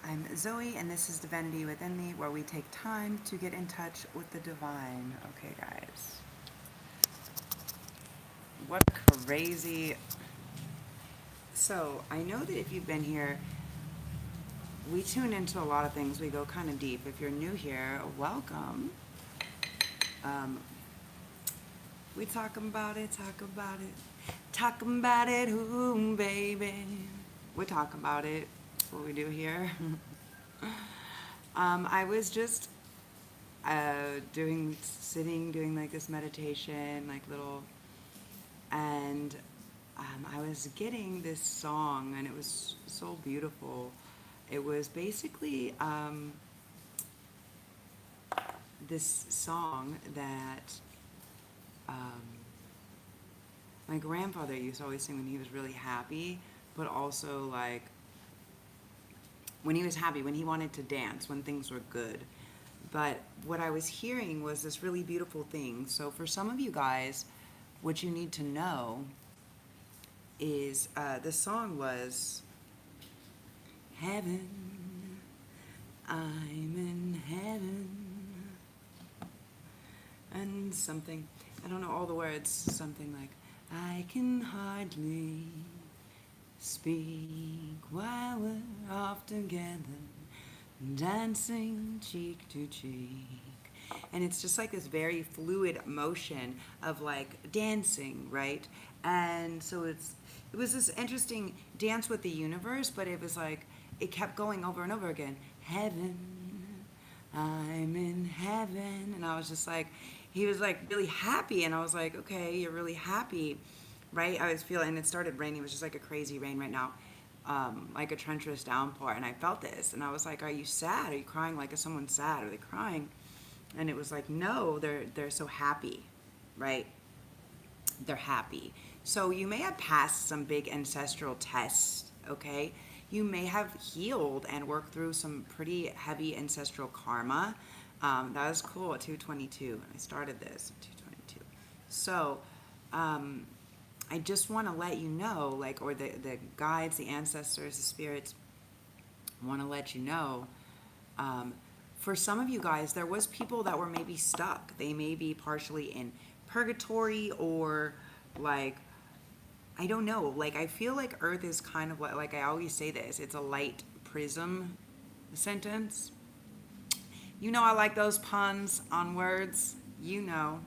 I'm Zoe, and this is Divinity Within Thee, where we take time to get in touch with the divine. Okay, guys. What crazy. So, I know that if you've been here, we tune into a lot of things. We go kind of deep. If you're new here, welcome. Um, we talking about it, ooh, baby. We talk about it. That's what we do here. I was just doing like this meditation, like little, and I was getting this song, and it was so beautiful. It was basically this song that um, my grandfather used to always sing when he was really happy, but also like when he was happy, when he wanted to dance, when things were good. But what I was hearing was this really beautiful thing. So for some of you guys, what you need to know is the song was Heaven, I'm in heaven, and something, I don't know all the words, something like, I can hardly speak while we're off together, dancing cheek to cheek. And it's just like this very fluid motion of like dancing, right? And so it was this interesting dance with the universe, but it was like it kept going over and over again. Heaven, I'm in heaven. And I was just like, he was like really happy, and I was like, okay, you're really happy, right? I was feeling, and it started raining. It was just like a crazy rain right now, like a treacherous downpour, and I felt this, and I was like, are you sad? Are you crying? Like, is someone sad? Are they crying? And it was like, no, they're so happy, right? They're happy. So you may have passed some big ancestral tests, okay? You may have healed and worked through some pretty heavy ancestral karma. That was cool at 222. I started this at 222. So I just want to let you know, like, or the guides, the ancestors, the spirits want to let you know, for some of you guys, there was people that were maybe stuck. They may be partially in purgatory, or like, I don't know. Like, I feel like Earth is kind of like I always say this, it's a light prism sentence. You know, I like those puns on words. You know.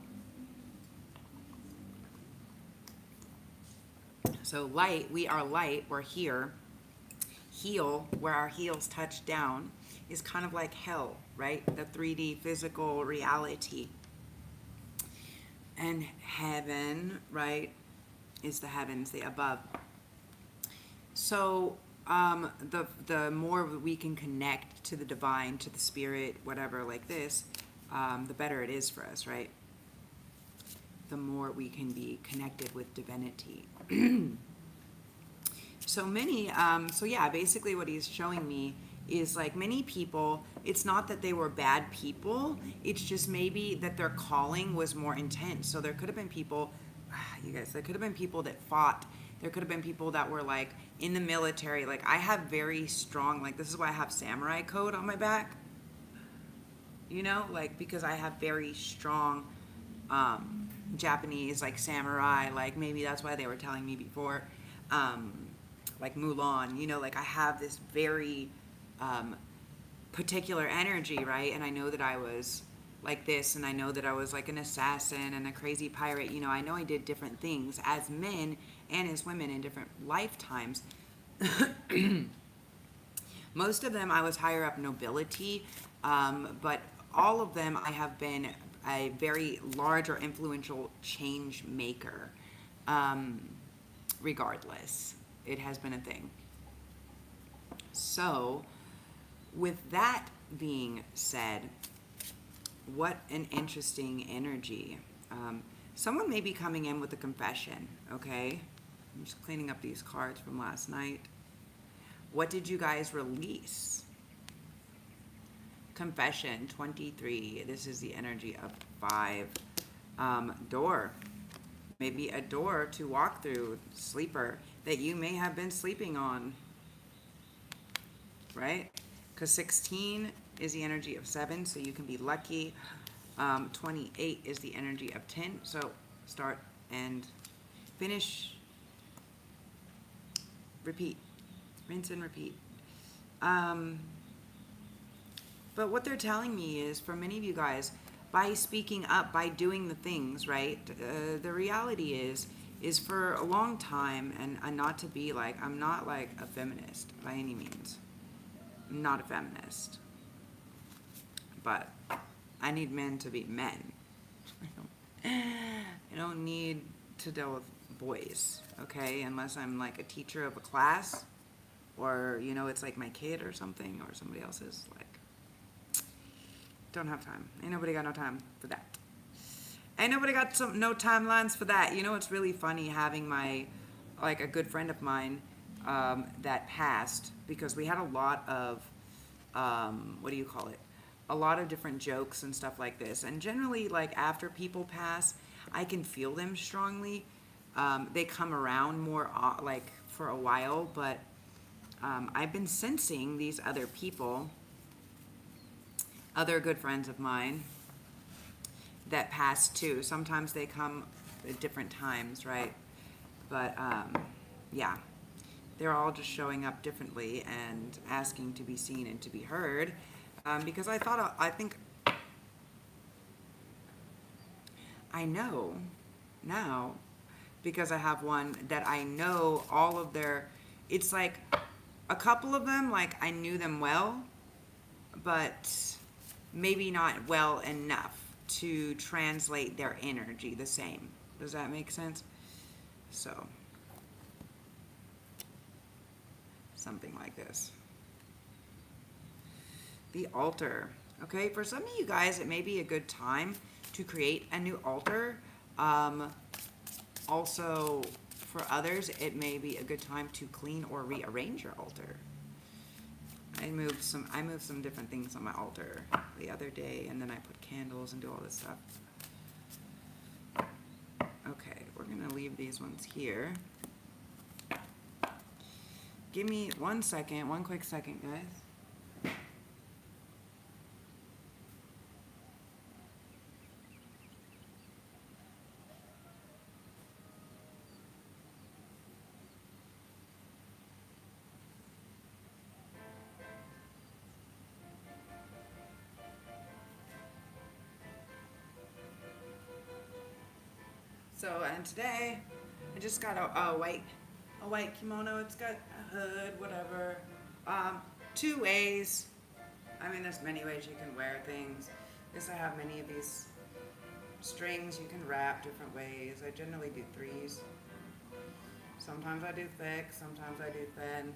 So light, we are light, we're here. Heel, where our heels touch down, is kind of like hell, right? The 3D physical reality. And heaven, right, is the heavens, the above. So the more we can connect to the divine, to the spirit, whatever, like this, the better it is for us, right? The more we can be connected with divinity. So basically what he's showing me is like many people, it's not that they were bad people, it's just maybe that their calling was more intense. So there could have been people, you guys, there could have been people that fought. There could have been people that were like in the military. Like, I have very strong, like, this is why I have samurai code on my back. You know, like, because I have very strong Japanese, like, samurai. Like, maybe that's why they were telling me before. Like Mulan, you know, like I have this very particular energy, right? And I know that I was like this, and I know that I was like an assassin and a crazy pirate. You know, I know I did different things as men and as women in different lifetimes. Most of them I was higher up nobility, but all of them I have been a very large or influential change maker, regardless. It has been a thing. So, with that being said, what an interesting energy. Someone may be coming in with a confession, okay? I'm just cleaning up these cards from last night. What did you guys release? Confession, 23. This is the energy of 5. Door. Maybe a door to walk through, sleeper, that you may have been sleeping on, right? because 16 is the energy of 7, so you can be lucky. 28 is the energy of 10, so start and finish, repeat, rinse and repeat. But what they're telling me is, for many of you guys, by speaking up, by doing the things, right, the reality is for a long time, and not to be like, I'm not like a feminist by any means. I'm not a feminist. But I need men to be men. I don't need to deal with boys, okay? Unless I'm like a teacher of a class, or, you know, it's like my kid or something, or somebody else's, like, don't have time. Ain't nobody got no time for that. Ain't nobody got no timelines for that. You know, it's really funny having a good friend of mine that passed, because we had a lot of, what do you call it? A lot of different jokes and stuff like this. And generally, like, after people pass, I can feel them strongly. They come around more, like, for a while, but I've been sensing these other people, other good friends of mine that passed too. Sometimes they come at different times, right? But yeah, they're all just showing up differently and asking to be seen and to be heard. Because I think I know now, because I have one that I know all of their, it's like a couple of them, like I knew them well, but maybe not well enough to translate their energy the same. Does that make sense? So, something like this. The altar. Okay, for some of you guys, it may be a good time to create a new altar. Also, for others, it may be a good time to clean or rearrange your altar. I moved some different things on my altar the other day, and then I put candles and do all this stuff. Okay, we're gonna leave these ones here. Give me one quick second, guys. So, and today, I just got a white kimono. It's got a hood, whatever. 2 ways. I mean, there's many ways you can wear things. Because I have many of these strings you can wrap different ways. I generally do 3s. Sometimes I do thick, sometimes I do thin.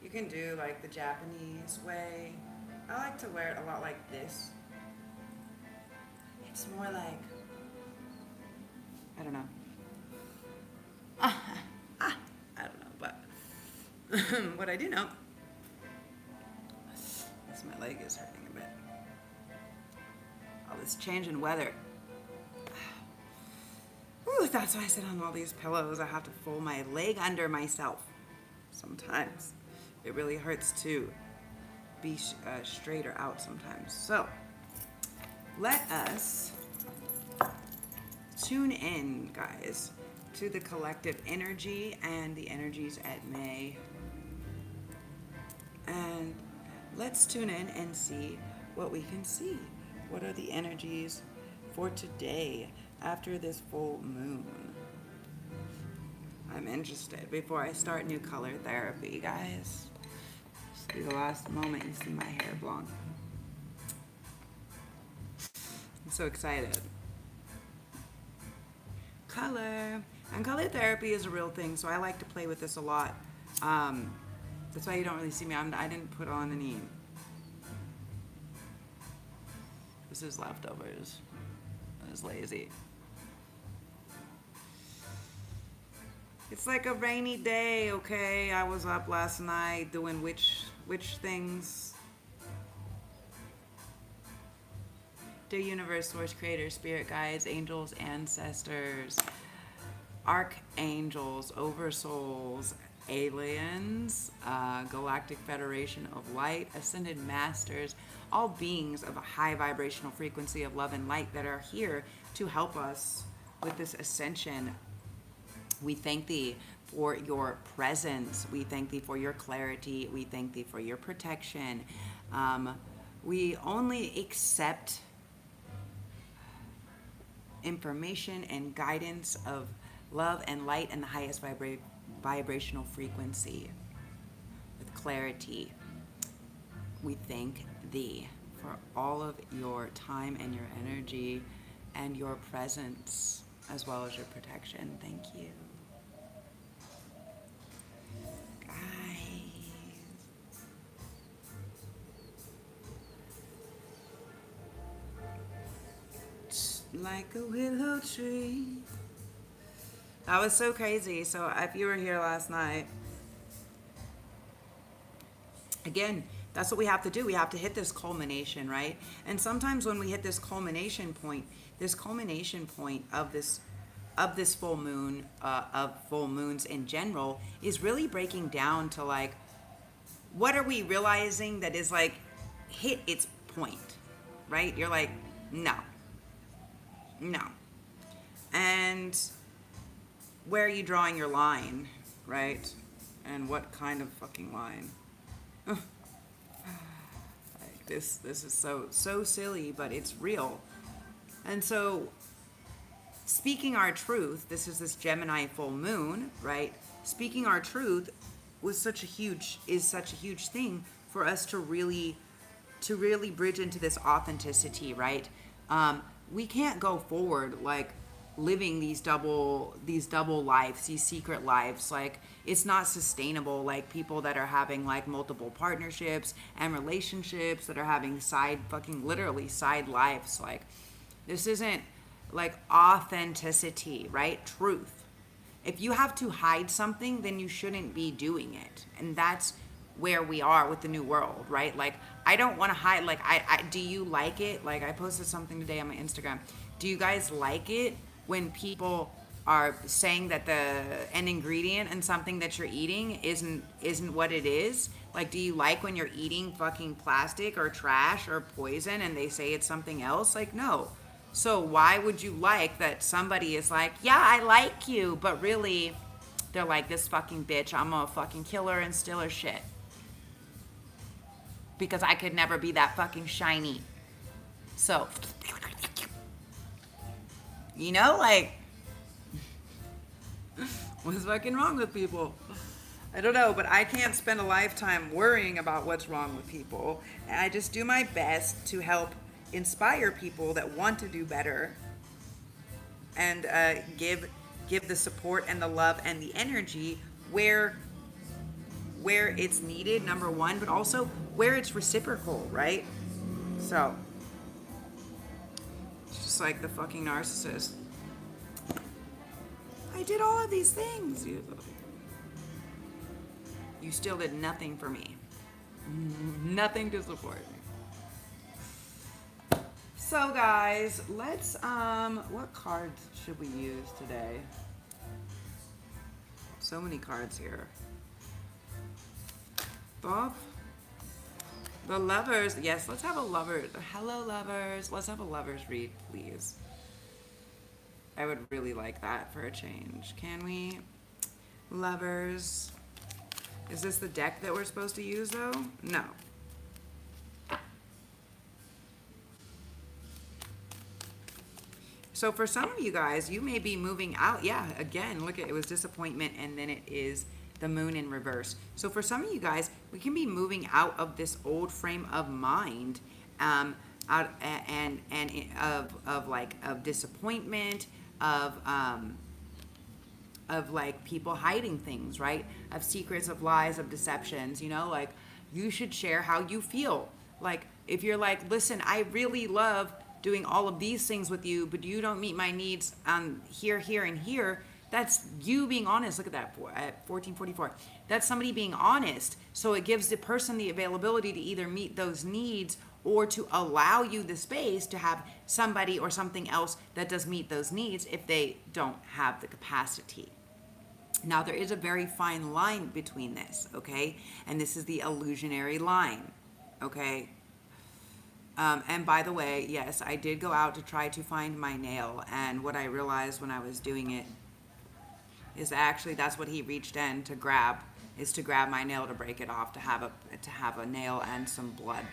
You can do like the Japanese way. I like to wear it a lot like this. It's more like, I don't know. I don't know, but what I do know is my leg is hurting a bit. All this change in weather. Ooh, that's why I sit on all these pillows. I have to fold my leg under myself. Sometimes it really hurts to be straighter out sometimes. So let us tune in, guys, to the collective energy and the energies at May. And let's tune in and see what we can see. What are the energies for today after this full moon? I'm interested. Before I start new color therapy, guys, this will be the last moment you see my hair blonde. I'm so excited. Color. And color therapy is a real thing, so I like to play with this a lot. That's why you don't really see me. I didn't put on any. This is leftovers. I was lazy. It's like a rainy day, okay? I was up last night doing witch things. Dear universe, source, creator, spirit guides, angels, ancestors, archangels, oversouls, aliens, Galactic Federation of Light, Ascended Masters, all beings of a high vibrational frequency of love and light that are here to help us with this ascension. We thank thee for your presence. We thank thee for your clarity. We thank thee for your protection. We only accept information and guidance of love and light and the highest vibrational frequency with clarity. We thank thee for all of your time and your energy and your presence, as well as your protection. Thank you. Like a willow tree. That was so crazy. So if you were here last night, again, that's what we have to do. We have to hit this culmination, right? And sometimes when we hit this culmination point of this full moon, of full moons in general, is really breaking down to like, what are we realizing that is like hit its point, right? You're like, no. And where are you drawing your line, right? And what kind of fucking line? Like this is so silly, but it's real. And so, speaking our truth, this is this Gemini full moon, right? Speaking our truth is such a huge thing for us to really bridge into this authenticity, right? We can't go forward like living these double lives, these secret lives. Like, it's not sustainable. Like, people that are having like multiple partnerships and relationships that are having literally side lives. Like, this isn't like authenticity, right? Truth. If you have to hide something, then you shouldn't be doing it. And that's where we are with the new world, right? Like, I don't want to hide. Like, I do you like it? Like, I posted something today on my Instagram. Do you guys like it when people are saying that an ingredient in something that you're eating isn't what it is? Like, do you like when you're eating fucking plastic or trash or poison and they say it's something else? Like, no. So why would you like that somebody is like, yeah, I like you, but really they're like, this fucking bitch, I'm gonna fucking kill her and steal her shit. Because I could never be that fucking shiny. So, you know, like, what's fucking wrong with people? I don't know, but I can't spend a lifetime worrying about what's wrong with people. And I just do my best to help inspire people that want to do better and give the support and the love and the energy where it's needed, number one, but also where it's reciprocal, right? So, it's just like the fucking narcissist. I did all of these things. You still did nothing for me. Nothing to support me. So guys, let's, what cards should we use today? So many cards here. Bob? The lovers. Yes, let's have a lover. Hello, lovers. Let's have a lovers read, please. I would really like that for a change. Can we? Lovers. Is this the deck that we're supposed to use, though? No. So for some of you guys, you may be moving out. Yeah, again, look at it was disappointment, and then it is the moon in reverse. So for some of you guys, we can be moving out of this old frame of mind, of disappointment, of like people hiding things, right? Of secrets, of lies, of deceptions. You know, like, you should share how you feel. Like, if you're like, listen, I really love doing all of these things with you, but you don't meet my needs here, here, and here. That's you being honest. Look at that at 1444. That's somebody being honest. So it gives the person the availability to either meet those needs or to allow you the space to have somebody or something else that does meet those needs if they don't have the capacity. Now, there is a very fine line between this, okay? And this is the illusionary line, okay? And by the way, yes, I did go out to try to find my nail, and what I realized when I was doing it is actually that's what he reached in to grab, is to grab my nail to break it off, to have a nail and some blood.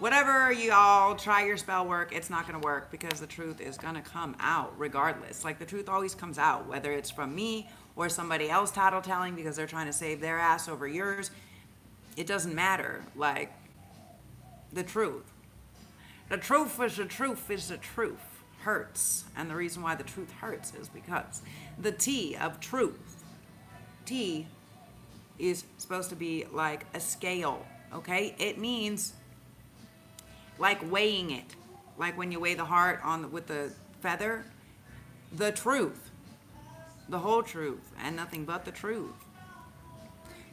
Whatever, you all try your spell work, it's not going to work, because the truth is going to come out regardless. Like, the truth always comes out, whether it's from me or somebody else tattletelling because they're trying to save their ass over yours. It doesn't matter. Like, the truth. The truth is the truth is the truth. Hurts. And the reason why the truth hurts is because the T of truth, T, is supposed to be like a scale, okay? It means like weighing it, like when you weigh the heart with the feather. The truth, the whole truth, and nothing but the truth.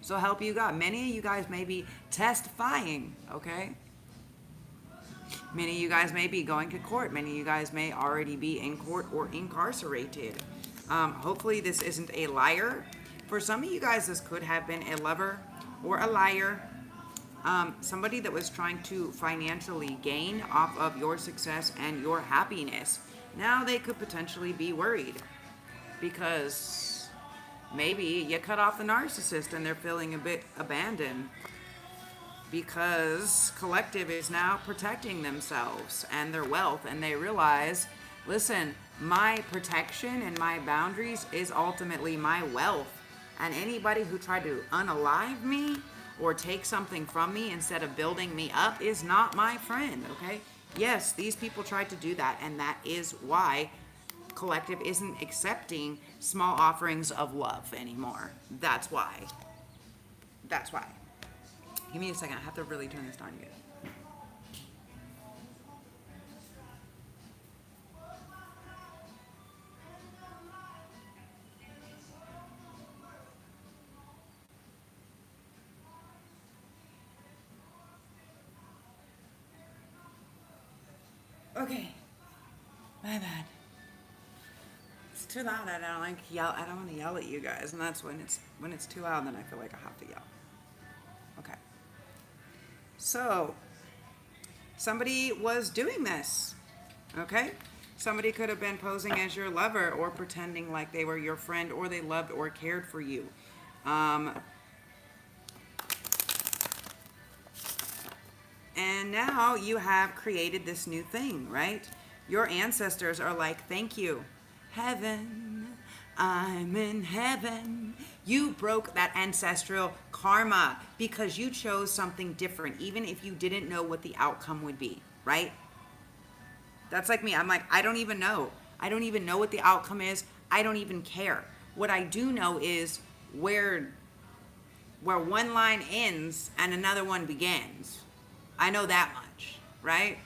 So help you God. Many of you guys may be testifying, okay? Many of you guys may be going to court. Many of you guys may already be in court or incarcerated. Hopefully this isn't a liar. For some of you guys, this could have been a lover or a liar. Somebody that was trying to financially gain off of your success and your happiness. Now they could potentially be worried because maybe you cut off the narcissist and they're feeling a bit abandoned, because collective is now protecting themselves and their wealth, and they realize, listen, my protection and my boundaries is ultimately my wealth, and anybody who tried to unalive me or take something from me instead of building me up is not my friend, okay? Yes, these people tried to do that, and that is why collective isn't accepting small offerings of love anymore. That's why. That's why. Give me a second. I have to really turn this down good. Okay. My bad. It's too loud. I don't like yell. I don't want to yell at you guys, and that's when it's too loud. Then I feel like I have to yell. Okay. So, somebody was doing this, okay? Somebody could have been posing as your lover or pretending like they were your friend or they loved or cared for you. And now you have created this new thing, right? Your ancestors are like, thank you. Heaven, I'm in heaven. You broke that ancestral karma because you chose something different, even if you didn't know what the outcome would be, right? That's like me. I'm like, I don't even know. I don't even know what the outcome is. I don't even care. What I do know is where one line ends and another one begins. I know that much, right?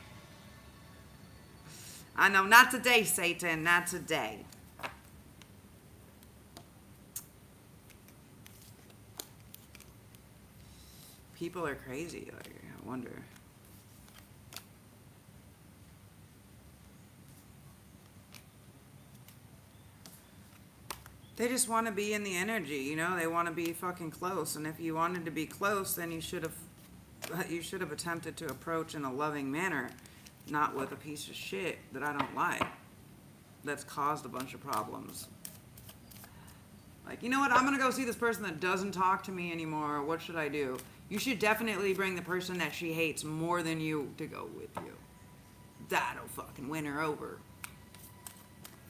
I know, not today, Satan, not today. People are crazy, like, I wonder. They just want to be in the energy, you know? They want to be fucking close, and if you wanted to be close, then you should have attempted to approach in a loving manner, not with a piece of shit that I don't like, that's caused a bunch of problems. Like, you know what, I'm going to go see this person that doesn't talk to me anymore. What should I do? You should definitely bring the person that she hates more than you to go with you. That'll fucking win her over.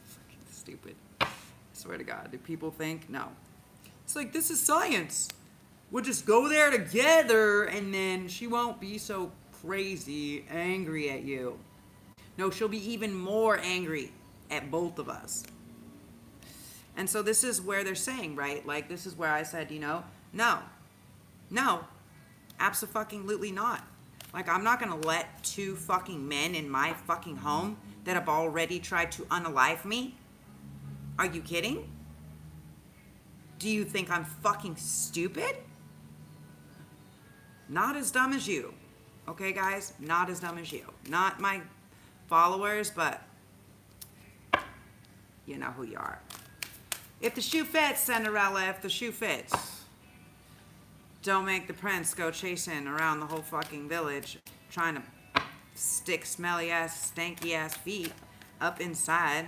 Fucking stupid. I swear to God, do people think? No. It's like, this is science. We'll just go there together and then she won't be so crazy angry at you. No, she'll be even more angry at both of us. And so this is where they're saying, right? Like, this is where I said, you know, no, abso-fucking-lutely not. Like, I'm not gonna let two fucking men in my fucking home that have already tried to unalive me. Are you kidding? Do you think I'm fucking stupid? Not as dumb as you. Okay, guys? Not as dumb as you. Not my followers, but you know who you are. If the shoe fits, Cinderella, if the shoe fits. Don't make the prince go chasing around the whole fucking village trying to stick smelly ass, stanky ass feet up inside.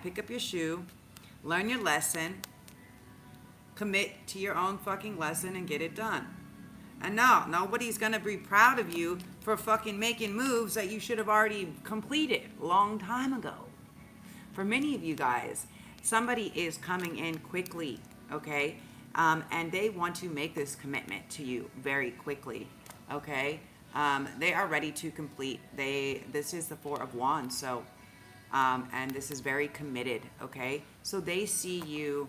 Pick up your shoe, learn your lesson, commit to your own fucking lesson and get it done. And no, nobody's gonna be proud of you for fucking making moves that you should have already completed a long time ago. For many of you guys, somebody is coming in quickly, okay? And they want to make this commitment to you very quickly, okay? They are ready to complete. This is the Four of Wands, so, and this is very committed, okay? So they see you,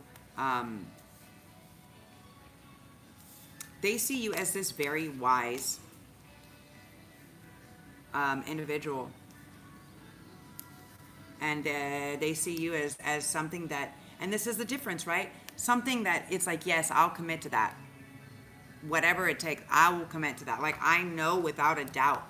as this very wise individual. And they see you as something that, and this is the difference, right? Something that it's like, yes, I'll commit to that. Whatever it takes, I will commit to that. Like, I know without a doubt.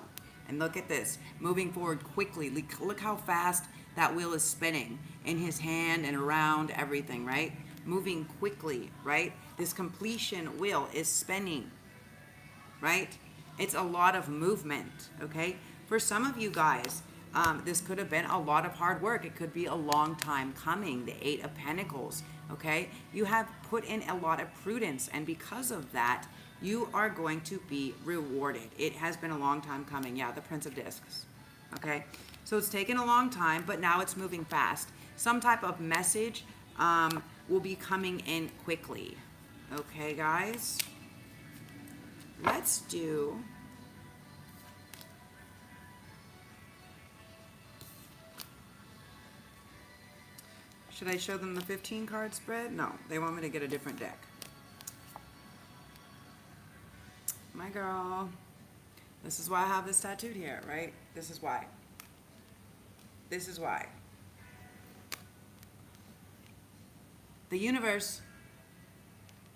And look at this, moving forward quickly. Look how fast that wheel is spinning in his hand and around everything, right? Moving quickly, right? This completion wheel is spinning, right? It's a lot of movement, okay? For some of you guys, this could have been a lot of hard work. It could be a long time coming, the Eight of Pentacles, okay? You have put in a lot of prudence, and because of that, you are going to be rewarded. It has been a long time coming. Yeah, the Prince of Discs, okay? So it's taken a long time, but now it's moving fast. Some type of message will be coming in quickly, okay, guys? Let's do... Should I show them the 15 card spread? No, they want me to get a different deck. My girl. This is why I have this tattooed here, right? This is why. This is why. The universe,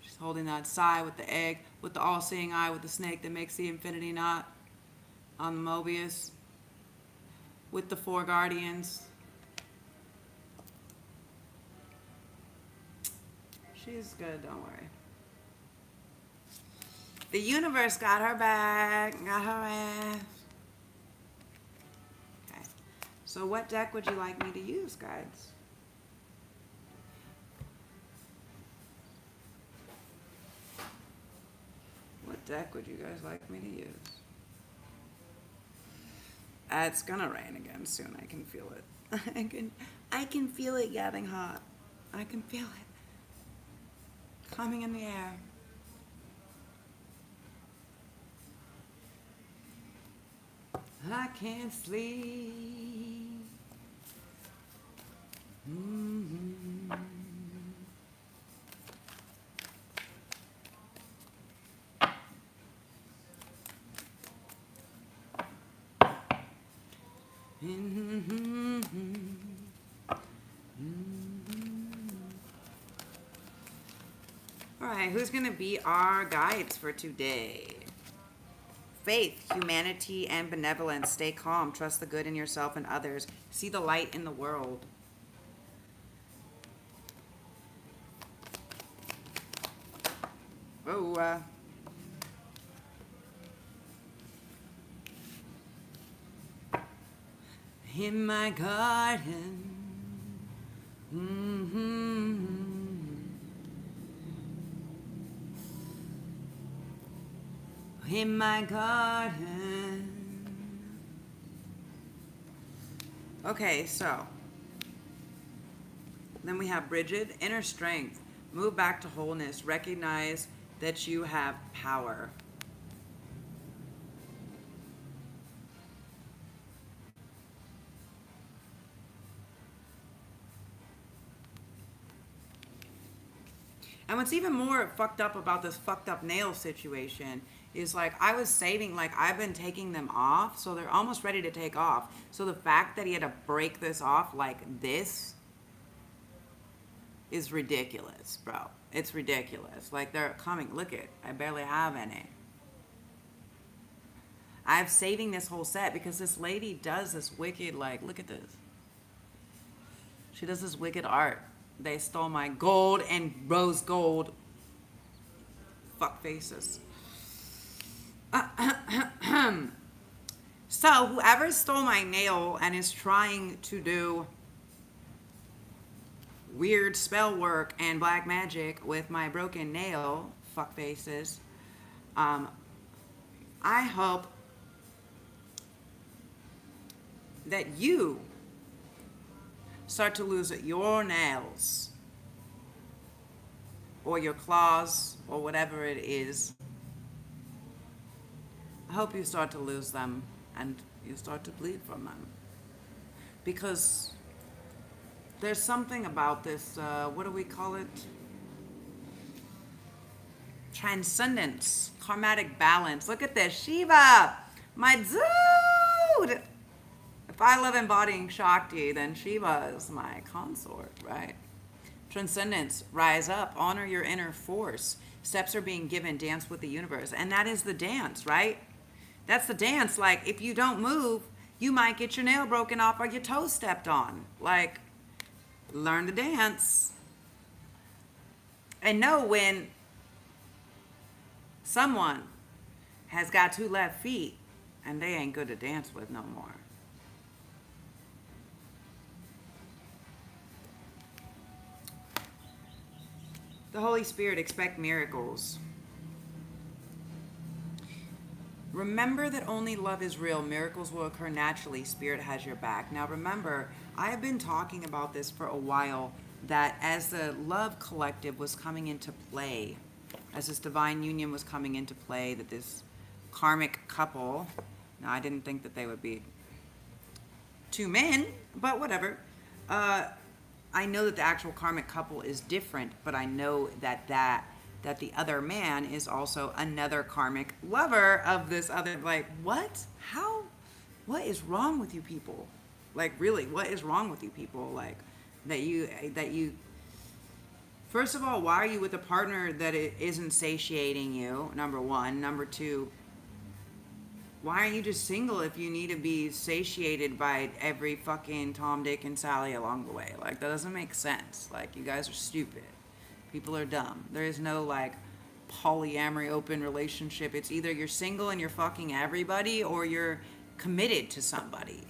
she's holding that sigh with the egg, with the all-seeing eye, with the snake that makes the infinity knot on the Mobius, with the four guardians. She's good, don't worry. The universe got her back, got her ass. Okay. So what deck would you like me to use, guys? What deck would you guys like me to use? It's gonna rain again soon. I can feel it. I can feel it getting hot. I can feel it coming in the air. I can't sleep. Mm-hmm. Mm-hmm. All right, who's going to be our guides for today? Faith, humanity, and benevolence. Stay calm. Trust the good in yourself and others. See the light in the world. Oh, in my garden. Mm-hmm. In my garden. Okay, so then we have Bridget, inner strength. Move back to wholeness. Recognize that you have power. And what's even more fucked up about this fucked up nail situation is, like, I was saving, like, I've been taking them off, so they're almost ready to take off. So the fact that he had to break this off like this is ridiculous, bro. It's ridiculous. Like, they're coming. Look it. I barely have any. I'm saving this whole set because this lady does this wicked, like, look at this. She does this wicked art. They stole my gold and rose gold fuck faces. So whoever stole my nail and is trying to do weird spell work and black magic with my broken nail, fuck faces, I hope that you start to lose your nails or your claws or whatever it is. I hope you start to lose them and you start to bleed from them. Because there's something about this, what do we call it? Transcendence, karmatic balance. Look at this, Shiva, my dude. If I love embodying Shakti, then Shiva is my consort, right? Transcendence, rise up, honor your inner force. Steps are being given, dance with the universe. And that is the dance, right? That's the dance. Like, if you don't move, you might get your nail broken off or your toe stepped on. Like, learn to dance. And know when someone has got 2 left feet and they ain't good to dance with no more. The Holy Spirit, expect miracles. Remember that only love is real. Miracles will occur naturally. Spirit has your back. Now remember, I have been talking about this for a while, that as the love collective was coming into play, as this divine union was coming into play, that this karmic couple, now I didn't think that they would be 2 men, but whatever. I know that the actual karmic couple is different, but I know that the other man is also another karmic lover of this other, like, what? How? What is wrong with you people? Like, really, what is wrong with you people? Like, that you, first of all, why are you with a partner that it isn't satiating you? Number 1. Number 2, why aren't you just single if you need to be satiated by every fucking Tom, Dick, and Sally along the way? Like, that doesn't make sense. Like, you guys are stupid. People are dumb. There is no, like, polyamory open relationship. It's either you're single and you're fucking everybody, or you're committed to somebody.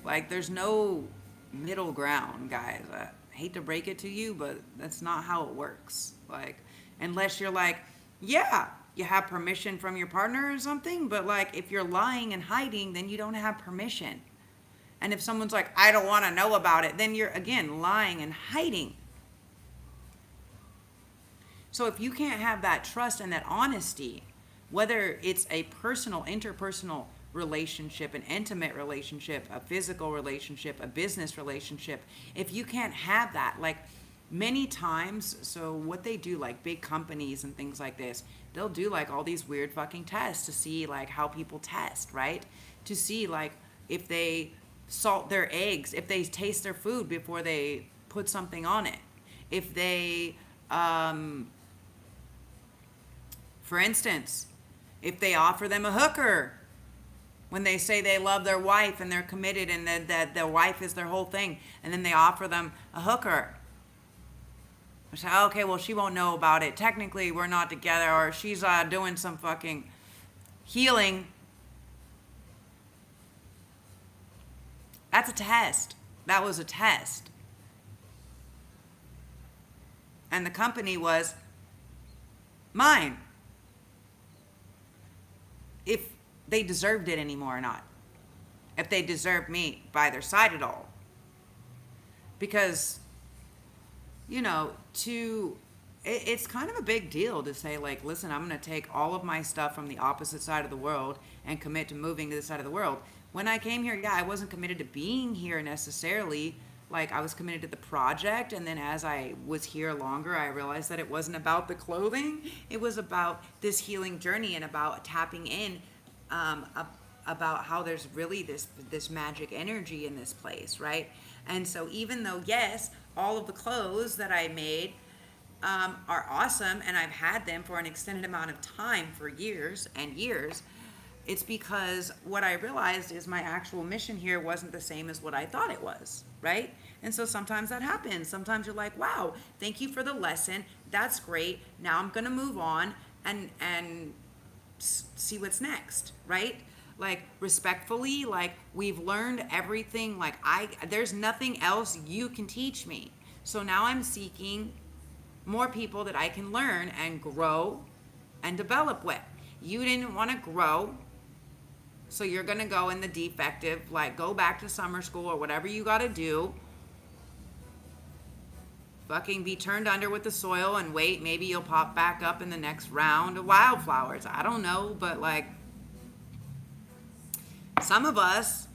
Like, there's no middle ground, guys. I hate to break it to you, but that's not how it works. Like, unless you're like, yeah, you have permission from your partner or something, but like, if you're lying and hiding, then you don't have permission. And if someone's like, I don't want to know about it, then you're, again, lying and hiding. So if you can't have that trust and that honesty, whether it's a personal, interpersonal relationship, an intimate relationship, a physical relationship, a business relationship, if you can't have that, like, many times, so what they do, like big companies and things like this, they'll do like all these weird fucking tests to see like how people test, right? To see like if they salt their eggs, if they taste their food before they put something on it. If they, for instance, if they offer them a hooker when they say they love their wife and they're committed and that their wife is their whole thing, and then they offer them a hooker. I say, okay, well, she won't know about it. Technically, we're not together, or she's doing some fucking healing. That's a test. That was a test. And the company was mine. If they deserved it anymore or not. If they deserved me by their side at all. Because, you know, it's kind of a big deal to say, like, listen, I'm going to take all of my stuff from the opposite side of the world and commit to moving to this side of the world. When I came here, yeah, I wasn't committed to being here necessarily. Like, I was committed to the project, and then as I was here longer, I realized that it wasn't about the clothing. It was about this healing journey and about tapping in, about how there's really this magic energy in this place, right? And so even though, yes, all of the clothes that I made are awesome, and I've had them for an extended amount of time, for years and years, it's because what I realized is my actual mission here wasn't the same as what I thought it was, right? And so sometimes that happens. Sometimes you're like, wow, thank you for the lesson. That's great. Now I'm going to move on and see what's next, right? Like respectfully, like we've learned everything. Like there's nothing else you can teach me. So now I'm seeking more people that I can learn and grow and develop with. You didn't want to grow, so you're going to go in the defective, like go back to summer school or whatever you got to do. Fucking be turned under with the soil and wait, maybe you'll pop back up in the next round of wildflowers. I don't know, but like some of us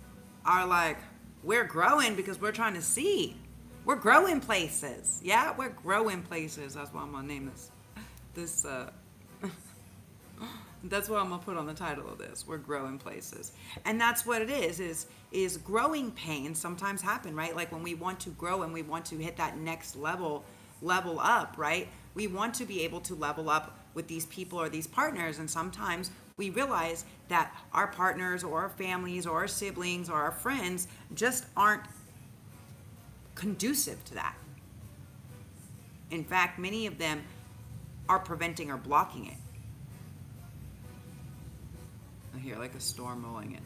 are like, we're growing because we're trying to see. We're growing places. Yeah, we're growing places. That's what I'm gonna name this that's what I'm gonna put on the title of this. We're growing places. And that's what it is growing pains sometimes happen, right? Like when we want to grow and we want to hit that next level up, right? We want to be able to level up with these people or these partners, and sometimes we realize that our partners or our families or our siblings or our friends just aren't conducive to that. In fact, many of them are preventing or blocking it. I hear like a storm rolling in.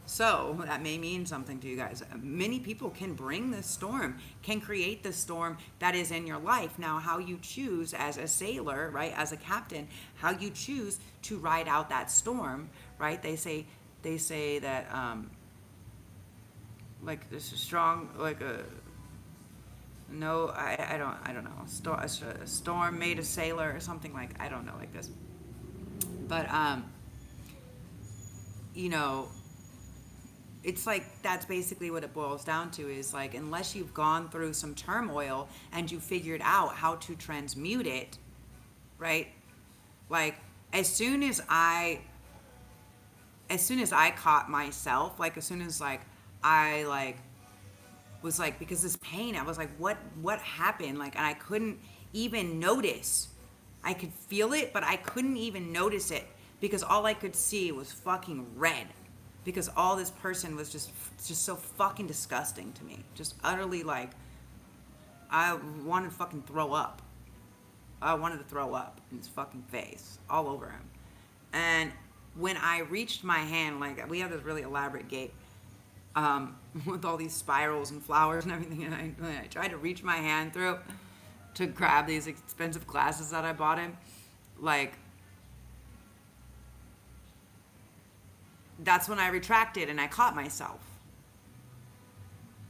So that may mean something to you guys. Many people can bring this storm, can create the storm that is in your life. Now, how you choose as a sailor, right, as a captain, how you choose to ride out that storm, right? They say that like this is strong, like a no, I don't know, a storm made a sailor or something like, I don't know, like this. But you know, it's like that's basically what it boils down to, is like unless you've gone through some turmoil and you figured out how to transmute it, right? Like as soon as I caught myself, like as soon as like I like was like, because this pain, I was like, what happened? Like, and I couldn't even notice. I could feel it, but I couldn't even notice it because all I could see was fucking red. Because all this person was just so fucking disgusting to me. Just utterly like, I wanted to fucking throw up. I wanted to throw up in his fucking face, all over him. And when I reached my hand, like we have this really elaborate gate with all these spirals and flowers and everything. And I tried to reach my hand through to grab these expensive glasses that I bought him. Like, that's when I retracted and I caught myself.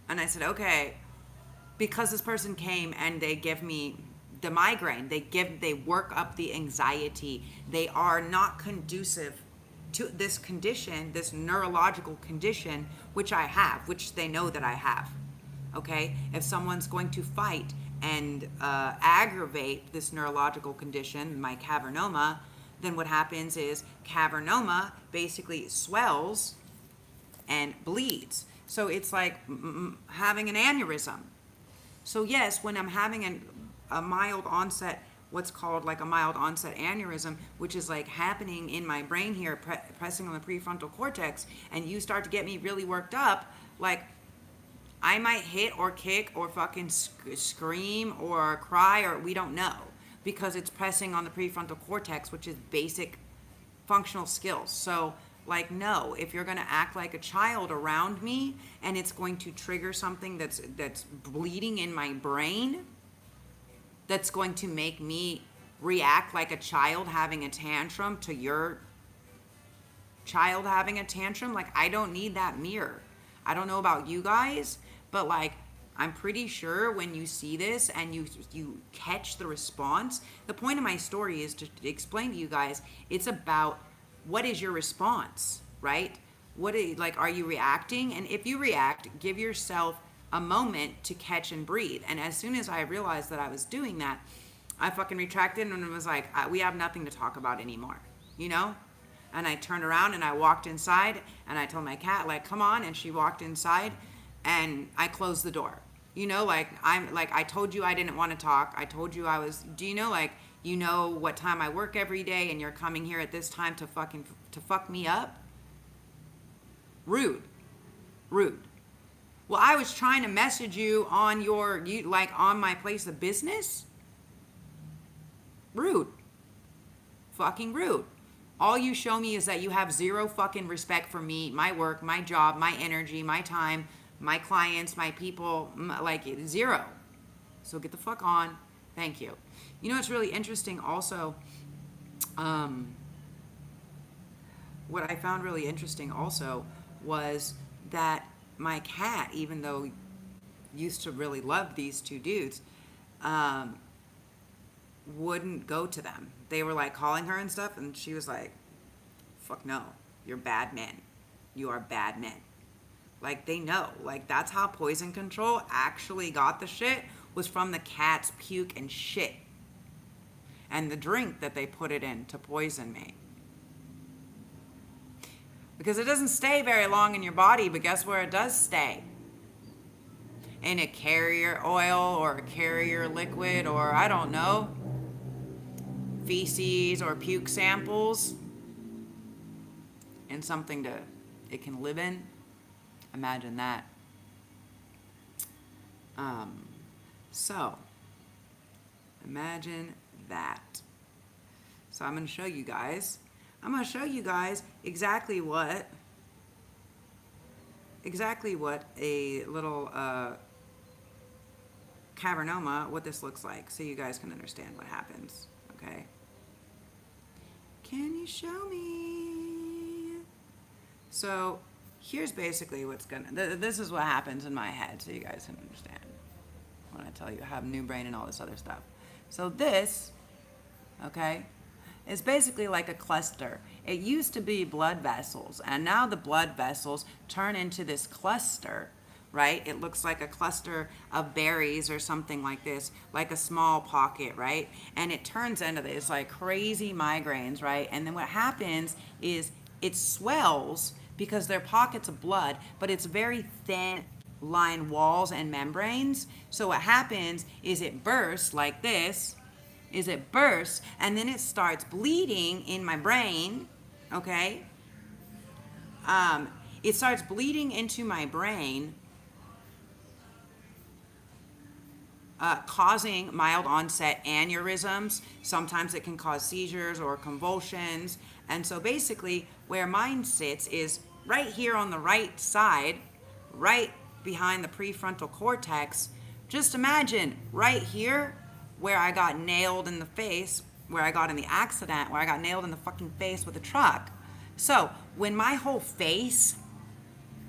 And I said, okay, because this person came and they give me the migraine, they work up the anxiety, they are not conducive to this condition, this neurological condition, which I have, which they know that I have. Okay? If someone's going to fight and aggravate this neurological condition, my cavernoma, then what happens is cavernoma basically swells and bleeds. So it's like having an aneurysm. So yes, when I'm having a mild onset, what's called like a mild onset aneurysm, which is like happening in my brain here, pressing on the prefrontal cortex, and you start to get me really worked up, like I might hit or kick or fucking scream or cry, or we don't know, because it's pressing on the prefrontal cortex, which is basic functional skills. So like, no, if you're gonna act like a child around me and it's going to trigger something that's bleeding in my brain, that's going to make me react like a child having a tantrum to your child having a tantrum, like I don't need that mirror. I don't know about you guys, but like I'm pretty sure when you see this and you catch the response, the point of my story is to explain to you guys, it's about what is your response, right? Are you reacting? And if you react, give yourself a moment to catch and breathe. And as soon as I realized that I was doing that, I fucking retracted and was like, we have nothing to talk about anymore, you know? And I turned around and I walked inside and I told my cat, like, come on. And she walked inside and I closed the door. You know, like, I told you I didn't want to talk. I told you do you know, like, you know what time I work every day and you're coming here at this time to fuck me up? Rude. Well, I was trying to message you on on my place of business. Rude. Fucking rude. All you show me is that you have zero fucking respect for me, my work, my job, my energy, my time, my clients, my people, like zero. So get the fuck on. Thank you. You know what's really interesting also, what I found really interesting also was that my cat, even though used to really love these two dudes, wouldn't go to them. They were like calling her and stuff, and she was like, fuck no, you're bad men. You are bad men. Like, they know. Like, that's how poison control actually got the shit, was from the cat's puke and shit. And the drink that they put it in to poison me. Because it doesn't stay very long in your body, but guess where it does stay? In a carrier oil or a carrier liquid, or I don't know, feces or puke samples, and something it can live in. Imagine that. So imagine that. So I'm going to show you guys. I'm going to show you guys exactly what a little cavernoma, what this looks like, so you guys can understand what happens. Okay? Can you show me? So here's basically what's this is what happens in my head, so you guys can understand when I tell you I have new brain and all this other stuff. So this, okay, is basically like a cluster. It used to be blood vessels, and now the blood vessels turn into this cluster, right? It looks like a cluster of berries or something like this, like a small pocket, right? And it turns into this like crazy migraines, right? And then what happens is it swells because they're pockets of blood, but it's very thin line walls and membranes. So what happens is it bursts like this, and then it starts bleeding in my brain, okay? It starts bleeding into my brain, causing mild onset aneurysms. Sometimes it can cause seizures or convulsions. And so basically where mine sits is right here on the right side, right behind the prefrontal cortex. Just imagine right here where I got nailed in the face, where I got in the accident, where I got nailed in the fucking face with a truck. So when my whole face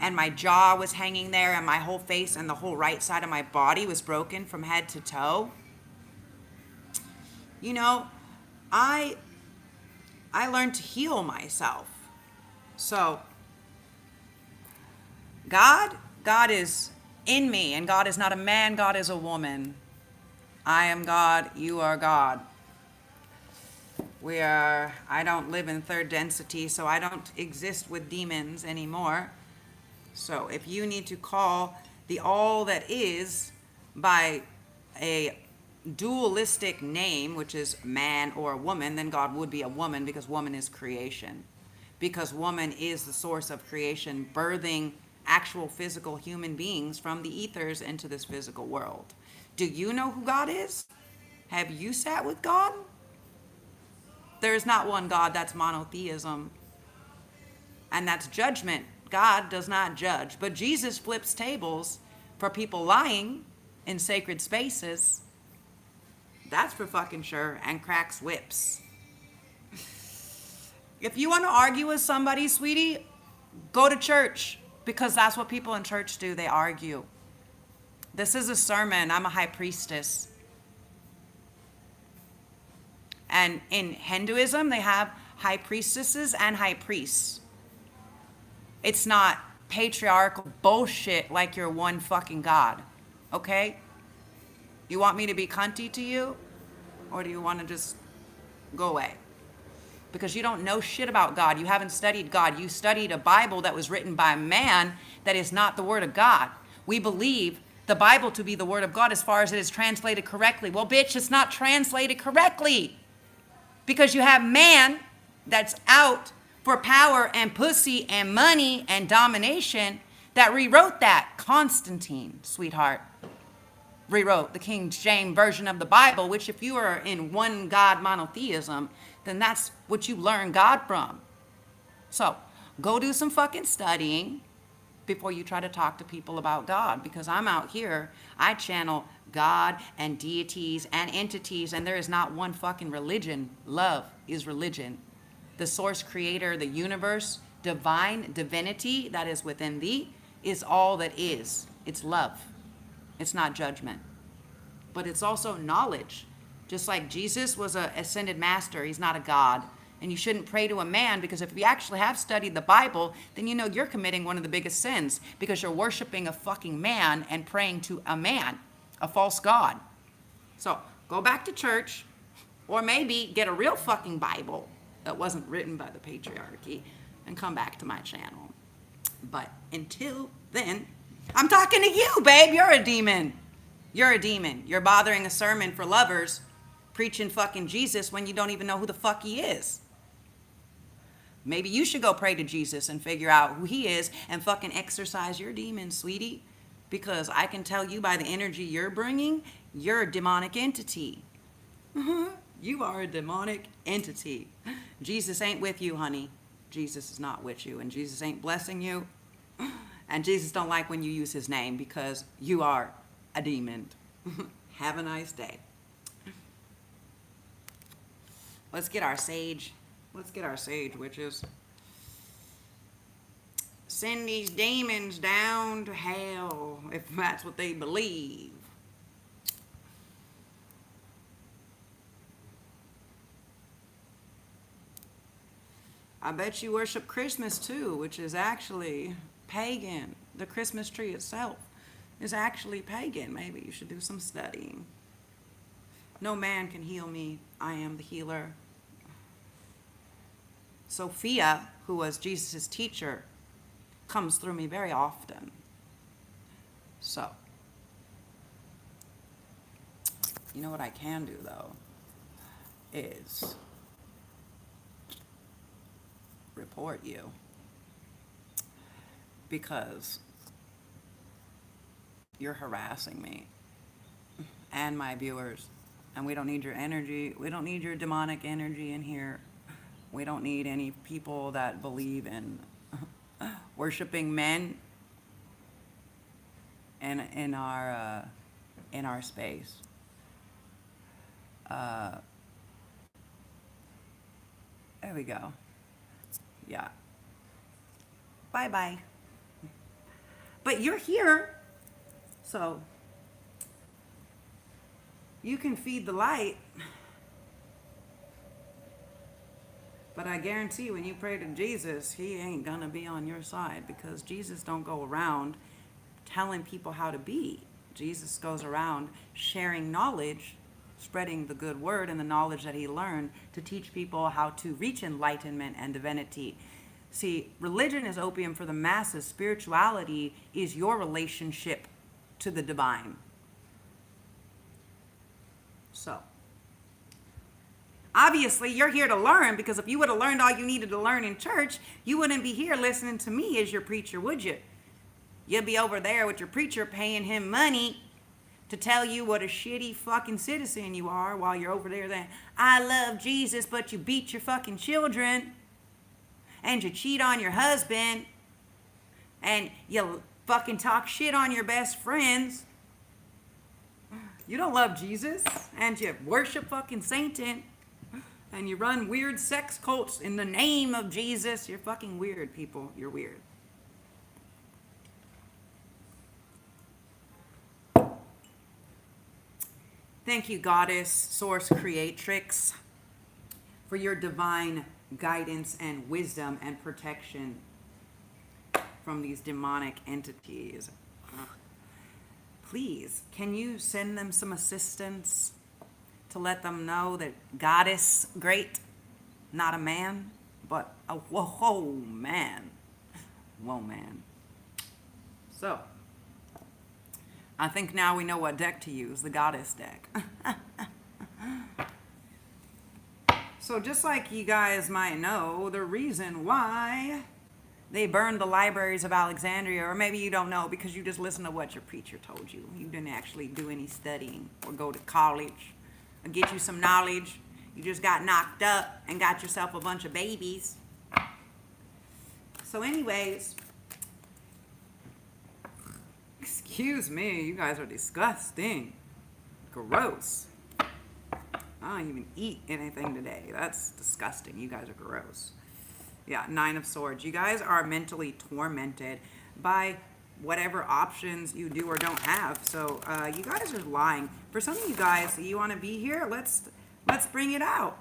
and my jaw was hanging there, and my whole face and the whole right side of my body was broken from head to toe, you know, I learned to heal myself. So God is in me, and God is not a man, God is a woman. I am God, you are God. I don't live in third density, so I don't exist with demons anymore. So if you need to call the all that is by a dualistic name, which is man or woman, then God would be a woman, because woman is creation. Because woman is the source of creation, birthing actual physical human beings from the ethers into this physical world. Do you know who God is? Have you sat with God? There's not one God. That's monotheism. And that's judgment. God does not judge. But Jesus flips tables for people lying in sacred spaces. That's for fucking sure. And cracks whips. If you want to argue with somebody, sweetie, go to church. Because that's what people in church do. They argue. This is a sermon. I'm a high priestess. And in Hinduism, they have high priestesses and high priests. It's not patriarchal bullshit like you're one fucking God. Okay? You want me to be cunty to you? Or do you want to just go away? Because you don't know shit about God. You haven't studied God. You studied a Bible that was written by a man that is not the Word of God. We believe the Bible to be the Word of God as far as it is translated correctly. Well, bitch, it's not translated correctly. Because you have man that's out for power and pussy and money and domination that rewrote that. Constantine, sweetheart, rewrote the King James Version of the Bible, which if you are in one God monotheism, then that's what you learn God from. So go do some fucking studying before you try to talk to people about God, because I'm out here, I channel God and deities and entities, and there is not one fucking religion. Love is religion. The source creator, the universe, divine, divinity that is within thee is all that is. It's love. It's not judgment. But it's also knowledge. Just like Jesus was an ascended master, he's not a God. And you shouldn't pray to a man, because if you actually have studied the Bible, then you know you're committing one of the biggest sins, because you're worshiping a fucking man and praying to a man, a false god. So go back to church, or maybe get a real fucking Bible that wasn't written by the patriarchy, and come back to my channel. But until then, I'm talking to you, babe. You're a demon. You're a demon. You're bothering a sermon for lovers, preaching fucking Jesus when you don't even know who the fuck he is. Maybe you should go pray to Jesus and figure out who he is and fucking exorcise your demons, sweetie. Because I can tell you by the energy you're bringing, you're a demonic entity. You are a demonic entity. Jesus ain't with you, honey. Jesus is not with you. And Jesus ain't blessing you. And Jesus don't like when you use his name, because you are a demon. Have a nice day. Let's get our sage. Let's get our sage, witches. Send these demons down to hell, if that's what they believe. I bet you worship Christmas too, which is actually pagan. The Christmas tree itself is actually pagan. Maybe you should do some studying. No man can heal me. I am the healer. Sophia, who was Jesus' teacher, comes through me very often. So, you know what I can do, though, is report you, because you're harassing me and my viewers, and we don't need your energy. We don't need your demonic energy in here. We don't need any people that believe in worshiping men in our space. There we go. Yeah. Bye-bye. But you're here, so you can feed the light. But I guarantee when you pray to Jesus, he ain't gonna be on your side, because Jesus don't go around telling people how to be. Jesus goes around sharing knowledge, spreading the good word and the knowledge that he learned to teach people how to reach enlightenment and divinity. See, religion is opium for the masses. Spirituality is your relationship to the divine. So, obviously, you're here to learn, because if you would have learned all you needed to learn in church, you wouldn't be here listening to me as your preacher, would you? You'd be over there with your preacher paying him money to tell you what a shitty fucking citizen you are, while you're over there saying, I love Jesus, but you beat your fucking children, and you cheat on your husband, and you fucking talk shit on your best friends. You don't love Jesus, and you worship fucking Satan, and you run weird sex cults in the name of Jesus. You're fucking weird, people. You're weird. Thank you, Goddess, Source Creatrix, for your divine guidance and wisdom and protection from these demonic entities. Please, can you send them some assistance to let them know that Goddess, great, not a man, but a whoa man. Whoa man. So, I think now we know what deck to use, the Goddess deck. So just like you guys might know, the reason why They burned the libraries of Alexandria, or maybe you don't know because you just listen to what your preacher told you. You didn't actually do any studying or go to college or get you some knowledge. You just got knocked up and got yourself a bunch of babies. So anyways, excuse me, you guys are disgusting. Gross. I don't even eat anything today. That's disgusting. You guys are gross. Yeah, Nine of Swords. You guys are mentally tormented by whatever options you do or don't have. So you guys are lying. For some of you guys, you want to be here? Let's bring it out.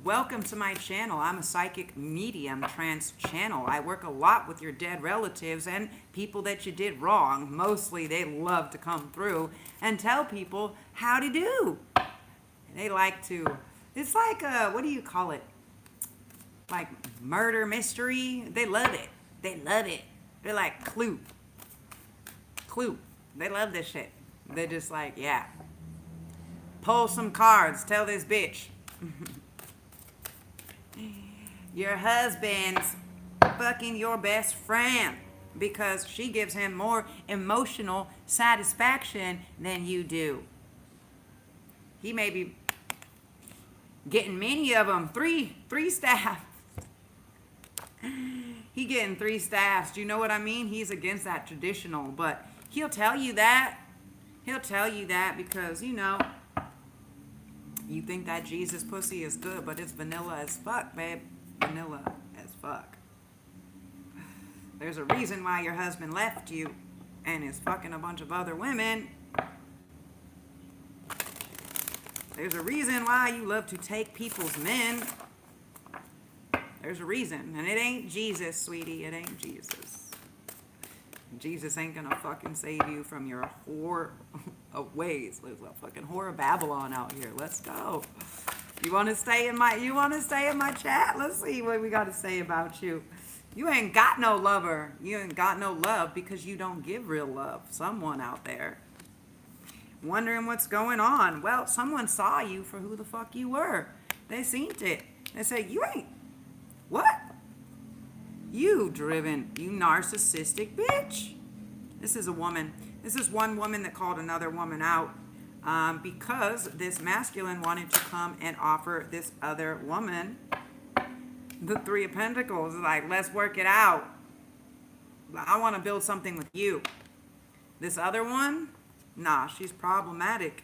Welcome to my channel. I'm a psychic medium trance channel. I work a lot with your dead relatives and people that you did wrong. Mostly they love to come through and tell people how to do. They like to, it's like, what do you call it? Like murder mystery. They love it. They love it. They're like Clue. They love this shit. They're just like, yeah. Pull some cards. Tell this bitch. Your husband's fucking your best friend because she gives him more emotional satisfaction than you do. He may be getting many of them. Three staff. He getting 3 staffs. Do you know what I mean? He's against that traditional, but he'll tell you that. He'll tell you that because, you know, you think that Jesus pussy is good, but it's vanilla as fuck, babe. Vanilla as fuck. There's a reason why your husband left you and is fucking a bunch of other women. There's a reason why you love to take people's men. There's a reason. And it ain't Jesus, sweetie. It ain't Jesus. Jesus ain't gonna fucking save you from your whore of ways. There's a fucking whore of Babylon out here. Let's go. You wanna stay in my chat? Let's see what we gotta say about you. You ain't got no lover. You ain't got no love because you don't give real love. Someone out there wondering what's going on. Well, someone saw you for who the fuck you were. They seen it. They said, you ain't, what? You driven, you narcissistic bitch. This is a woman. This is one woman that called another woman out because this masculine wanted to come and offer this other woman the 3 of Pentacles. Like, let's work it out. I want to build something with you. This other one, nah, she's problematic.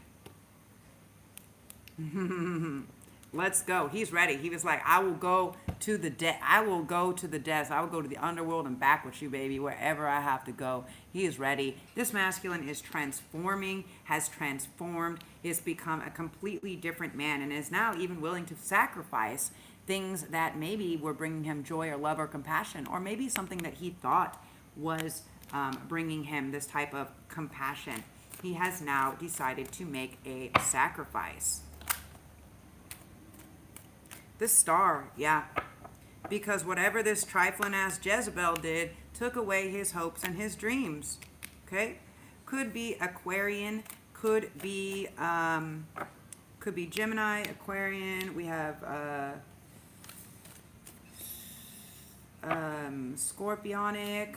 Let's go. He's ready. He was like, I will go to the depths. I will go to the underworld and back with you, baby, wherever I have to go. He is ready. This masculine is transforming, has transformed, has become a completely different man, and is now even willing to sacrifice things that maybe were bringing him joy or love or compassion, or maybe something that he thought was bringing him this type of compassion. He has now decided to make a sacrifice. The Star, yeah. Because whatever this trifling ass Jezebel did took away his hopes and his dreams. Okay? Could be Aquarian, could be Gemini, Aquarian. We have Scorpionic.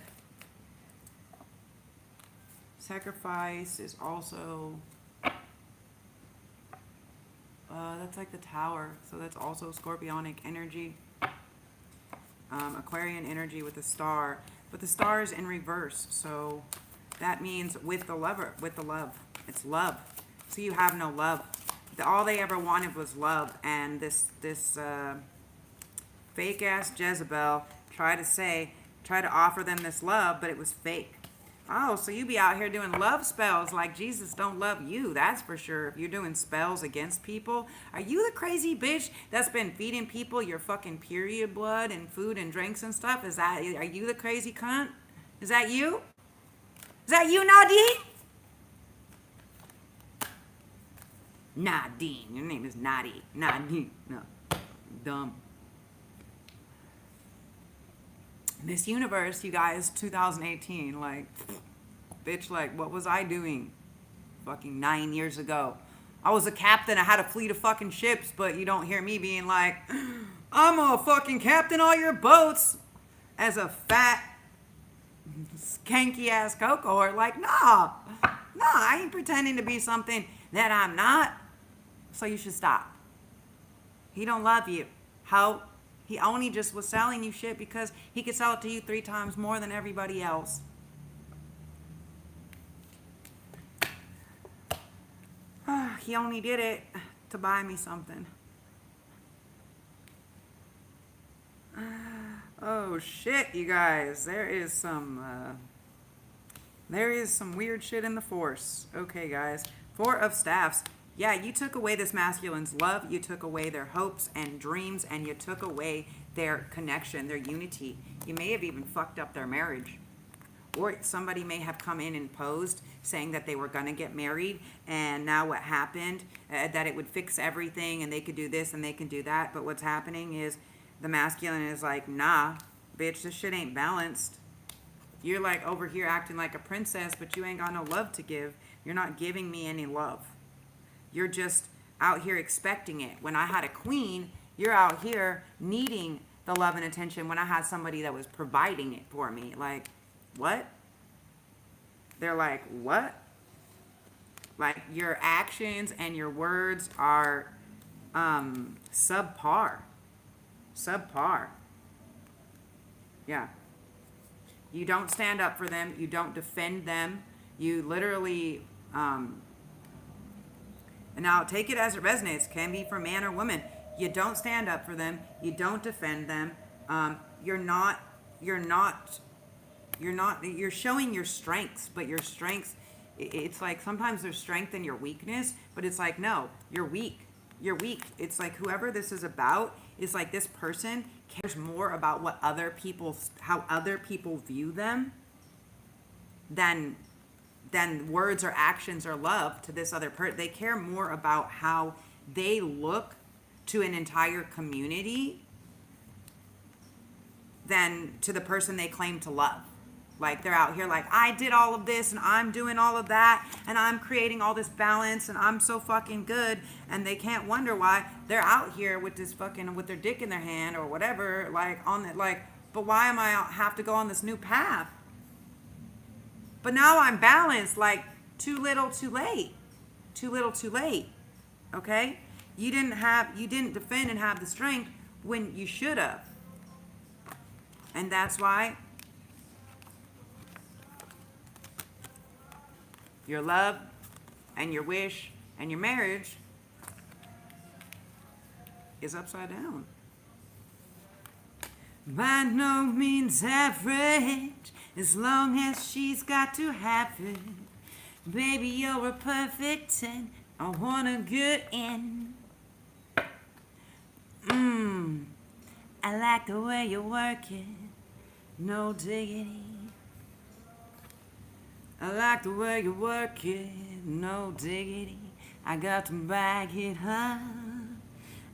Sacrifice is also that's like the Tower, so that's also Scorpionic energy. Aquarian energy with the Star, but the Star is in reverse, so that means with the lover, with the love. It's love. So you have no love. All they ever wanted was love, and this fake ass Jezebel tried to offer them this love, but it was fake. Oh, so you be out here doing love spells like Jesus don't love you, that's for sure. If you're doing spells against people, are you the crazy bitch that's been feeding people your fucking period blood and food and drinks and stuff? Are you the crazy cunt? Is that you? Is that you, Nadine? Nadine. Your name is Naughty. Nadine. No. Dumb. This universe, you guys, 2018, like, bitch, like, what was I doing fucking 9 years ago? I was a captain. I had a fleet of fucking ships, but you don't hear me being like, I'm a fucking captain all your boats. as a fat, skanky ass Coco. Like, nah, I ain't pretending to be something that I'm not. So you should stop. He don't love you. How? He only just was selling you shit because he could sell it to you 3 times more than everybody else. He only did it to buy me something. Oh shit, you guys. There is some weird shit in the Force. Okay, guys. 4 of Staffs. Yeah, you took away this masculine's love, you took away their hopes and dreams, and you took away their connection, their unity. You may have even fucked up their marriage. Or somebody may have come in and posed saying that they were going to get married, and now what happened, that it would fix everything, and they could do this and they can do that. But what's happening is the masculine is like, nah, bitch, this shit ain't balanced. You're like over here acting like a princess, but you ain't got no love to give. You're not giving me any love. You're just out here expecting it. When I had a queen, you're out here needing the love and attention when I had somebody that was providing it for me. Like, what? They're like, what? Like, your actions and your words are subpar. Subpar. Yeah. You don't stand up for them. You don't defend them. You literally... And now take it as it resonates. Can be for man or woman. You don't stand up for them. You don't defend them. You're showing your strengths, but your strengths, it's like sometimes there's strength in your weakness, but it's like, no, you're weak. You're weak. It's like whoever this is about is like this person cares more about how other people view them than words or actions or love to this other person. They care more about how they look to an entire community than to the person they claim to love. Like, they're out here like, I did all of this and I'm doing all of that and I'm creating all this balance and I'm so fucking good, and they can't wonder why they're out here with this fucking, with their dick in their hand or whatever, like on the, like, but why am I have to go on this new path? But now I'm balanced. Like, too little, too late. Too little, too late. Okay? You didn't defend and have the strength when you should have. And that's why your love and your wish and your marriage is upside down. By no means average, as long as she's got to have it. Baby, you're a perfect 10. I want a good end. I like the way you work it. No diggity. I like the way you work it. No diggity. I got to bag it up.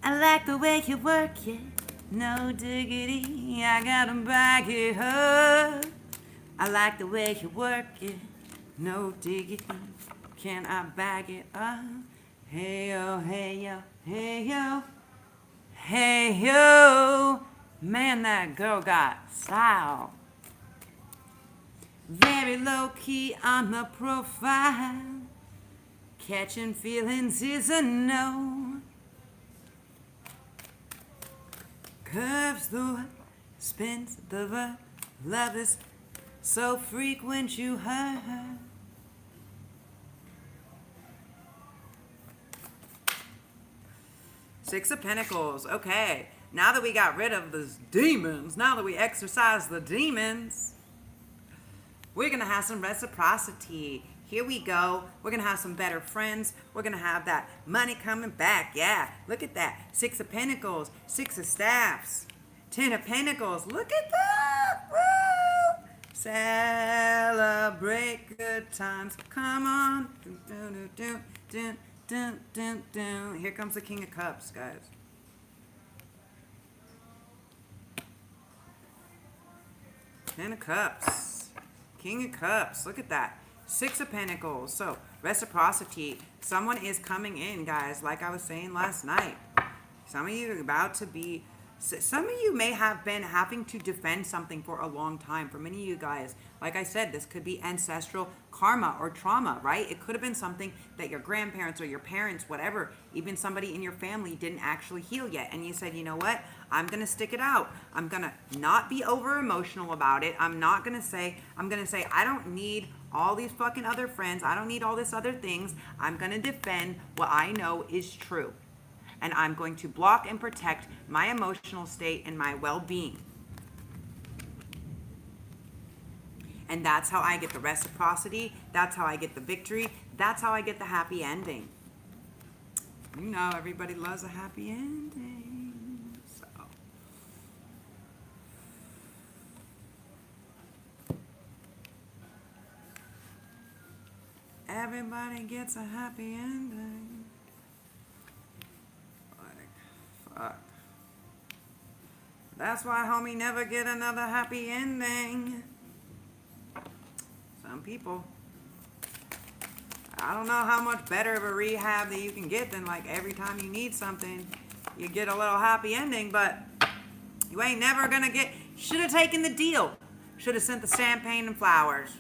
I like the way you work it. No diggity, I gotta bag it up. I like the way you work it. No diggity, can I bag it up? Hey yo, hey yo, hey yo, hey yo. Man, that girl got style. Very low key on the profile. Catching feelings is a no. Curves the word, spins the verb. Love is so frequent you heard. Six of Pentacles. Okay, now that we got rid of those demons, now that we exorcised the demons, we're going to have some reciprocity. Here we go. We're going to have some better friends. We're going to have that money coming back. Yeah, look at that. 6 of Pentacles, 6 of Staffs, 10 of Pentacles. Look at that. Woo! Celebrate good times. Come on. Here comes the King of Cups, guys. Ten of Cups. King of Cups. Look at that. 6 of Pentacles. So, reciprocity. Someone is coming in, guys, like I was saying last night. Some of you are about to be Some of you may have been having to defend something for a long time. For many of you guys, like I said, this could be ancestral karma or trauma, right? It could have been something that your grandparents or your parents, whatever, even somebody in your family didn't actually heal yet. And you said, you know what? I'm going to stick it out. I'm going to not be over emotional about it. I'm going to say, I don't need all these fucking other friends. I don't need all this other things. I'm going to defend what I know is true. And I'm going to block and protect my emotional state and my well-being. And that's how I get the reciprocity. That's how I get the victory. That's how I get the happy ending. You know, everybody loves a happy ending. So. Everybody gets a happy ending. Fuck. That's why homie never get another happy ending. Some people. I don't know how much better of a rehab that you can get than like every time you need something, you get a little happy ending, but you ain't never gonna get, should have taken the deal. Should have sent the champagne and flowers.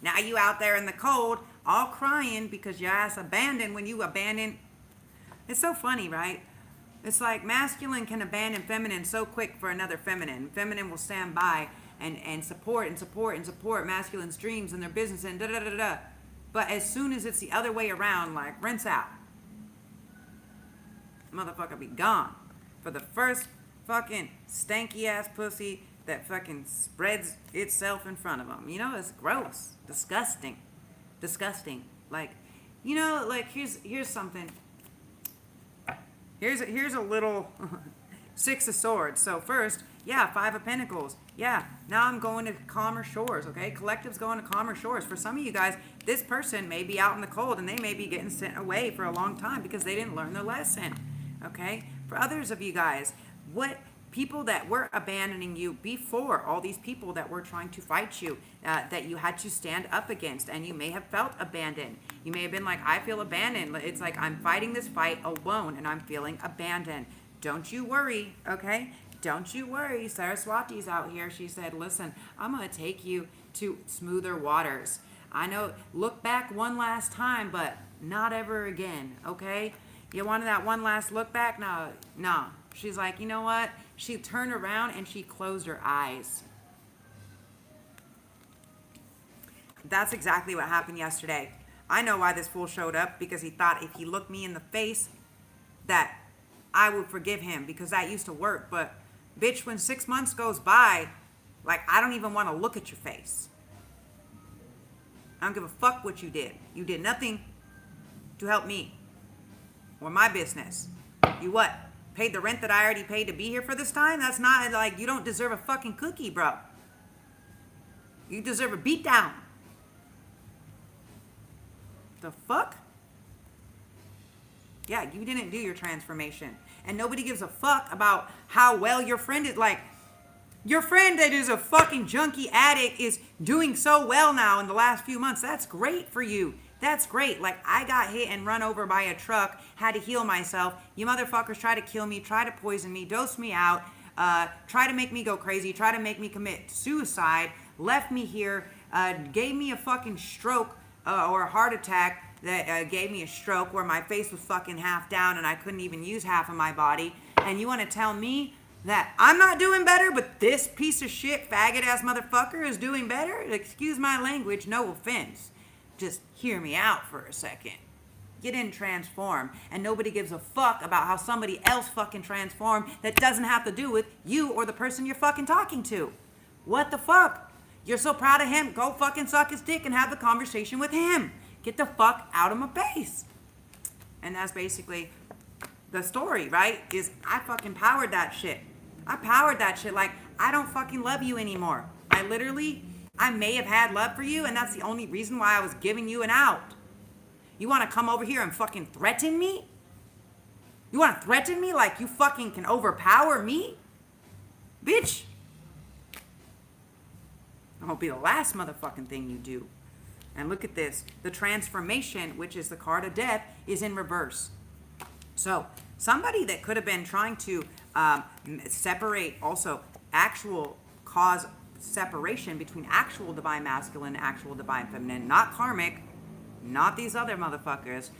Now you out there in the cold, all crying because your ass abandoned when you abandoned. It's so funny, right? It's like masculine can abandon feminine so quick for another feminine. Feminine will stand by and support masculine's dreams and their business and da-da-da-da-da. But as soon as it's the other way around, like, rinse out. Motherfucker be gone. For the first fucking stanky-ass pussy that fucking spreads itself in front of them. You know, it's gross. Disgusting. Like, you know, like, here's something. Here's a little Six of Swords. So first, yeah, Five of Pentacles. Yeah, now I'm going to calmer shores, okay? Collective's going to calmer shores. For some of you guys, this person may be out in the cold and they may be getting sent away for a long time because they didn't learn their lesson, okay? For others of you guys, what people that were abandoning you before, all these people that were trying to fight you, that you had to stand up against, and you may have felt abandoned. You may have been like, I feel abandoned. It's like I'm fighting this fight alone and I'm feeling abandoned. Don't you worry, okay? Don't you worry. Saraswati's out here. She said, listen, I'm going to take you to smoother waters. I know, look back one last time, but not ever again, okay? You wanted that one last look back? No. She's like, you know what? She turned around and she closed her eyes. That's exactly what happened yesterday. I know why this fool showed up, because he thought if he looked me in the face that I would forgive him, because that used to work. But bitch, when 6 months goes by, like, I don't even want to look at your face. I don't give a fuck what you did. You did nothing to help me or my business. You what? Paid the rent that I already paid to be here for this time? That's not, like, you don't deserve a fucking cookie, bro. You deserve a beatdown. The fuck? Yeah, you didn't do your transformation. And nobody gives a fuck about how well your friend is. Like, your friend that is a fucking junkie addict is doing so well now in the last few months. That's great for you. That's great. Like, I got hit and run over by a truck, had to heal myself. You motherfuckers try to kill me, try to poison me, dose me out, try to make me go crazy, try to make me commit suicide, left me here, gave me a fucking stroke or a heart attack that gave me a stroke where my face was fucking half down and I couldn't even use half of my body. And you want to tell me that I'm not doing better, but this piece of shit, faggot-ass motherfucker is doing better? Excuse my language, no offense. Just hear me out for a second. You didn't transform, and nobody gives a fuck about how somebody else fucking transformed that doesn't have to do with you or the person you're fucking talking to. What the fuck? You're so proud of him, go fucking suck his dick and have the conversation with him. Get the fuck out of my face. And that's basically the story, right? Is I fucking powered that shit. I powered that shit. Like, I don't fucking love you anymore. I may have had love for you, and that's the only reason why I was giving you an out. You want to come over here and fucking threaten me? You want to threaten me like you fucking can overpower me? Bitch. That won't be the last motherfucking thing you do. And look at this. The transformation, which is the card of death, is in reverse. So somebody that could have been trying to separate also actual cause separation between actual divine masculine and actual divine feminine, not karmic, not these other motherfuckers.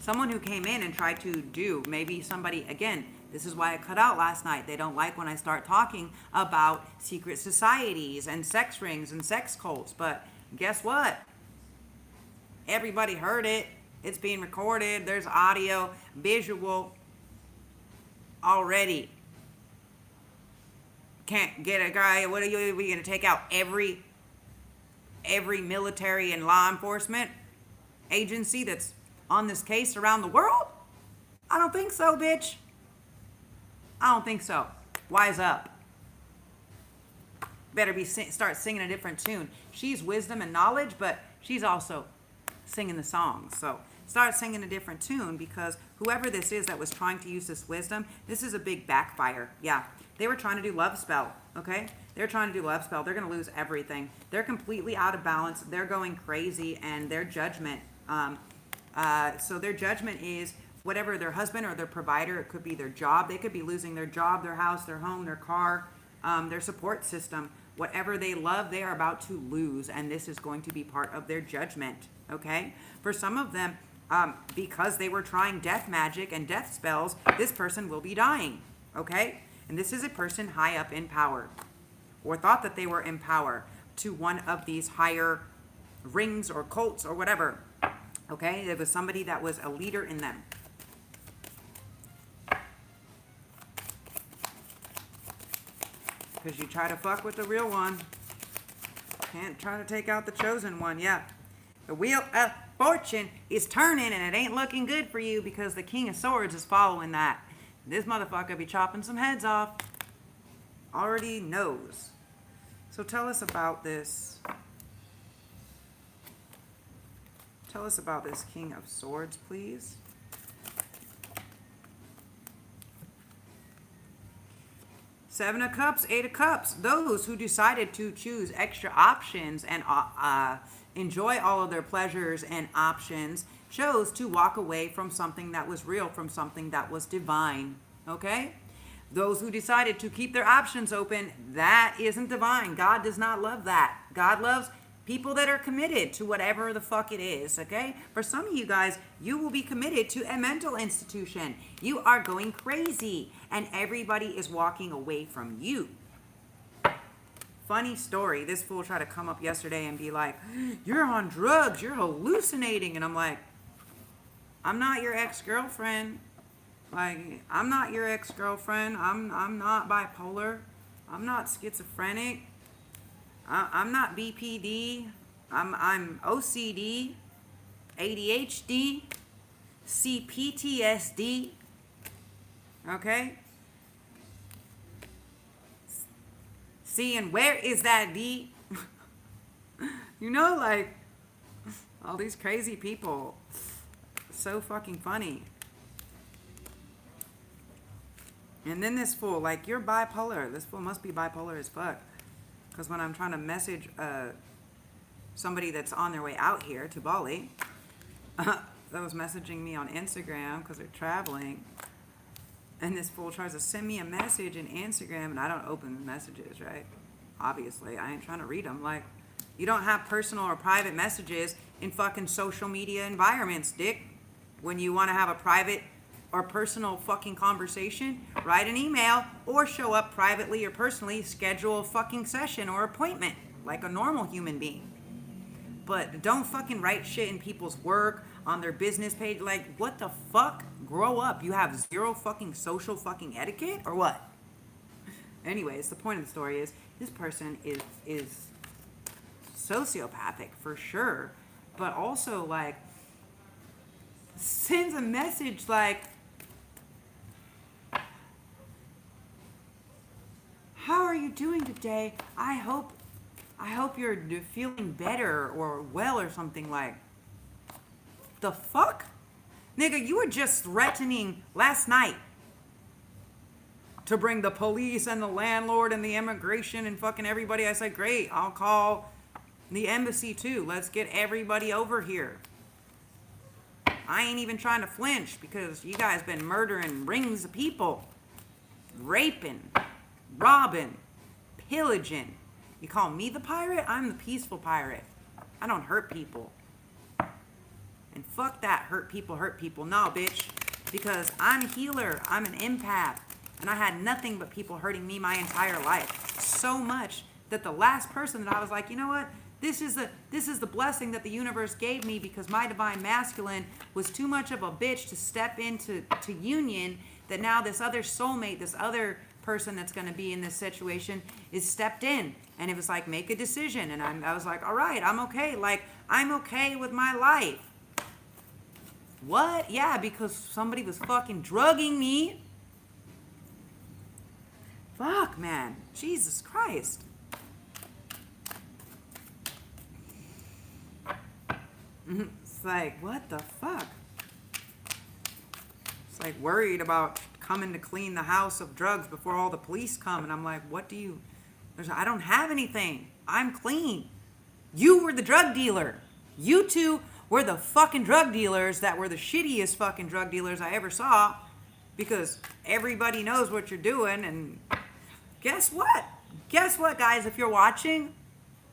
Someone who came in and tried to do, maybe somebody, again, this is why I cut out last night. They don't like when I start talking about secret societies and sex rings and sex cults. But guess what? Everybody heard it. It's being recorded. There's audio, visual already. Can't get a guy. What are you going to take out every military and law enforcement agency that's on this case around the world? I don't think so, bitch. I don't think so. Wise up. Better start singing a different tune. She's wisdom and knowledge, but she's also singing the songs. So start singing a different tune, because whoever this is that was trying to use this wisdom, this is a big backfire. Yeah, they were trying to do love spell, okay? They're trying to do love spell. They're going to lose everything. They're completely out of balance. They're going crazy, and their judgment, so their judgment is whatever their husband or their provider, it could be their job. They could be losing their job, their house, their home, their car, their support system. Whatever they love, they are about to lose, and this is going to be part of their judgment, okay? For some of them, because they were trying death magic and death spells, this person will be dying, okay? And this is a person high up in power, or thought that they were in power to one of these higher rings or cults or whatever, okay? It was somebody that was a leader in them. Because you try to fuck with the real one, can't try to take out the chosen one. Yeah, the wheel of fortune is turning, and it ain't looking good for you, because the King of Swords is following that. This motherfucker be chopping some heads off. Already knows. So tell us about this. Tell us about this King of Swords, please. Seven of Cups, Eight of Cups. Those who decided to choose extra options and enjoy all of their pleasures and options chose to walk away from something that was real, from something that was divine, okay? Those who decided to keep their options open, that isn't divine. God does not love that. God loves people that are committed to whatever the fuck it is, okay? For some of you guys, you will be committed to a mental institution. You are going crazy, and everybody is walking away from you. Funny story. This fool tried to come up yesterday and be like, you're on drugs, you're hallucinating. And I'm like, I'm not your ex-girlfriend. Like, I'm not your ex-girlfriend. I'm not bipolar. I'm not schizophrenic. I'm not BPD. I'm OCD, ADHD, CPTSD. Okay? See, and where is that D? You know, like, all these crazy people. So fucking funny. And then this fool, like, you're bipolar. This fool must be bipolar as fuck. Because when I'm trying to message somebody that's on their way out here to Bali, that was messaging me on Instagram because they're traveling, and this fool tries to send me a message in Instagram, and I don't open the messages, right? Obviously, I ain't trying to read them. Like, you don't have personal or private messages in fucking social media environments, dick. When you want to have a private or personal fucking conversation, write an email or show up privately or personally, schedule a fucking session or appointment like a normal human being. But don't fucking write shit in people's work, on their business page. Like, what the fuck? Grow up. You have zero fucking social fucking etiquette or what? Anyways, the point of the story is this person is sociopathic for sure, but also like sends a message like, how are you doing today? I hope you're feeling better or well or something. Like, the fuck? Nigga, you were just threatening last night to bring the police and the landlord and the immigration and fucking everybody. I said, great, I'll call the embassy too. Let's get everybody over here. I ain't even trying to flinch because you guys been murdering rings of people, raping, robbing, pillaging. You call me the pirate? I'm the peaceful pirate. I don't hurt people. And fuck that, hurt people. No, bitch. Because I'm a healer. I'm an empath. And I had nothing but people hurting me my entire life. So much that the last person that I was like, you know what? This is the blessing that the universe gave me because my divine masculine was too much of a bitch to step into union, that now this other soulmate, this other person that's going to be in this situation is stepped in. And it was like, make a decision. And I was like, all right, I'm okay. Like, I'm okay with my life. What? Yeah, because somebody was fucking drugging me. Fuck, man. Jesus Christ. It's like, what the fuck? It's like worried about coming to clean the house of drugs before all the police come. And I'm like, what do you... I don't have anything. I'm clean. You were the drug dealer. You two were the fucking drug dealers that were the shittiest fucking drug dealers I ever saw, because everybody knows what you're doing. And guess what? Guess what, guys? If you're watching,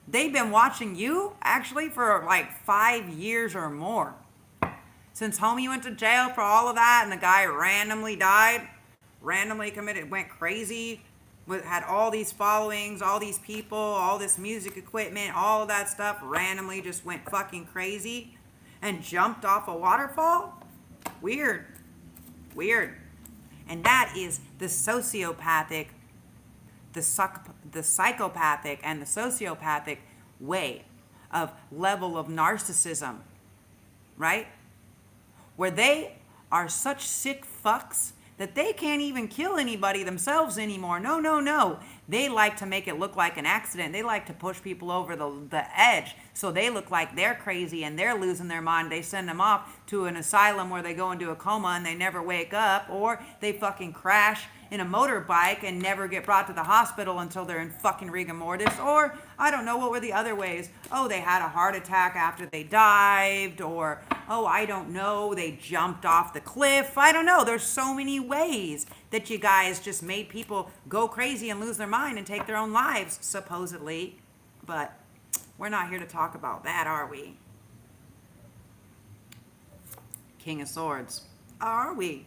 they've been watching you actually for like 5 years or more. Since homie went to jail for all of that and the guy randomly died, randomly committed, went crazy, had all these followings, all these people, all this music equipment, all of that stuff, randomly just went fucking crazy and jumped off a waterfall? Weird. And that is the sociopathic, the psychopathic and the sociopathic way of level of narcissism, right? Where they are such sick fucks that they can't even kill anybody themselves anymore. No. They like to make it look like an accident. They like to push people over the edge so they look like they're crazy and they're losing their mind. They send them off to an asylum where they go into a coma and they never wake up, or they fucking crash in a motorbike and never get brought to the hospital until they're in fucking rigor mortis. Or, I don't know, what were the other ways? Oh, they had a heart attack after they dived, or, oh, I don't know, they jumped off the cliff. I don't know. There's so many ways that you guys just made people go crazy and lose their mind and take their own lives, supposedly. But we're not here to talk about that, are we? King of Swords. Are we?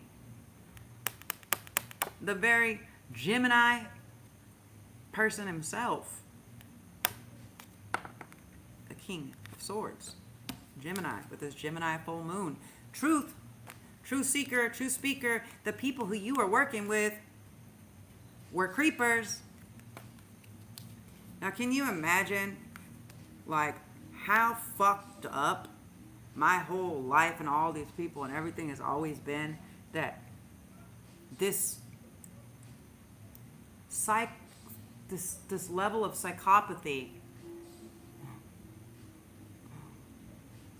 The very Gemini person himself. The King of Swords. Gemini, with his Gemini full moon. Truth seeker, truth speaker. The people who you are working with were creepers. Now, can you imagine, like, how fucked up my whole life and all these people and everything has always been, that this level of psychopathy,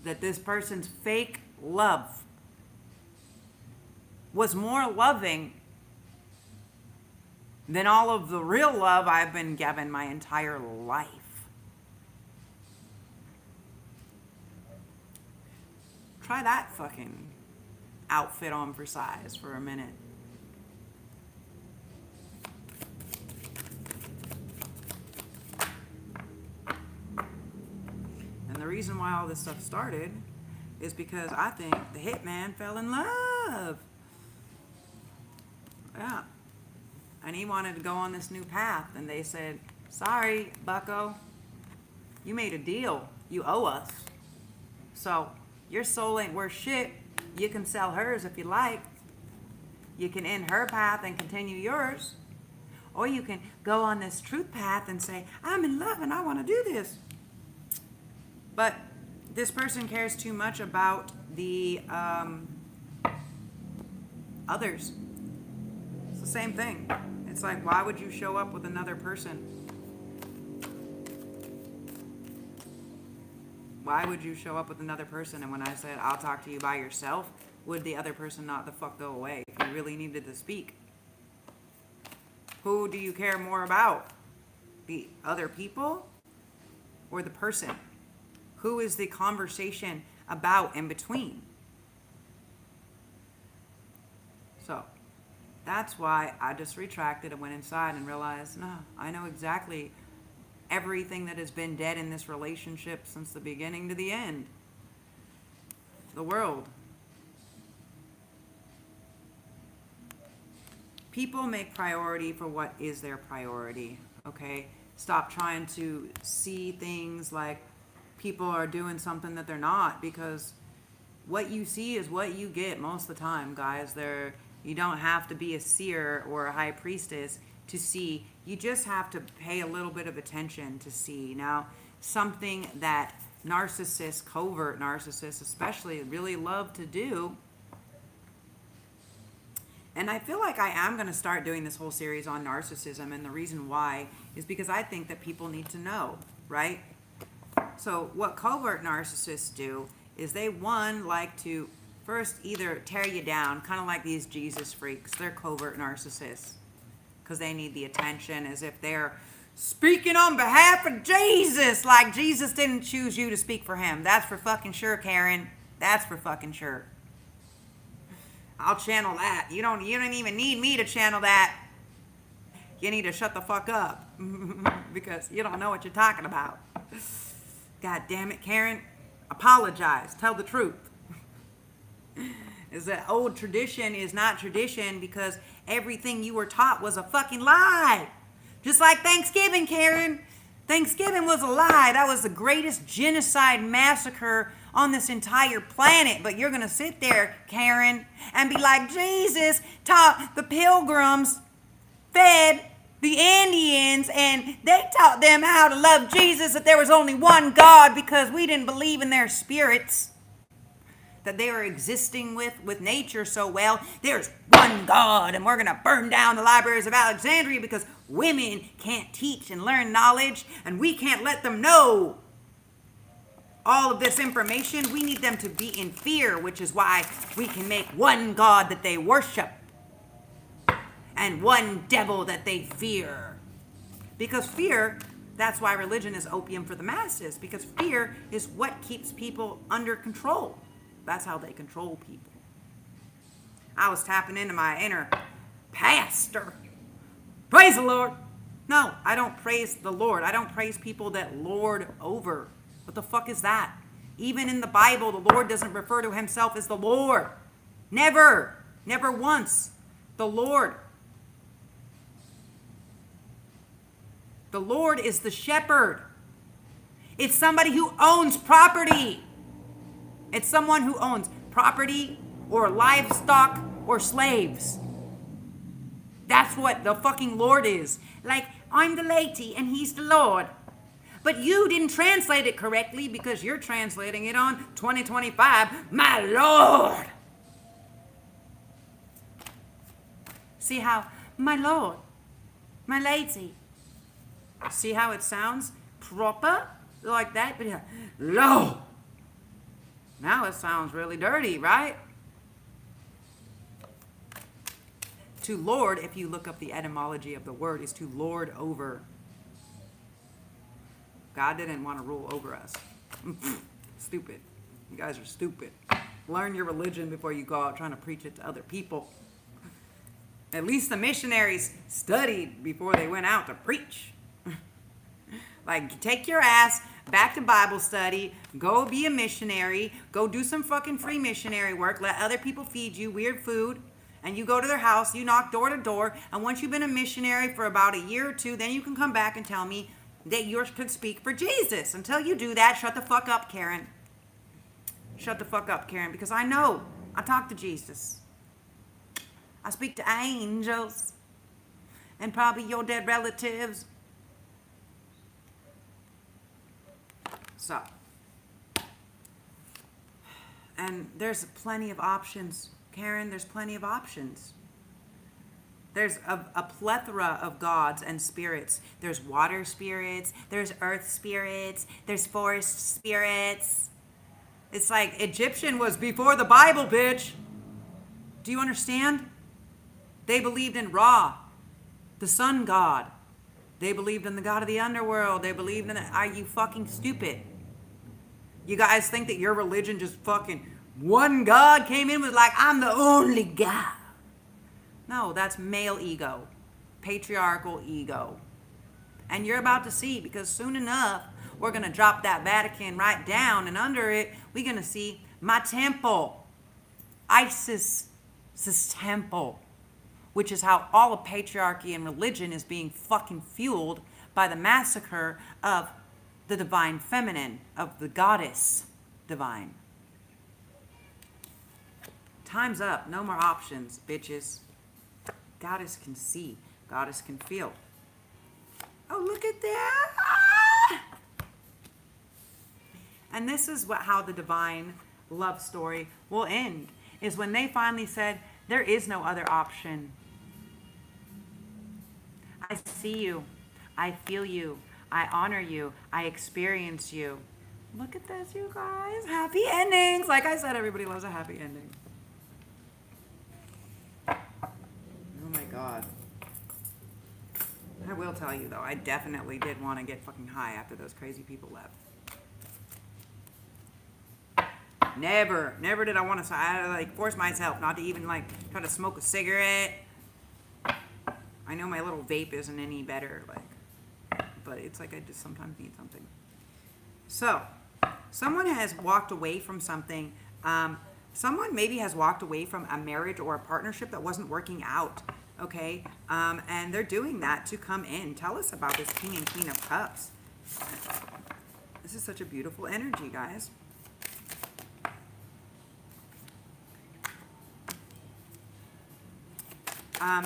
that this person's fake love was more loving than all of the real love I've been given my entire life. Try that fucking outfit on for size for a minute. And the reason why all this stuff started is because I think the hitman fell in love. Yeah. And he wanted to go on this new path. And they said, sorry, bucko. You made a deal. You owe us. So your soul ain't worth shit. You can sell hers if you like. You can end her path and continue yours. Or you can go on this truth path and say, I'm in love and I want to do this. But this person cares too much about the others. It's the same thing. It's like, why would you show up with another person? Why would you show up with another person? And when I said, I'll talk to you by yourself, would the other person not the fuck go away if you really needed to speak? Who do you care more about? The other people or the person? Who is the conversation about in between? So that's why I just retracted and went inside and realized, no, I know exactly everything that has been dead in this relationship since the beginning to the end. The world. People make priority for what is their priority, okay? Stop trying to see things like people are doing something that they're not, because what you see is what you get most of the time, guys. You don't have to be a seer or a high priestess to see. You just have to pay a little bit of attention to see. Now, something that narcissists, covert narcissists especially, really love to do, and I feel like I am going to start doing this whole series on narcissism, and the reason why is because I think that people need to know, right? So what covert narcissists do is they, one, like to first either tear you down, kind of like these Jesus freaks. They're covert narcissists because they need the attention, as if they're speaking on behalf of Jesus, like Jesus didn't choose you to speak for him. That's for fucking sure, Karen. That's for fucking sure. I'll channel that. You don't even need me to channel that. You need to shut the fuck up because you don't know what you're talking about. God damn it, Karen. Apologize. Tell the truth. Is that old tradition is not tradition because everything you were taught was a fucking lie. Just like Thanksgiving, Karen. Thanksgiving was a lie. That was the greatest genocide massacre on this entire planet. But you're going to sit there, Karen, and be like, Jesus taught the pilgrims, fed the Indians, and they taught them how to love Jesus, that there was only one God because we didn't believe in their spirits that they were existing with nature so well. There's one God, and we're going to burn down the libraries of Alexandria because women can't teach and learn knowledge, and we can't let them know all of this information. We need them to be in fear, which is why we can make one God that they worship and one devil that they fear. Because fear, that's why religion is opium for the masses, because fear is what keeps people under control. That's how they control people. I was tapping into my inner pastor. Praise the Lord. No, I don't praise the Lord. I don't praise people that lord over. What the fuck is that? Even in the Bible, the Lord doesn't refer to himself as the Lord. Never. Never once. The Lord. The Lord is the shepherd. It's somebody who owns property. It's someone who owns property or livestock or slaves. That's what the fucking Lord is. Like, I'm the lady and he's the Lord. But you didn't translate it correctly because you're translating it on 2025, my Lord. See how, my Lord, my lady. See how it sounds proper like that? But yeah, Lord. Now it sounds really dirty, right? To lord, if you look up the etymology of the word, is to lord over. God didn't want to rule over us. Stupid. You guys are stupid. Learn your religion before you go out trying to preach it to other people. At least the missionaries studied before they went out to preach. Like, take your ass back to Bible study, go be a missionary, go do some fucking free missionary work, let other people feed you weird food, and you go to their house, you knock door to door, and once you've been a missionary for about a year or two, then you can come back and tell me that you could speak for Jesus. Until you do that, shut the fuck up, Karen. Shut the fuck up, Karen, because I know. I talk to Jesus. I speak to angels and probably your dead relatives. So, and there's plenty of options, Karen. There's plenty of options. There's a plethora of gods and spirits. There's water spirits, there's earth spirits, there's forest spirits. It's like Egyptian was before the Bible, bitch. Do you understand? They believed in Ra, the sun god. They believed in the god of the underworld. They believed in are you fucking stupid? You guys think that your religion just fucking one God came in was like, I'm the only God. No, that's male ego, patriarchal ego. And you're about to see, because soon enough, we're going to drop that Vatican right down, and under it, we're going to see my temple, Isis's temple, which is how all of patriarchy and religion is being fucking fueled by the massacre of the divine feminine, of the goddess divine. Time's up. No more options, bitches. Goddess can see. Goddess can feel. Oh, look at that. Ah! And this is how the divine love story will end, is when they finally said, there is no other option. I see you. I feel you. I honor you. I experience you. Look at this, you guys. Happy endings. Like I said, everybody loves a happy ending. Oh my God. I will tell you though, I definitely did want to get fucking high after those crazy people left. Never did I want to, I like force myself not to even like try to smoke a cigarette. I know my little vape isn't any better, like, but it's like I just sometimes need something. So, someone has walked away from something. Someone maybe has walked away from a marriage or a partnership that wasn't working out, okay? And they're doing that to come in. Tell us about this King and Queen of Cups. This is such a beautiful energy, guys.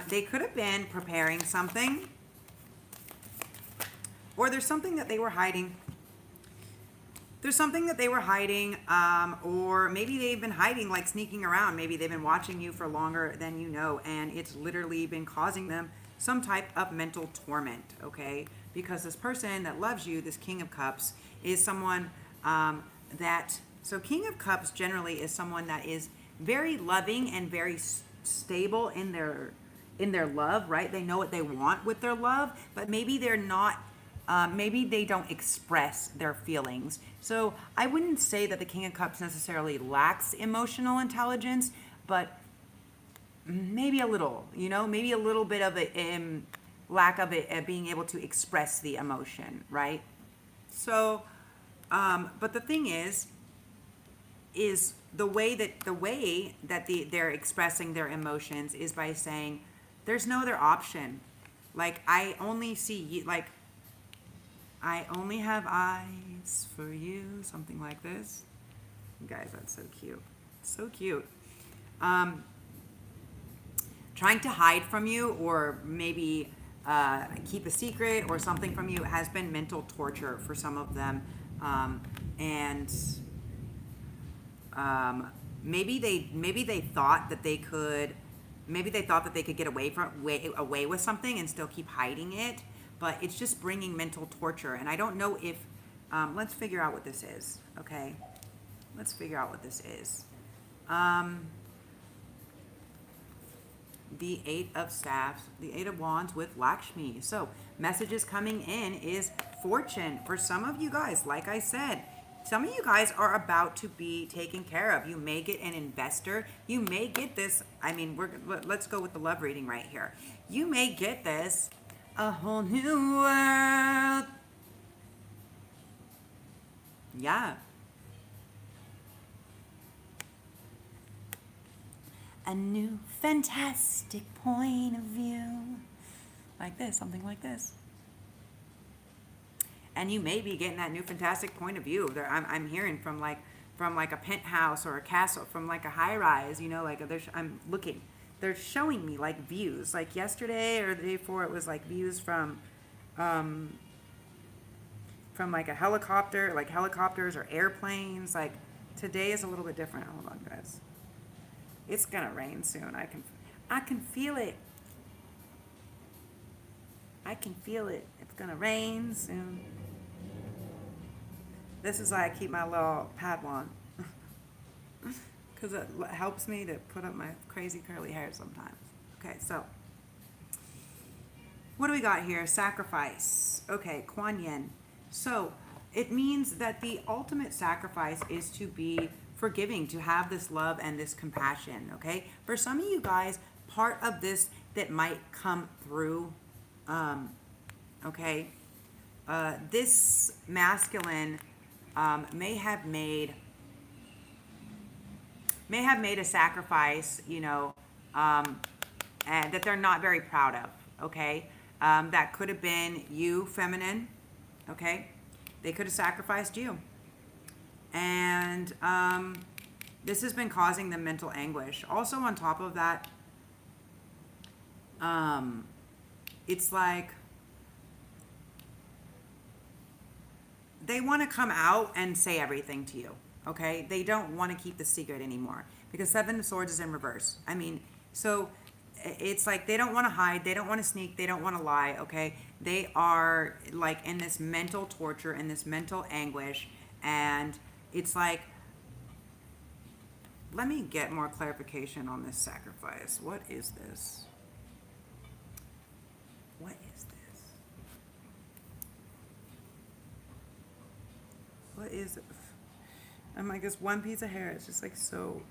They could have been preparing something, or there's something that they were hiding. There's something that they were hiding, or maybe they've been hiding, like sneaking around. Maybe they've been watching you for longer than you know, and it's literally been causing them some type of mental torment, okay? Because this person that loves you, this King of Cups, is someone so King of Cups generally is someone that is very loving and very stable in their love, right? They know what they want with their love, but maybe they're not, maybe they don't express their feelings. So I wouldn't say that the King of Cups necessarily lacks emotional intelligence, but maybe a little, you know, maybe a little bit of a lack of it, being able to express the emotion, right? So, but the thing is the way that they're expressing their emotions is by saying, there's no other option. Like, I only see you, like, I only have eyes for you, something like this. Guys, that's so cute. So cute. Trying to hide from you, or maybe keep a secret or something from you, has been mental torture for some of them. Maybe they thought that they could get away with something and still keep hiding it, but it's just bringing mental torture. And I don't know if, let's figure out what this is, okay? Let's figure out what this is. The Eight of Staffs, the Eight of Wands with Lakshmi. So messages coming in is fortune. For some of you guys, like I said, some of you guys are about to be taken care of. You may get an investor. You may get this. I mean, let's go with the love reading right here. You may get this, a whole new world. Yeah. A new fantastic point of view. Like this, something like this. And you may be getting that new fantastic point of view. I'm hearing from like a penthouse or a castle, from like a high rise, you know, like I'm looking. They're showing me like views. Like yesterday or the day before, it was like views from like a helicopter, like helicopters or airplanes. Like today is a little bit different. Hold on, guys. It's gonna rain soon. I can feel it. I can feel it. It's gonna rain soon. This is why I keep my little Padawan. Because it helps me to put up my crazy curly hair sometimes. Okay, so. What do we got here? Sacrifice. Okay, Kuan Yin. So, it means that the ultimate sacrifice is to be forgiving, to have this love and this compassion, okay? For some of you guys, part of this that might come through. Okay. This masculine may have made a sacrifice, you know, and that they're not very proud of. Okay. That could have been you, feminine. Okay. They could have sacrificed you. And this has been causing them mental anguish. Also, on top of that, it's like they want to come out and say everything to you, okay? They don't want to keep the secret anymore because Seven of Swords is in reverse. I mean, so it's like they don't want to hide, they don't want to sneak, they don't want to lie, okay? They are like in this mental torture, in this mental anguish, and it's like, let me get more clarification on this sacrifice. What is this? What is this? What is it? I'm like, this one piece of hair. It's just like so.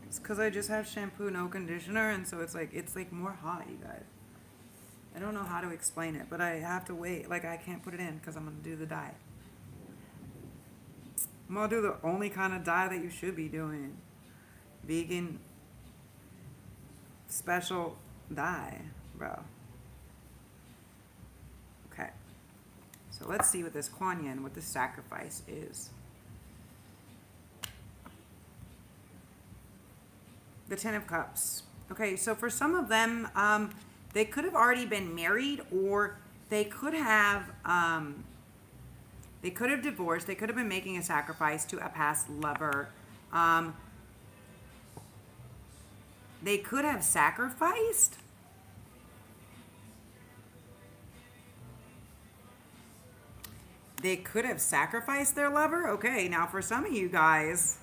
It's because I just have shampoo, no conditioner, and so it's like more hot, you guys. I don't know how to explain it, but I have to wait. Like, I can't put it in because I'm gonna do the dye. I'm gonna do the only kind of dye that you should be doing. Vegan special dye, bro. Okay. So let's see what this Kuan Yin, what this sacrifice is. The Ten of Cups. Okay, so for some of them, they could have already been married, or they could have divorced. They could have been making a sacrifice to a past lover. They could have sacrificed. They could have sacrificed their lover. Okay, now for some of you guys,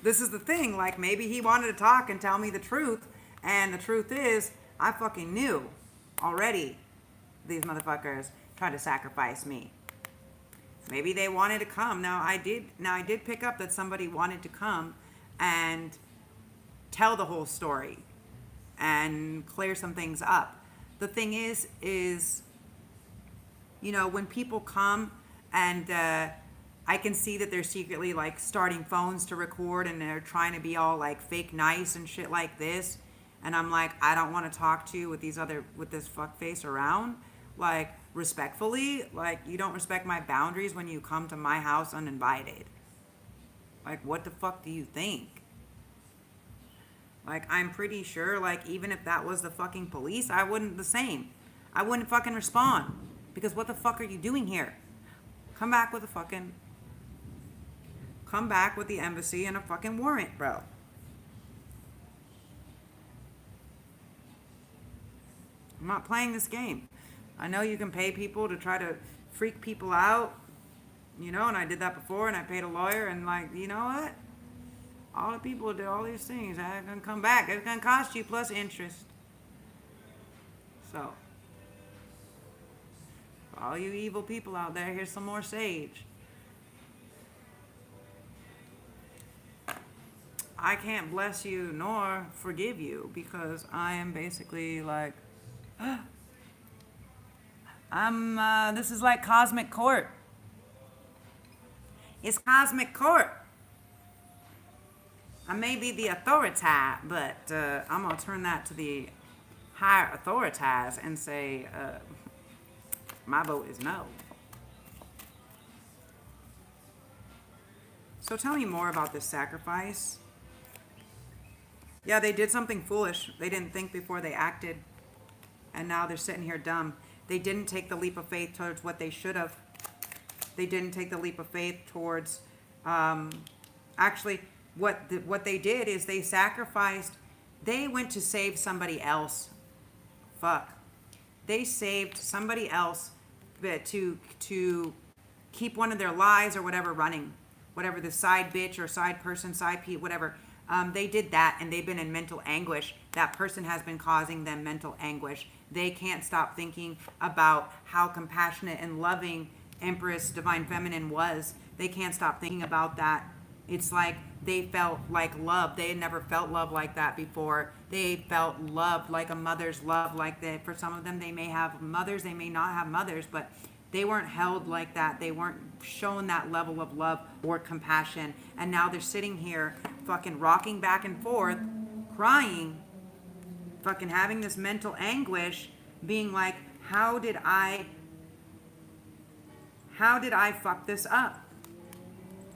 this is the thing. Like, maybe he wanted to talk and tell me the truth. And the truth is, I fucking knew already these motherfuckers tried to sacrifice me. Maybe they wanted to come. Now I did pick up that somebody wanted to come and tell the whole story and clear some things up. The thing is, you know, when people come and I can see that they're secretly like starting phones to record and they're trying to be all like fake nice and shit like this. And I'm like, I don't want to talk to you with this fuckface around. Like, respectfully, like, you don't respect my boundaries when you come to my house uninvited. Like, what the fuck do you think? Like, I'm pretty sure, like, even if that was the fucking police, I wouldn't the same. I wouldn't fucking respond. Because what the fuck are you doing here? Come back with the embassy and a fucking warrant, bro. I'm not playing this game. I know you can pay people to try to freak people out, you know, and I did that before, and I paid a lawyer, and like, you know what? All the people who did all these things, they're gonna come back. It's gonna cost you plus interest. So, for all you evil people out there, here's some more sage. I can't bless you nor forgive you because I am basically like, this is like cosmic court. It's cosmic court. I may be the authority, but I'm going to turn that to the higher authorities and say, my vote is no. So tell me more about this sacrifice. Yeah, they did something foolish. They didn't think before they acted. And now they're sitting here dumb. They didn't take the leap of faith towards what they should have. They didn't take the leap of faith towards, actually, what they did is they sacrificed. They went to save somebody else. Fuck. They saved somebody else to keep one of their lies or whatever running. Whatever, the side bitch or side person, side Pete, whatever. They did that and they've been in mental anguish. That person has been causing them mental anguish. They can't stop thinking about how compassionate and loving Empress Divine Feminine was. They can't stop thinking about that It's like they felt like love. They had never felt love like that before. They felt love like a mother's love like that. For some of them, they may have mothers, they may not have mothers, but they weren't held like that. They weren't shown that level of love or compassion. And now they're sitting here fucking rocking back and forth, crying, fucking having this mental anguish, being like, how did I fuck this up?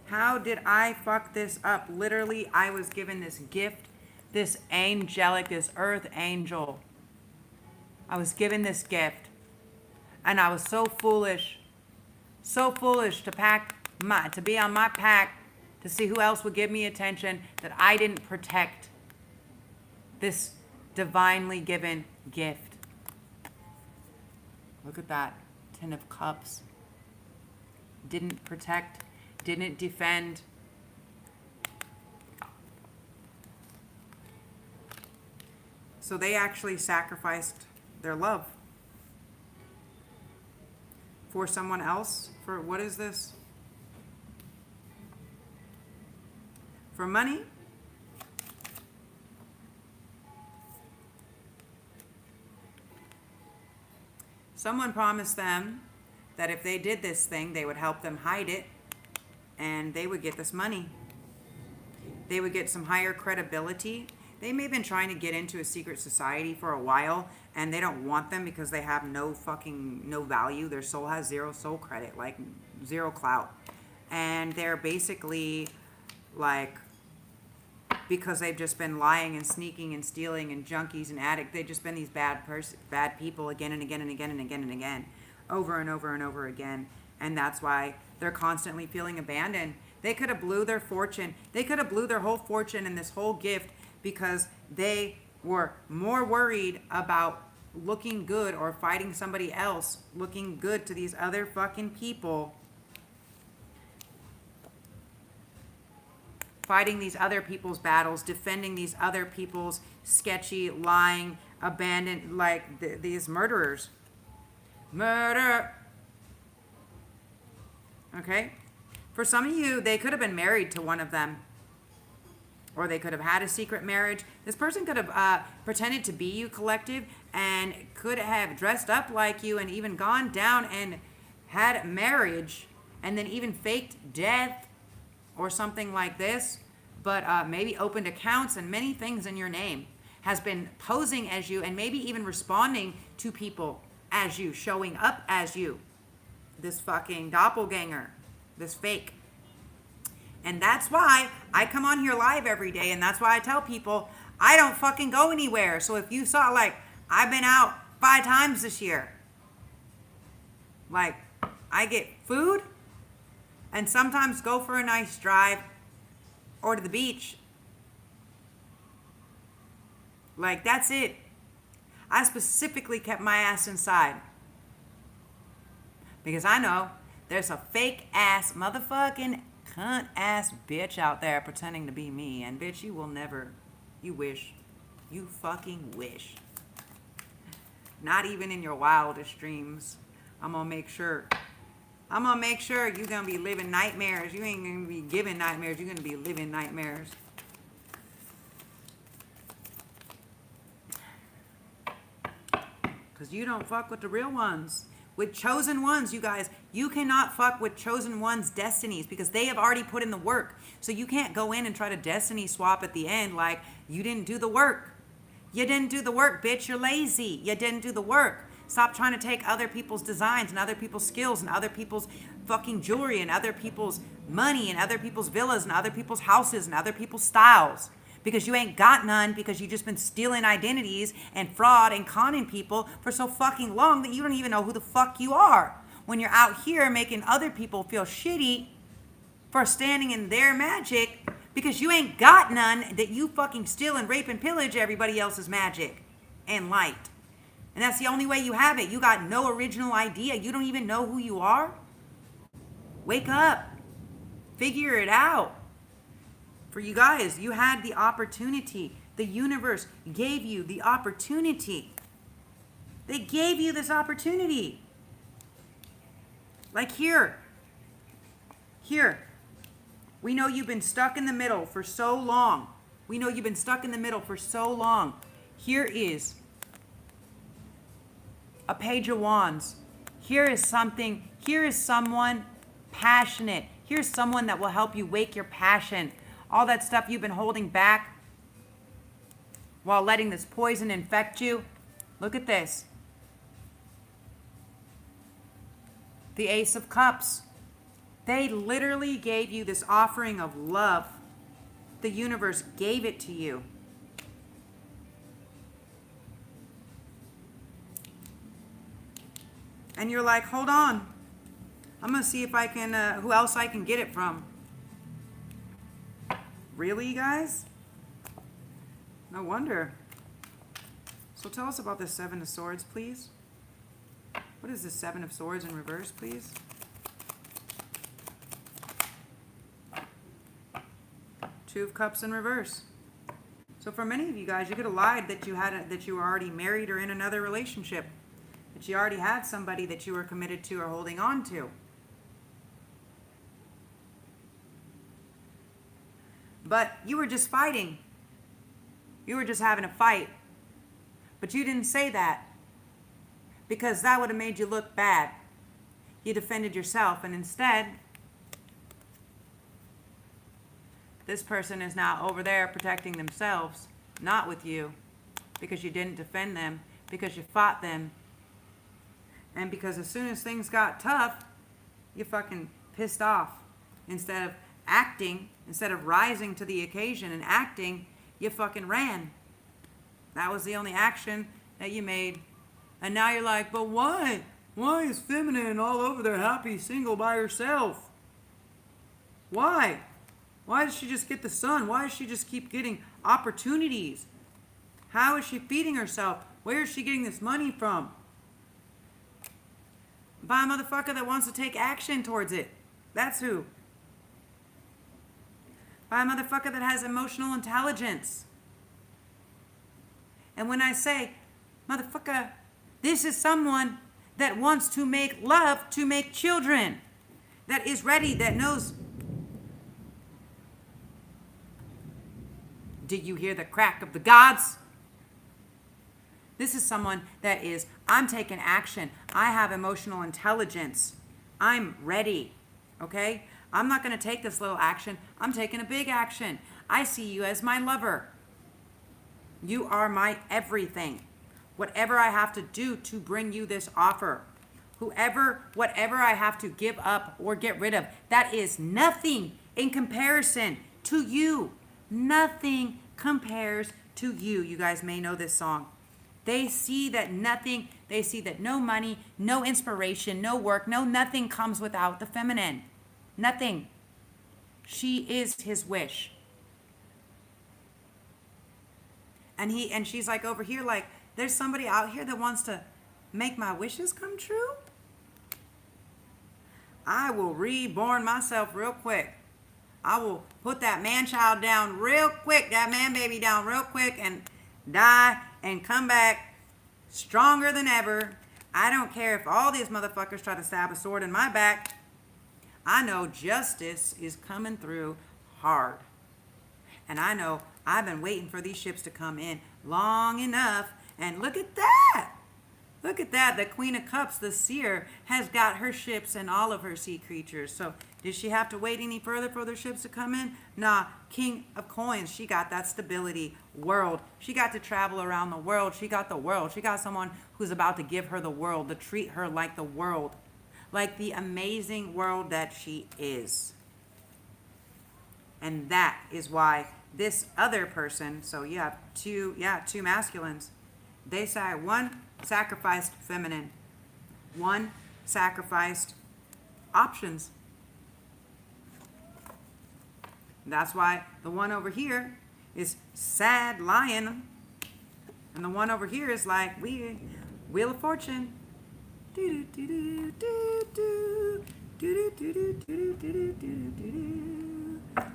How did I fuck this up? Literally, I was given this gift, this angelic, this earth angel. I was given this gift. And I was so foolish to be on my pack, to see who else would give me attention, that I didn't protect this divinely given gift. Look at that. 10 of Cups. Didn't protect, didn't defend. So they actually sacrificed their love for someone else. For what is this? For money? Someone promised them that if they did this thing, they would help them hide it, and they would get this money. They would get some higher credibility. They may have been trying to get into a secret society for a while, and they don't want them because they have no value. Their soul has zero soul credit, like zero clout. And they're basically like, because they've just been lying and sneaking and stealing and junkies and addicts, they've just been these bad people again and again and again and again and again, over and over and over again. And that's why they're constantly feeling abandoned. They could have blew their fortune. They could have blew their whole fortune and this whole gift because they were more worried about looking good or fighting somebody else, looking good to these other fucking people, fighting these other people's battles, defending these other people's sketchy, lying, abandoned, like these murderers. Murder. Okay? For some of you, they could have been married to one of them. Or they could have had a secret marriage. This person could have pretended to be you, collective, and could have dressed up like you and even gone down and had marriage and then even faked death or something like this, but maybe opened accounts and many things in your name, has been posing as you and maybe even responding to people as you, showing up as you, this fucking doppelganger, this fake. And that's why I come on here live every day, and that's why I tell people I don't fucking go anywhere. So if you saw, like, I've been out 5 times this year. Like, I get food and sometimes go for a nice drive or to the beach. Like, that's it. I specifically kept my ass inside because I know there's a fake ass motherfucking cunt ass bitch out there pretending to be me, and bitch, you will never, you wish, you fucking wish. Not even in your wildest dreams. I'm gonna make sure you're gonna be living nightmares. You ain't gonna be giving nightmares, you're gonna be living nightmares. Because you don't fuck with the real ones. With chosen ones, you guys, you cannot fuck with chosen ones' destinies because they have already put in the work. So you can't go in and try to destiny swap at the end like you didn't do the work. You didn't do the work, bitch. You're lazy. You didn't do the work. Stop trying to take other people's designs and other people's skills and other people's fucking jewelry and other people's money and other people's villas and other people's houses and other people's styles. Because you ain't got none, because you just been stealing identities and fraud and conning people for so fucking long that you don't even know who the fuck you are. When you're out here making other people feel shitty for standing in their magic because you ain't got none, that you fucking steal and rape and pillage everybody else's magic and light. And that's the only way you have it. You got no original idea. You don't even know who you are. Wake up. Figure it out. For you guys, you had the opportunity. The universe gave you the opportunity. They gave you this opportunity. Like here. We know you've been stuck in the middle for so long. We know you've been stuck in the middle for so long. Here is a Page of Wands. Here is someone passionate. Here's someone that will help you wake your passion. All that stuff you've been holding back while letting this poison infect you. Look at this. The Ace of Cups. They literally gave you this offering of love. The universe gave it to you. And you're like, hold on. I'm going to see if I can, who else I can get it from. Really, guys? No wonder. So tell us about the Seven of Swords, please. What is the Seven of Swords in reverse, please? Two of Cups in reverse. So for many of you guys, you could have lied that you were already married or in another relationship. That you already had somebody that you were committed to or holding on to. But you were just fighting. You were just having a fight. But you didn't say that, because that would have made you look bad. You defended yourself, and instead, this person is now over there protecting themselves, not with you, because you didn't defend them, because you fought them. And because as soon as things got tough, you fucking pissed off. Instead of acting, instead of rising to the occasion and acting, you fucking ran. That was the only action that you made. And now you're like, but why? Why is feminine all over there happy, single by herself? Why? Why does she just get the sun? Why does she just keep getting opportunities? How is she feeding herself? Where is she getting this money from? By a motherfucker that wants to take action towards it. That's who. By a motherfucker that has emotional intelligence. And when I say, motherfucker, this is someone that wants to make love, to make children. That is ready, that knows. Did you hear the crack of the gods? This is someone that is, I'm taking action. I have emotional intelligence. I'm ready, okay? I'm not going to take this little action. I'm taking a big action. I see you as my lover. You are my everything. Whatever I have to do to bring you this offer, whatever I have to give up or get rid of, that is nothing in comparison to you. Nothing compares to you. You guys may know this song. They see that nothing, they see that no money, no inspiration, no work, nothing comes without the feminine. Nothing. She is his wish. And she's like over here, like, there's somebody out here that wants to make my wishes come true? I will reborn myself real quick. I will put that man-child down real quick, that man-baby down real quick, and die and come back stronger than ever. I don't care if all these motherfuckers try to stab a sword in my back. I know justice is coming through hard. And I know I've been waiting for these ships to come in long enough. And look at that. Look at that. The Queen of Cups, the seer, has got her ships and all of her sea creatures. So did she have to wait any further for their ships to come in? Nah. King of Coins, she got that stability. World. She got to travel around the world. She got the world. She got someone who's about to give her the world, to treat her like the world. Like the amazing world that she is. And that is why this other person, so you have two masculines. They say one sacrificed feminine, one sacrificed options. That's why the one over here is sad lion, and the one over here is like Wheel of Fortune.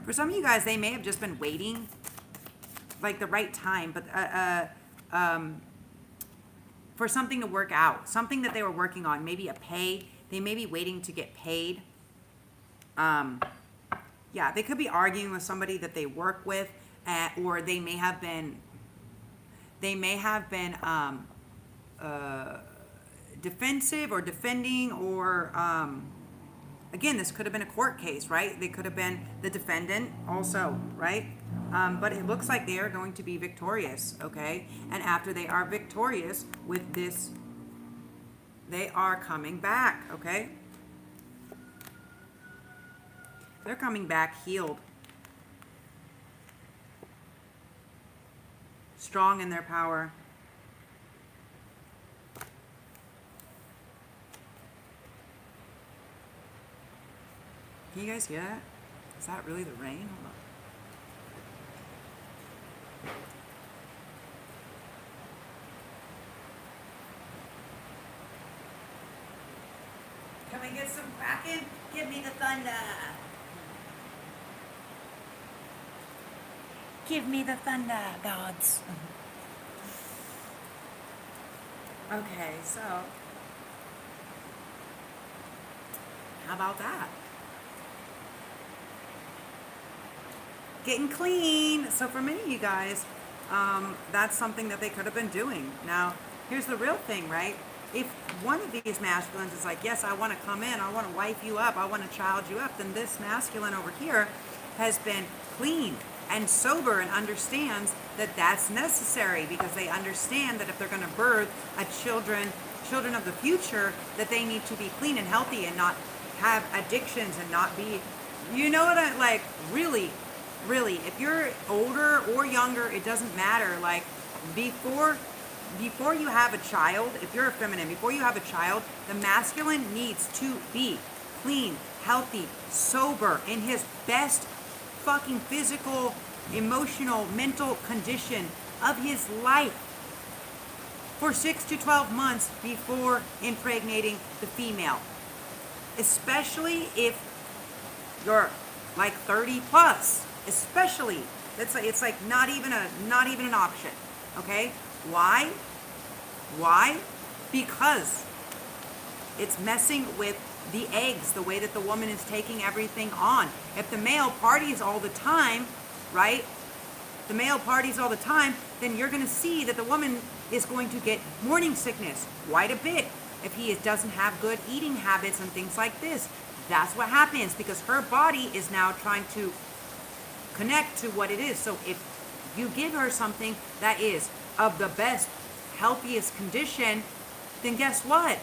For some of you guys, they may have just been waiting, like the right time, but for something to work out, something that they were working on, maybe a pay. They may be waiting to get paid. Yeah, they could be arguing with somebody that they work with, or they may have been defensive or defending, or again, this could have been a court case, right? They could have been the defendant also, right? But it looks like they are going to be victorious, okay? And after they are victorious with this, they are coming back, okay? They're coming back healed, strong in their power. Can you guys hear that? Is that really the rain? Hold on. Can we get some cracking? Give me the thunder. Give me the thunder, gods. Okay, so how about that? Getting clean. So for many of you guys, that's something that they could have been doing. Now, here's the real thing, right? If one of these masculines is like, yes, I want to come in, I want to wife you up, I want to child you up, then this masculine over here has been clean and sober and understands that that's necessary, because they understand that if they're going to birth a children of the future, that they need to be clean and healthy and not have addictions and not be, you know what I, like, really, if you're older or younger, it doesn't matter. Like, before you have a child, if you're a feminine, before you have a child, the masculine needs to be clean, healthy, sober, in his best fucking physical, emotional, mental condition of his life for 6 to 12 months before impregnating the female. Especially if you're like 30 plus. Especially, it's like not even an option. Okay? Why? Because it's messing with the eggs, the way that the woman is taking everything on. If the male parties all the time, right? The male parties all the time, then you're going to see that the woman is going to get morning sickness quite a bit if he doesn't have good eating habits and things like this. That's what happens, because her body is now trying to connect to what it is. So if you give her something that is of the best, healthiest condition, then guess what?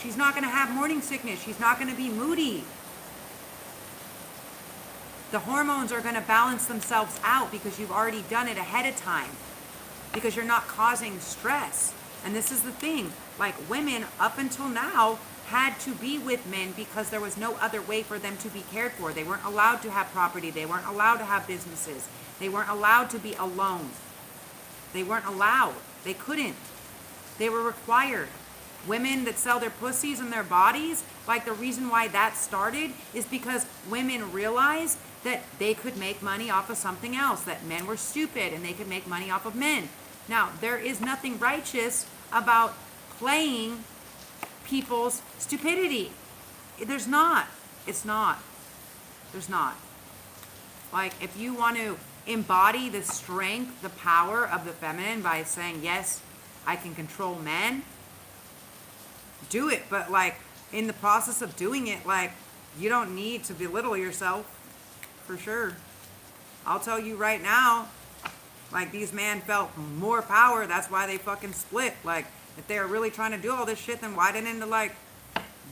She's not going to have morning sickness. She's not going to be moody. The hormones are going to balance themselves out because you've already done it ahead of time, because you're not causing stress. And this is the thing, like, women up until now had to be with men because there was no other way for them to be cared for. They weren't allowed to have property. They weren't allowed to have businesses. They weren't allowed to be alone. They weren't allowed. They couldn't. They were required. Women that sell their pussies and their bodies, like, the reason why that started is because women realized that they could make money off of something else, that men were stupid and they could make money off of men. Now, there is nothing righteous about playing people's stupidity. There's not. It's not. There's not. Like, if you want to embody the strength, the power of the feminine by saying, yes, I can control men, do it. But, like, in the process of doing it, like, you don't need to belittle yourself, for sure. I'll tell you right now, like, these men felt more power. That's why they fucking split. Like, if they were really trying to do all this shit, then why didn't they, like,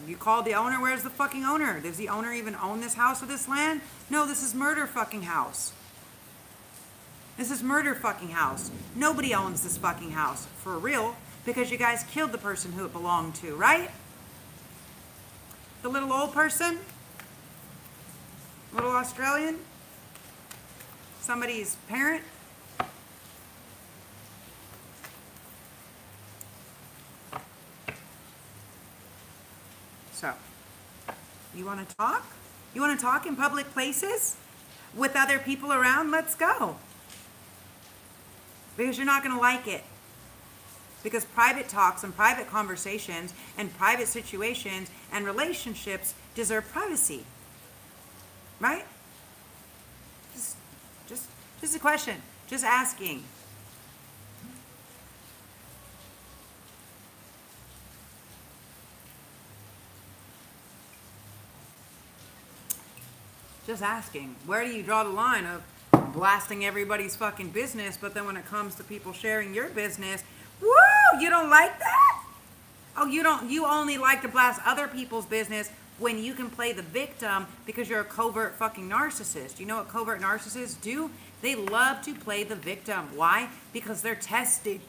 you called the owner? Where's the fucking owner? Does the owner even own this house or this land? No, this is murder fucking house. This is murder fucking house. Nobody owns this fucking house, for real, because you guys killed the person who it belonged to, right? The little old person? Little Australian? Somebody's parent? So, you want to talk? You want to talk in public places with other people around? Let's go. Because you're not going to like it. Because private talks and private conversations and private situations and relationships deserve privacy. Right? Just a question. Just asking. Just asking. Where do you draw the line of blasting everybody's fucking business, but then when it comes to people sharing your business, woo, you don't like that? Oh, you only like to blast other people's business when you can play the victim because you're a covert fucking narcissist. You know what covert narcissists do? They love to play the victim. Why? Because they're testing.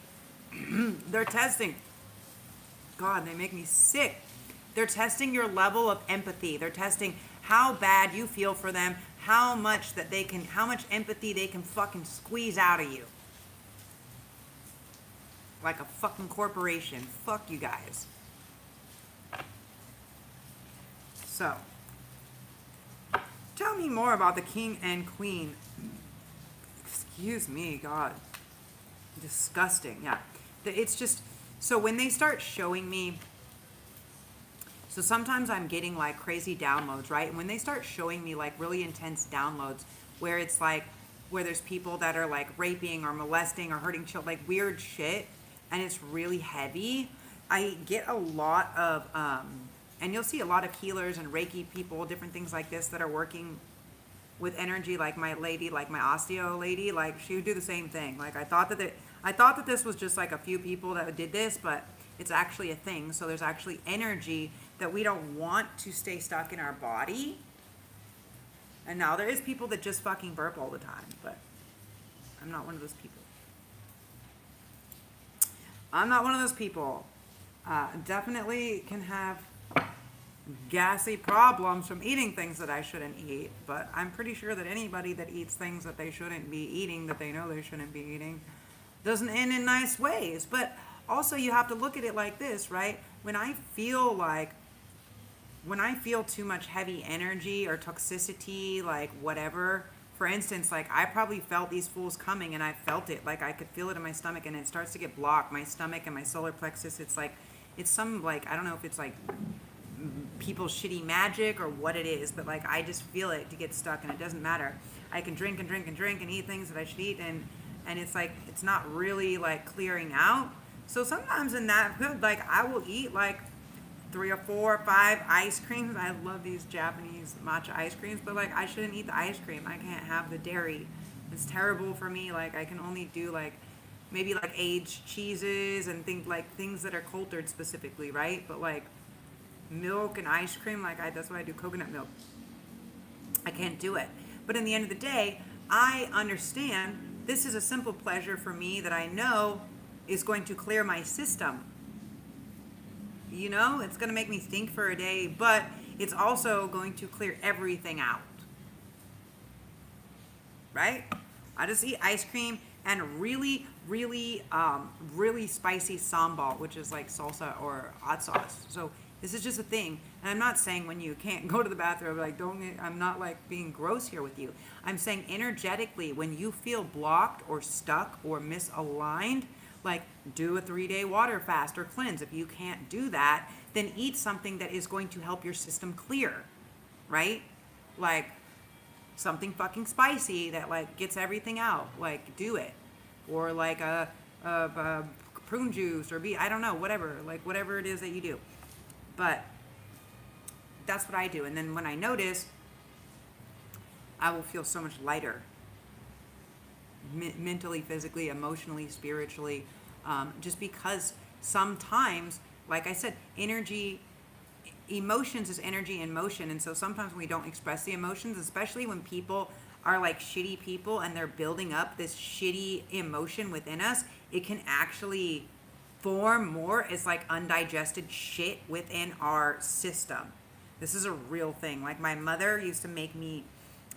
They're testing. God, they make me sick. They're testing your level of empathy. They're testing how bad you feel for them, how much empathy they can fucking squeeze out of you. Like a fucking corporation. Fuck you guys. So, tell me more about the king and queen. Excuse me, God. Disgusting. Yeah. It's just, so when they start showing me, so sometimes I'm getting like crazy downloads, right? And when they start showing me like really intense downloads where it's like, where there's people that are like raping or molesting or hurting children, like weird shit, and it's really heavy, I get a lot of, and you'll see a lot of healers and Reiki people, different things like this that are working with energy, like my lady, like my osteo lady, like she would do the same thing. Like I thought that this was just like a few people that did this, but it's actually a thing. So there's actually energy that we don't want to stay stuck in our body. And now there is people that just fucking burp all the time, but I'm not one of those people. I'm not one of those people. Definitely can have gassy problems from eating things that I shouldn't eat, but I'm pretty sure that anybody that eats things that they shouldn't be eating, that they know they shouldn't be eating, doesn't end in nice ways. But also you have to look at it like this, right? When I feel too much heavy energy or toxicity, like whatever, for instance, like I probably felt these fools coming and I felt it, like I could feel it in my stomach and it starts to get blocked, my stomach and my solar plexus. It's like, it's some like, I don't know if it's like people's shitty magic or what it is, but like I just feel it to get stuck, and it doesn't matter. I can drink and drink and drink and eat things that I should eat, and it's like, it's not really like clearing out. So sometimes in that food, like I will eat like 3 or 4 or 5 ice creams. I love these Japanese matcha ice creams, but like I shouldn't eat the ice cream. I can't have the dairy. It's terrible for me. Like I can only do like maybe like aged cheeses and things that are cultured specifically, right? But like milk and ice cream, like that's why I do coconut milk. I can't do it. But in the end of the day, I understand this is a simple pleasure for me that I know is going to clear my system. You know, it's going to make me think for a day, but it's also going to clear everything out. Right? I just eat ice cream and really spicy sambal, which is like salsa or hot sauce. So this is just a thing. And I'm not saying when you can't go to the bathroom, like I'm not like being gross here with you. I'm saying energetically, when you feel blocked or stuck or misaligned, like do a 3-day water fast or cleanse. If you can't do that, then eat something that is going to help your system clear, right? Like something fucking spicy that like gets everything out, like do it. Or like a prune juice or I don't know, whatever it is that you do. But that's what I do. And then when I notice, I will feel so much lighter. Mentally, physically, emotionally, spiritually, just because sometimes, like I said, emotions is energy in motion. And so sometimes when we don't express the emotions, especially when people are like shitty people and they're building up this shitty emotion within us, it can actually form more as like undigested shit within our system. This is a real thing. Like my mother used to make me,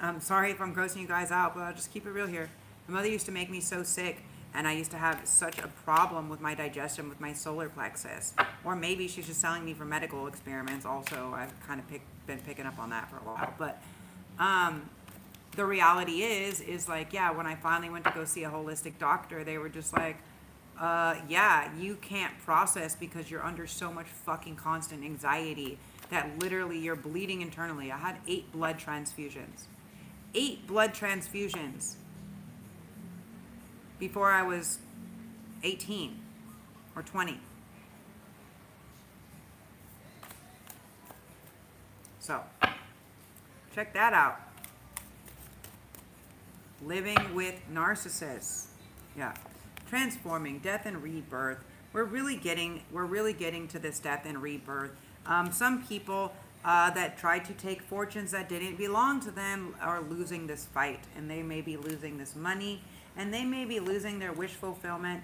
I'm sorry if I'm grossing you guys out, but I'll just keep it real here. My mother used to make me so sick, and I used to have such a problem with my digestion, with my solar plexus. Or maybe she's just selling me for medical experiments also. I've kind of been picking up on that for a while. But the reality is like, yeah, when I finally went to go see a holistic doctor, they were just like, yeah, you can't process because you're under so much fucking constant anxiety that literally you're bleeding internally. I had 8 blood transfusions. 8 blood transfusions. before I was 18 or 20. So, check that out. Living with narcissists. Yeah. Transforming, death and rebirth. We're really getting to this death and rebirth. Some people that tried to take fortunes that didn't belong to them are losing this fight, and they may be losing this money, and they may be losing their wish fulfillment,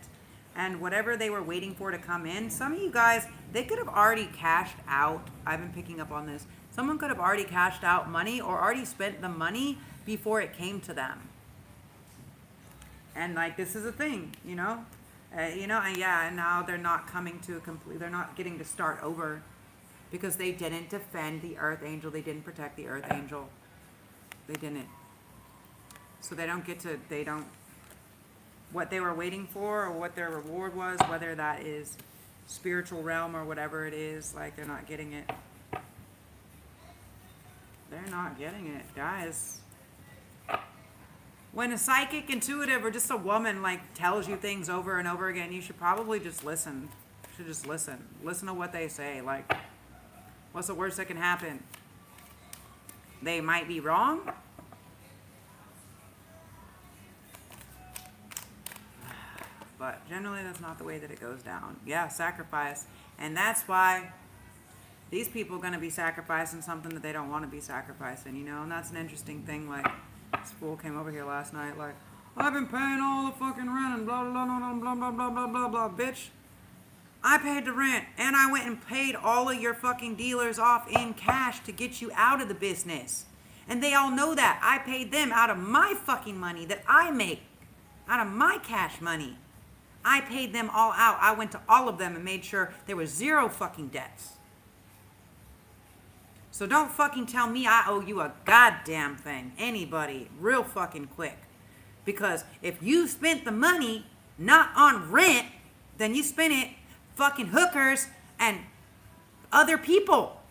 and whatever they were waiting for to come in. Some of you guys, they could have already cashed out. I've been picking up on this. Someone could have already cashed out money or already spent the money before it came to them. And like, this is a thing, and now they're not coming to they're not getting to start over because they didn't defend the earth angel. They didn't protect the earth angel. They didn't. So what they were waiting for or what their reward was, whether that is spiritual realm or whatever it is, like, they're not getting it. They're not getting it, guys. When a psychic, intuitive, or just a woman like tells you things over and over again, you should probably just listen. You should just listen. Listen to what they say. Like, what's the worst that can happen? They might be wrong. But generally, that's not the way that it goes down. Yeah, sacrifice. And that's why these people are going to be sacrificing something that they don't want to be sacrificing, And that's an interesting thing. Like, this fool came over here last night like, I've been paying all the fucking rent and blah, blah, blah, blah, blah, blah, blah, blah, blah, blah, bitch. I paid the rent and I went and paid all of your fucking dealers off in cash to get you out of the business. And they all know that. I paid them out of my fucking money that I make, out of my cash money. I paid them all out. I went to all of them and made sure there was zero fucking debts. So don't fucking tell me I owe you a goddamn thing. Anybody, real fucking quick. Because if you spent the money not on rent, then you spent it fucking hookers and other people.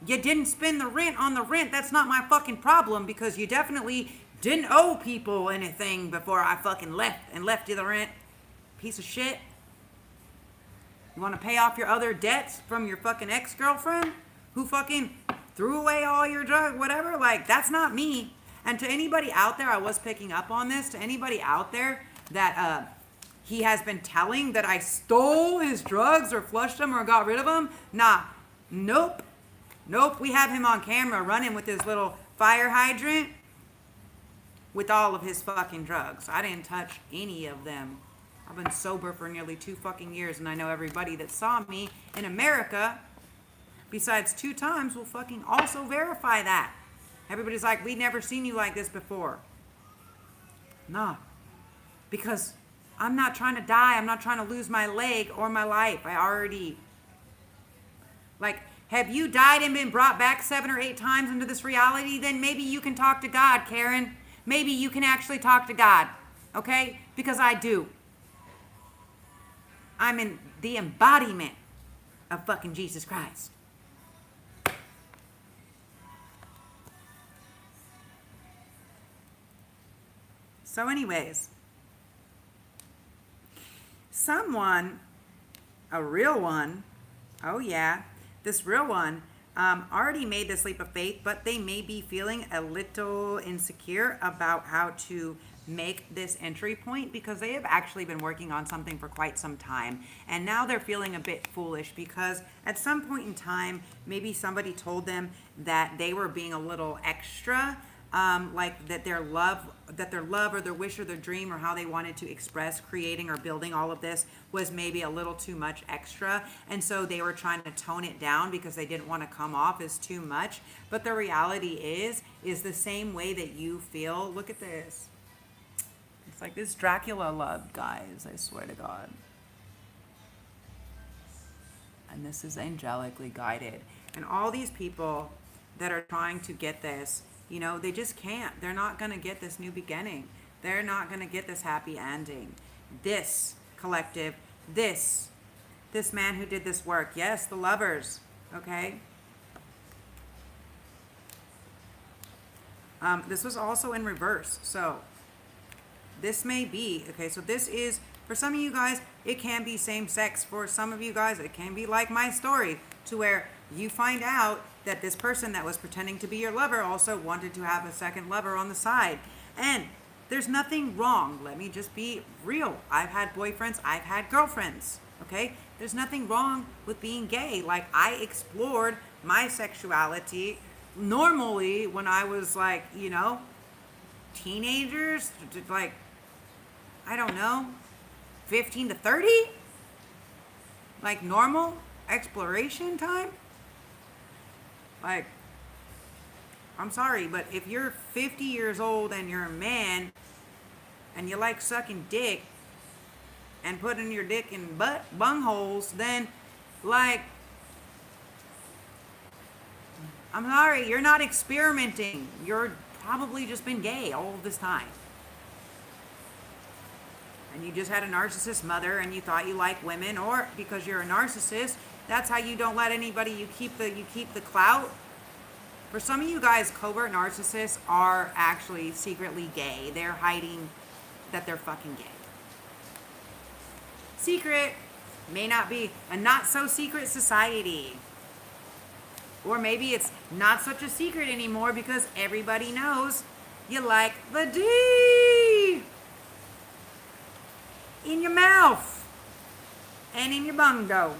You didn't spend the rent on the rent. That's not my fucking problem, because you definitely didn't owe people anything before I fucking left you the rent. Piece of shit. You want to pay off your other debts from your fucking ex-girlfriend who fucking threw away all your drugs, whatever? Like, that's not me. And to anybody out there, I was picking up on this, to anybody out there that he has been telling that I stole his drugs or flushed them or got rid of them, nah, nope. We have him on camera running with his little fire hydrant with all of his fucking drugs. I didn't touch any of them. I've been sober for nearly 2 fucking years, and I know everybody that saw me in America, besides 2 times, will fucking also verify that. Everybody's like, we've never seen you like this before. Nah. Because I'm not trying to die. I'm not trying to lose my leg or my life. Have you died and been brought back 7 or 8 times into this reality? Then maybe you can talk to God, Karen. Maybe you can actually talk to God. Okay? Because I do. I'm in the embodiment of fucking Jesus Christ. So anyways, someone, a real one, oh yeah, this real one already made this leap of faith, but they may be feeling a little insecure about how to make this entry point, because they have actually been working on something for quite some time, and now they're feeling a bit foolish because at some point in time, maybe somebody told them that they were being a little extra, like that their love or their wish or their dream or how they wanted to express creating or building all of this was maybe a little too much extra, and so they were trying to tone it down because they didn't want to come off as too much. But the reality is the same way that you feel. Look at this. It's like this Dracula love, guys, I swear to God. And this is angelically guided. And all these people that are trying to get this, they just can't. They're not going to get this new beginning. They're not going to get this happy ending. This collective, this man who did this work. Yes, the lovers, okay? This was also in reverse. So this may be, okay, so this is, for some of you guys, it can be same sex. For some of you guys, it can be like my story, to where you find out that this person that was pretending to be your lover also wanted to have a second lover on the side. And there's nothing wrong. Let me just be real. I've had boyfriends, I've had girlfriends, okay? There's nothing wrong with being gay. Like, I explored my sexuality normally when I was like, you know, teenagers, like, I don't know, 15 to 30? Like normal exploration time? Like, I'm sorry, but if you're 50 years old and you're a man and you like sucking dick and putting your dick in bungholes, then, like, I'm sorry, you're not experimenting. You're probably just been gay all of this time. And you just had a narcissist mother and you thought you liked women, or because you're a narcissist, that's how you don't let anybody, you keep the clout. For some of you guys, covert narcissists are actually secretly gay. They're hiding that they're fucking gay. Secret may not be a not so secret society. Or maybe it's not such a secret anymore because everybody knows you like the D in your mouth and in your bungo.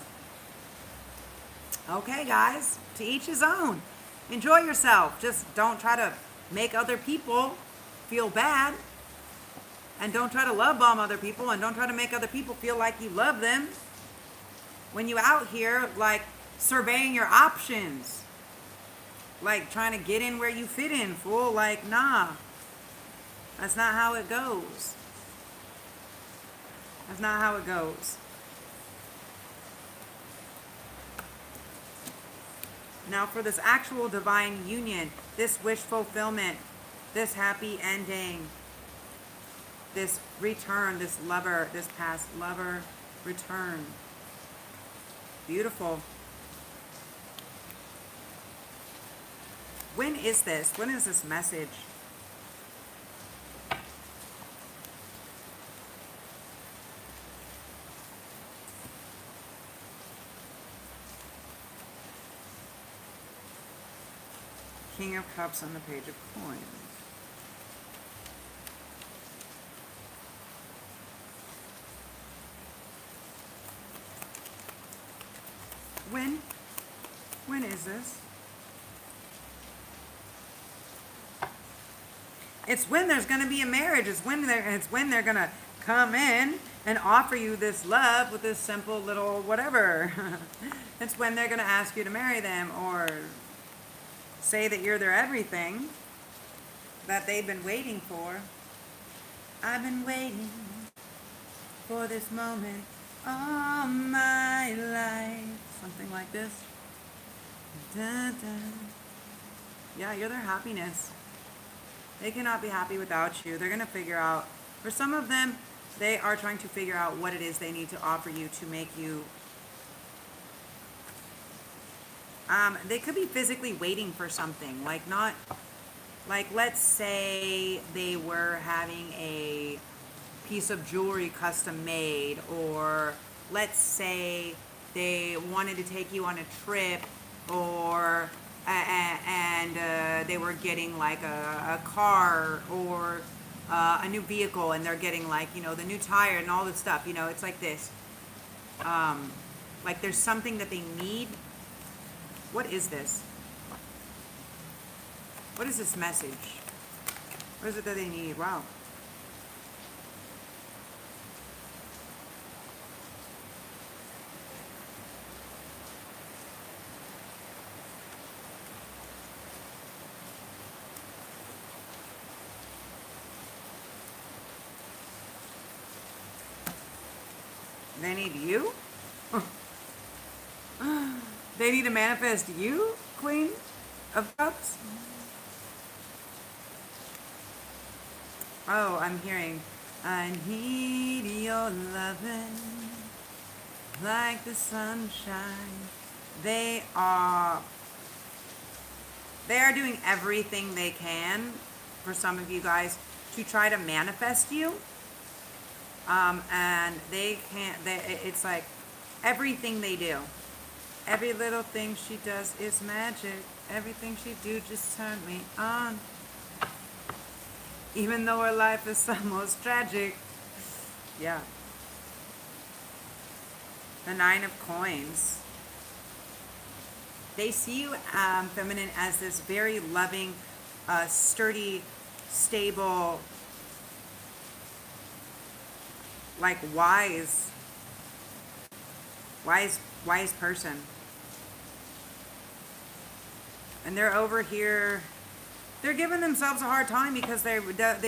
Okay, guys, to each his own. Enjoy yourself. Just don't try to make other people feel bad. And don't try to love bomb other people, and don't try to make other people feel like you love them. When you out here, like, surveying your options. Like, trying to get in where you fit in, fool. Like, nah. That's not how it goes. That's not how it goes. Now, for this actual divine union, this wish fulfillment, this happy ending, this return, this lover, this past lover return. Beautiful. When is this? When is this message? King of Cups on the Page of Coins. When is this? It's when there's going to be a marriage. It's when they're going to come in and offer you this love with this simple little whatever. It's when they're going to ask you to marry them, or say that you're their everything that they've been waiting for. I've been waiting for this moment all my life. Something like this. Da, da. Yeah, you're their happiness. They cannot be happy without you. They're going to figure out, for some of them, they are trying to figure out what it is they need to offer you to make you. They could be physically waiting for something, like not, like let's say they were having a piece of jewelry custom made, or let's say they wanted to take you on a trip, or and they were getting like a car or a new vehicle, and they're getting like, you know, the new tire and all this stuff. You know, it's like this. Like there's something that they need. What is this? What is this message? What is it that they need? Wow. They need you? They need to manifest you, Queen of Cups? Oh, I'm hearing, I need your loving like the sunshine. They are doing everything they can, for some of you guys, to try to manifest you. And they can't, it's like everything they do. Every little thing she does is magic. Everything she do just turn me on. Even though her life is the most tragic. Yeah. The 9 of Coins. They see you, feminine, as this very loving, sturdy, stable, like wise person. And they're over here, they're giving themselves a hard time because they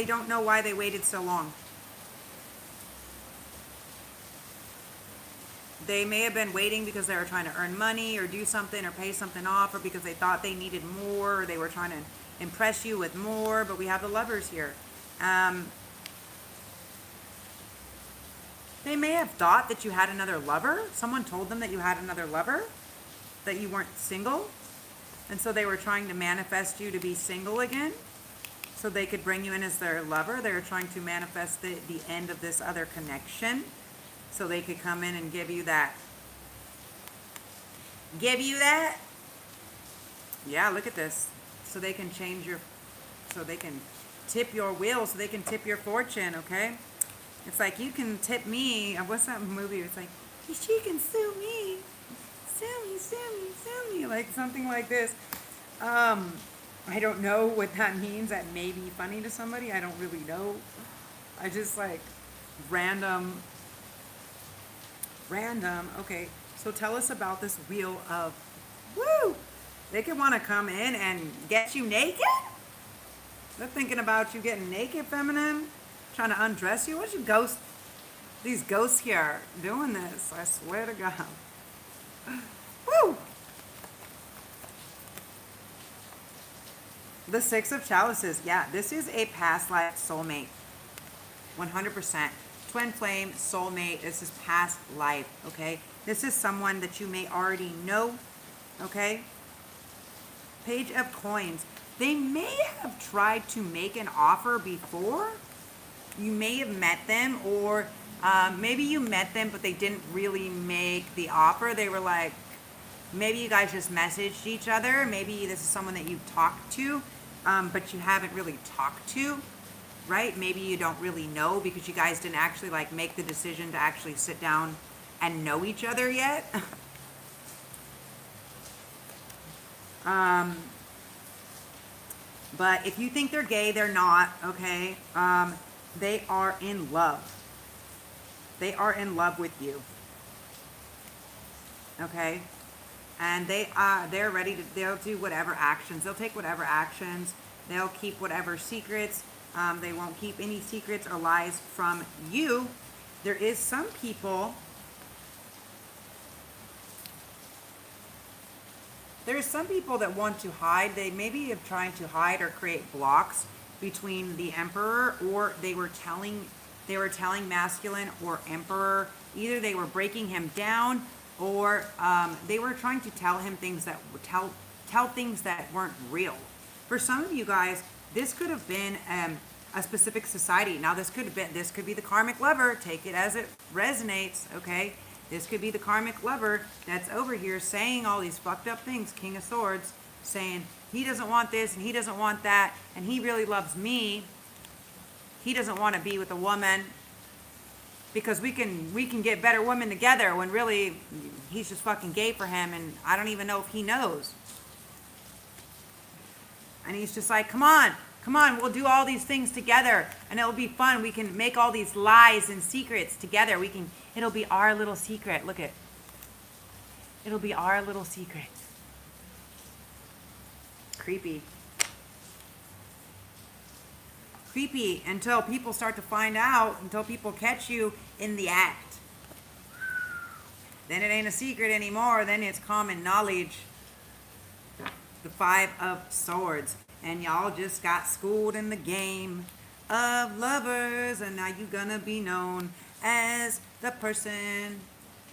don't know why they waited so long. They may have been waiting because they were trying to earn money or do something or pay something off, or because they thought they needed more, or they were trying to impress you with more. But we have the Lovers here. They may have thought that you had another lover. Someone told them that you had another lover, that you weren't single. And so they were trying to manifest you to be single again so they could bring you in as their lover. They were trying to manifest the end of this other connection so they could come in and give you that. Yeah, look at this. So they can change your, so they can tip your wheel, so they can tip your fortune, okay? It's like, you can tip me. What's that movie? It's like, she can sue me. Sue me. Like something like this. I don't know what that means. That may be funny to somebody. I don't really know. I just like random. Okay, so tell us about this wheel of, woo! They could want to come in and get you naked? They're thinking about you getting naked, feminine? Trying to undress you? What's your ghost? These ghosts here doing this, I swear to God. Woo! The 6 of Chalices. Yeah, this is a past life soulmate. 100%. Twin flame, soulmate. This is past life, okay? This is someone that you may already know, okay? Page of Coins. They may have tried to make an offer before. You may have met them, or maybe you met them, but they didn't really make the offer. They were like, maybe you guys just messaged each other. Maybe this is someone that you've talked to, but you haven't really talked to, right? Maybe you don't really know because you guys didn't actually like make the decision to actually sit down and know each other yet. But if you think they're gay, they're not, okay? They are in love. They are in love with you. Okay? And they're ready to, they'll do whatever actions. They'll take whatever actions. They'll keep whatever secrets. They won't keep any secrets or lies from you. There is some people, that want to hide. They maybe have tried to hide or create blocks between the Emperor, or they were telling masculine or Emperor, either they were breaking him down, or they were trying to tell him things that tell things that weren't real. For some of you guys, this could have been a specific society. Now this could be the karmic lover. Take it as it resonates, okay? This could be the karmic lover that's over here saying all these fucked up things, King of Swords, saying he doesn't want this and he doesn't want that, and he really loves me. He doesn't want to be with a woman because we can get better women together, when really he's just fucking gay for him, and I don't even know if he knows. And he's just like, come on, we'll do all these things together and it'll be fun. We can make all these lies and secrets together. It'll be our little secret. Look at, it'll be our little secret. Creepy until people start to find out, until people catch you in the act. Then it ain't a secret anymore. Then it's common knowledge. The 5 of Swords. And y'all just got schooled in the game of lovers, and now you're gonna be known as the person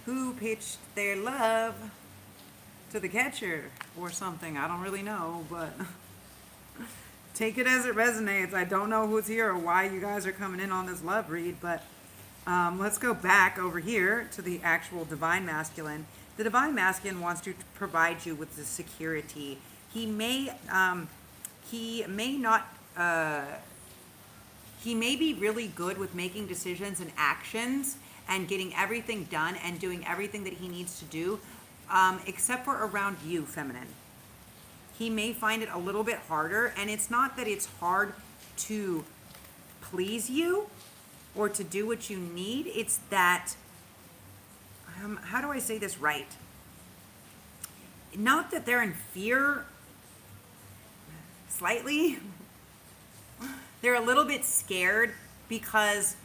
who pitched their love to the catcher or something. I don't really know, but take it as it resonates. I don't know who's here or why you guys are coming in on this love read, but let's go back over here to the actual divine masculine. The divine masculine wants to provide you with the security. He may not. He may be really good with making decisions and actions and getting everything done and doing everything that he needs to do, except for around you, feminine. He may find it a little bit harder, and it's not that it's hard to please you or to do what you need. It's that, how do I say this right? Not that they're in fear, slightly. They're a little bit scared because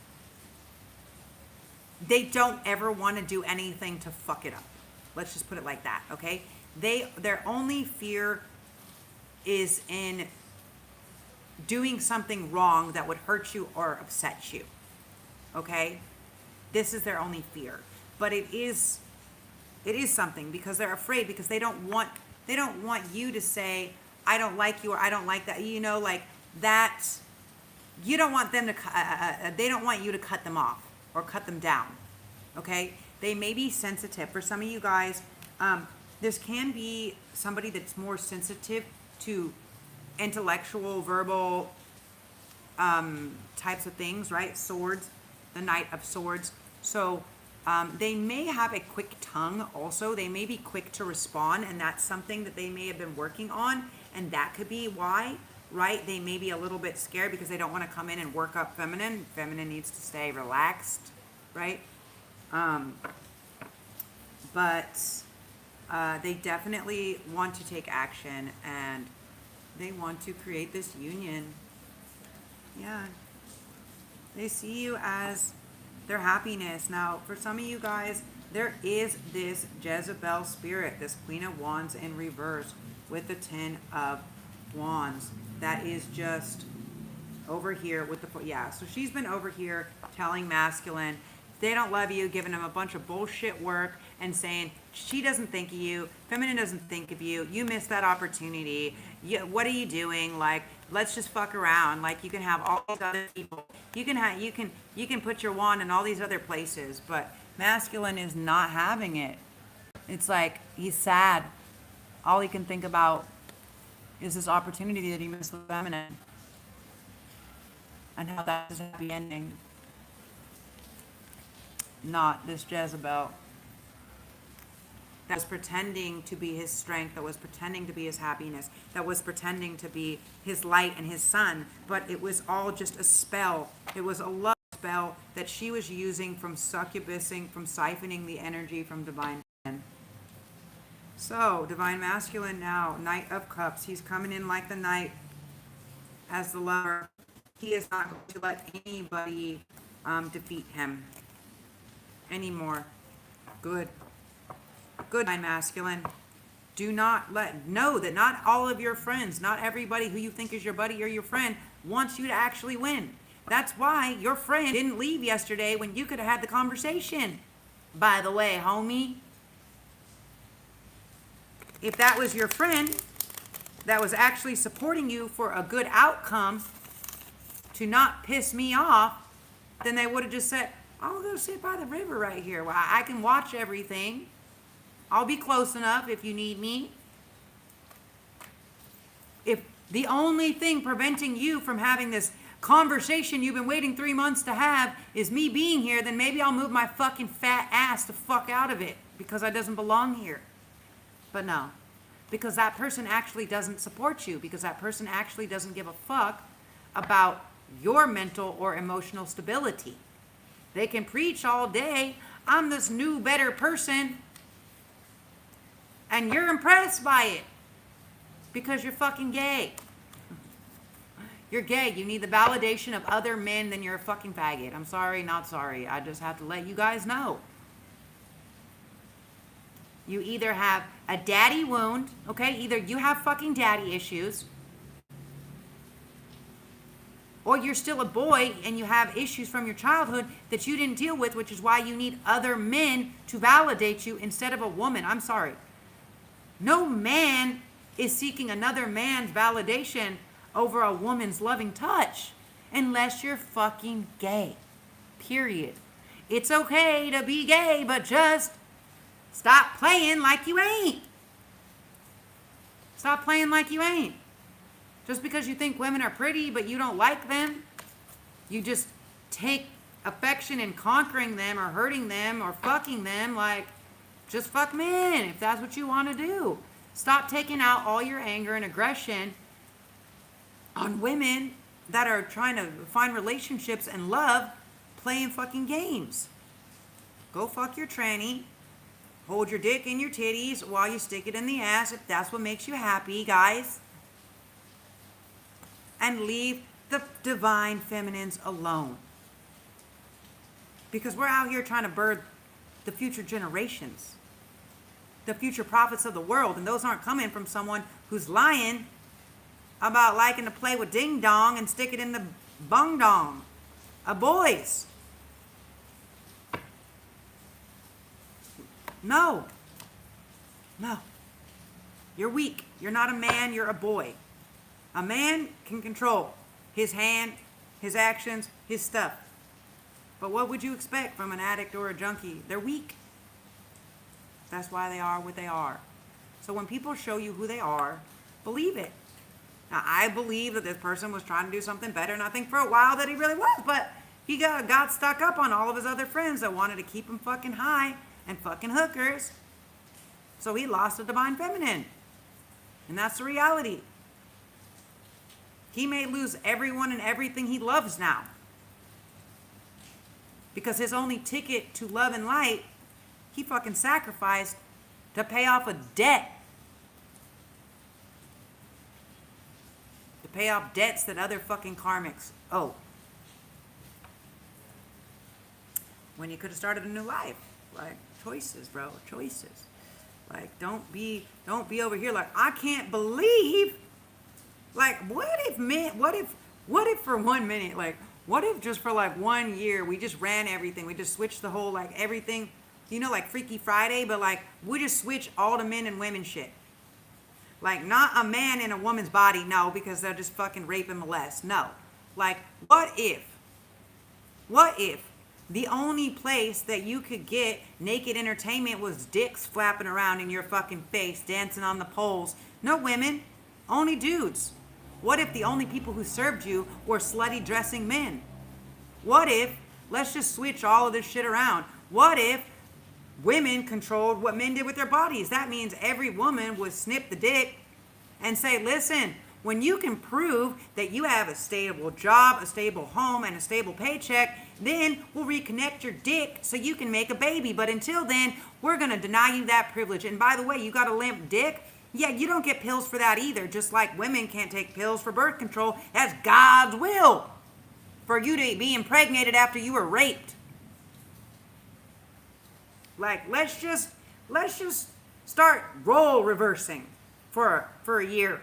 they don't ever want to do anything to fuck it up. Let's just put it like that, okay? Their only fear is in doing something wrong that would hurt you or upset you, okay? This is their only fear. But it is something, because they're afraid, because they don't want you to say, I don't like you, or I don't like that, you know, like that. You don't want them to, they don't want you to cut them off or cut them down, okay? They may be sensitive. For some of you guys, this can be somebody that's more sensitive to intellectual, verbal types of things, right? Swords, the Knight of Swords. So they may have a quick tongue also. They may be quick to respond, and that's something that they may have been working on, and that could be why. Right? They may be a little bit scared because they don't want to come in and work up feminine. Feminine needs to stay relaxed, right? But they definitely want to take action, and they want to create this union. Yeah. They see you as their happiness. Now, for some of you guys, there is this Jezebel spirit, this Queen of Wands in reverse with the Ten of Wands. That is just over here with the, yeah, so she's been over here telling masculine, they don't love you, giving him a bunch of bullshit work and saying, she doesn't think of you, feminine doesn't think of you, you missed that opportunity, what are you doing, like, let's just fuck around, like, you can have all these other people, you can put your wand in all these other places, but masculine is not having it. It's like, he's sad, all he can think about is this opportunity that he missed with feminine, and how that is a happy ending. Not this Jezebel that was pretending to be his strength, that was pretending to be his happiness, that was pretending to be his light and his sun, but it was all just a spell. It was a love spell that she was using from succubusing, from siphoning the energy from divine men. So, divine masculine now, Knight of Cups. He's coming in like the knight as the lover. He is not going to let anybody defeat him anymore. Good. Good, divine masculine. Do not know that not all of your friends, not everybody who you think is your buddy or your friend wants you to actually win. That's why your friend didn't leave yesterday when you could have had the conversation. By the way, homie, if that was your friend that was actually supporting you for a good outcome to not piss me off, then they would have just said, I'll go sit by the river right here. Well, I can watch everything. I'll be close enough if you need me. If the only thing preventing you from having this conversation you've been waiting 3 months to have is me being here, then maybe I'll move my fucking fat ass the fuck out of it because I doesn't belong here. But no, because that person actually doesn't support you, because that person actually doesn't give a fuck about your mental or emotional stability. They can preach all day, I'm this new, better person, and you're impressed by it because you're fucking gay. You're gay. You need the validation of other men, then you're a fucking faggot. I'm sorry, not sorry. I just have to let you guys know. You either have a daddy wound, okay? Either you have fucking daddy issues, or you're still a boy and you have issues from your childhood that you didn't deal with, which is why you need other men to validate you instead of a woman. I'm sorry. No man is seeking another man's validation over a woman's loving touch unless you're fucking gay. Period. It's okay to be gay, but just stop playing like you ain't. Stop playing like you ain't. Just because you think women are pretty but you don't like them, you just take affection in conquering them or hurting them or fucking them. Like, just fuck men if that's what you want to do. Stop taking out all your anger and aggression on women that are trying to find relationships and love playing fucking games. Go fuck your tranny. Hold your dick in your titties while you stick it in the ass if that's what makes you happy, guys. And leave the divine feminines alone. Because we're out here trying to birth the future generations. The future prophets of the world. And those aren't coming from someone who's lying about liking to play with ding dong and stick it in the bung dong of boys. No. No. You're weak. You're not a man, you're a boy. A man can control his hand, his actions, his stuff. But what would you expect from an addict or a junkie? They're weak. That's why they are what they are. So when people show you who they are, believe it. Now, I believe that this person was trying to do something better, and I think for a while that he really was, but he got stuck up on all of his other friends that wanted to keep him fucking high and fucking hookers. So he lost the divine feminine. And that's the reality. He may lose everyone and everything he loves now. Because his only ticket to love and light, he fucking sacrificed to pay off a debt. To pay off debts that other fucking karmics owe. When you could have started a new life. Like, choices, bro, choices. Like, don't be over here like, I can't believe. Like, what if for 1 minute, like, what if just for like 1 year we just ran everything? We just switched the whole, like, everything, you know, like Freaky Friday, but like, we just switch all the men and women shit. Like, not a man in a woman's body, no, because they'll just fucking rape and molest, no. Like, what if the only place that you could get naked entertainment was dicks flapping around in your fucking face, dancing on the poles? No women, only dudes. What if the only people who served you were slutty dressing men? What if, let's just switch all of this shit around. What if women controlled what men did with their bodies? That means every woman would snip the dick and say, listen, when you can prove that you have a stable job, a stable home, and a stable paycheck, then we'll reconnect your dick so you can make a baby. But until then, we're going to deny you that privilege. And by the way, you got a limp dick? Yeah, you don't get pills for that either. Just like women can't take pills for birth control. That's God's will for you to be impregnated after you were raped. Like, let's just start role reversing for a year.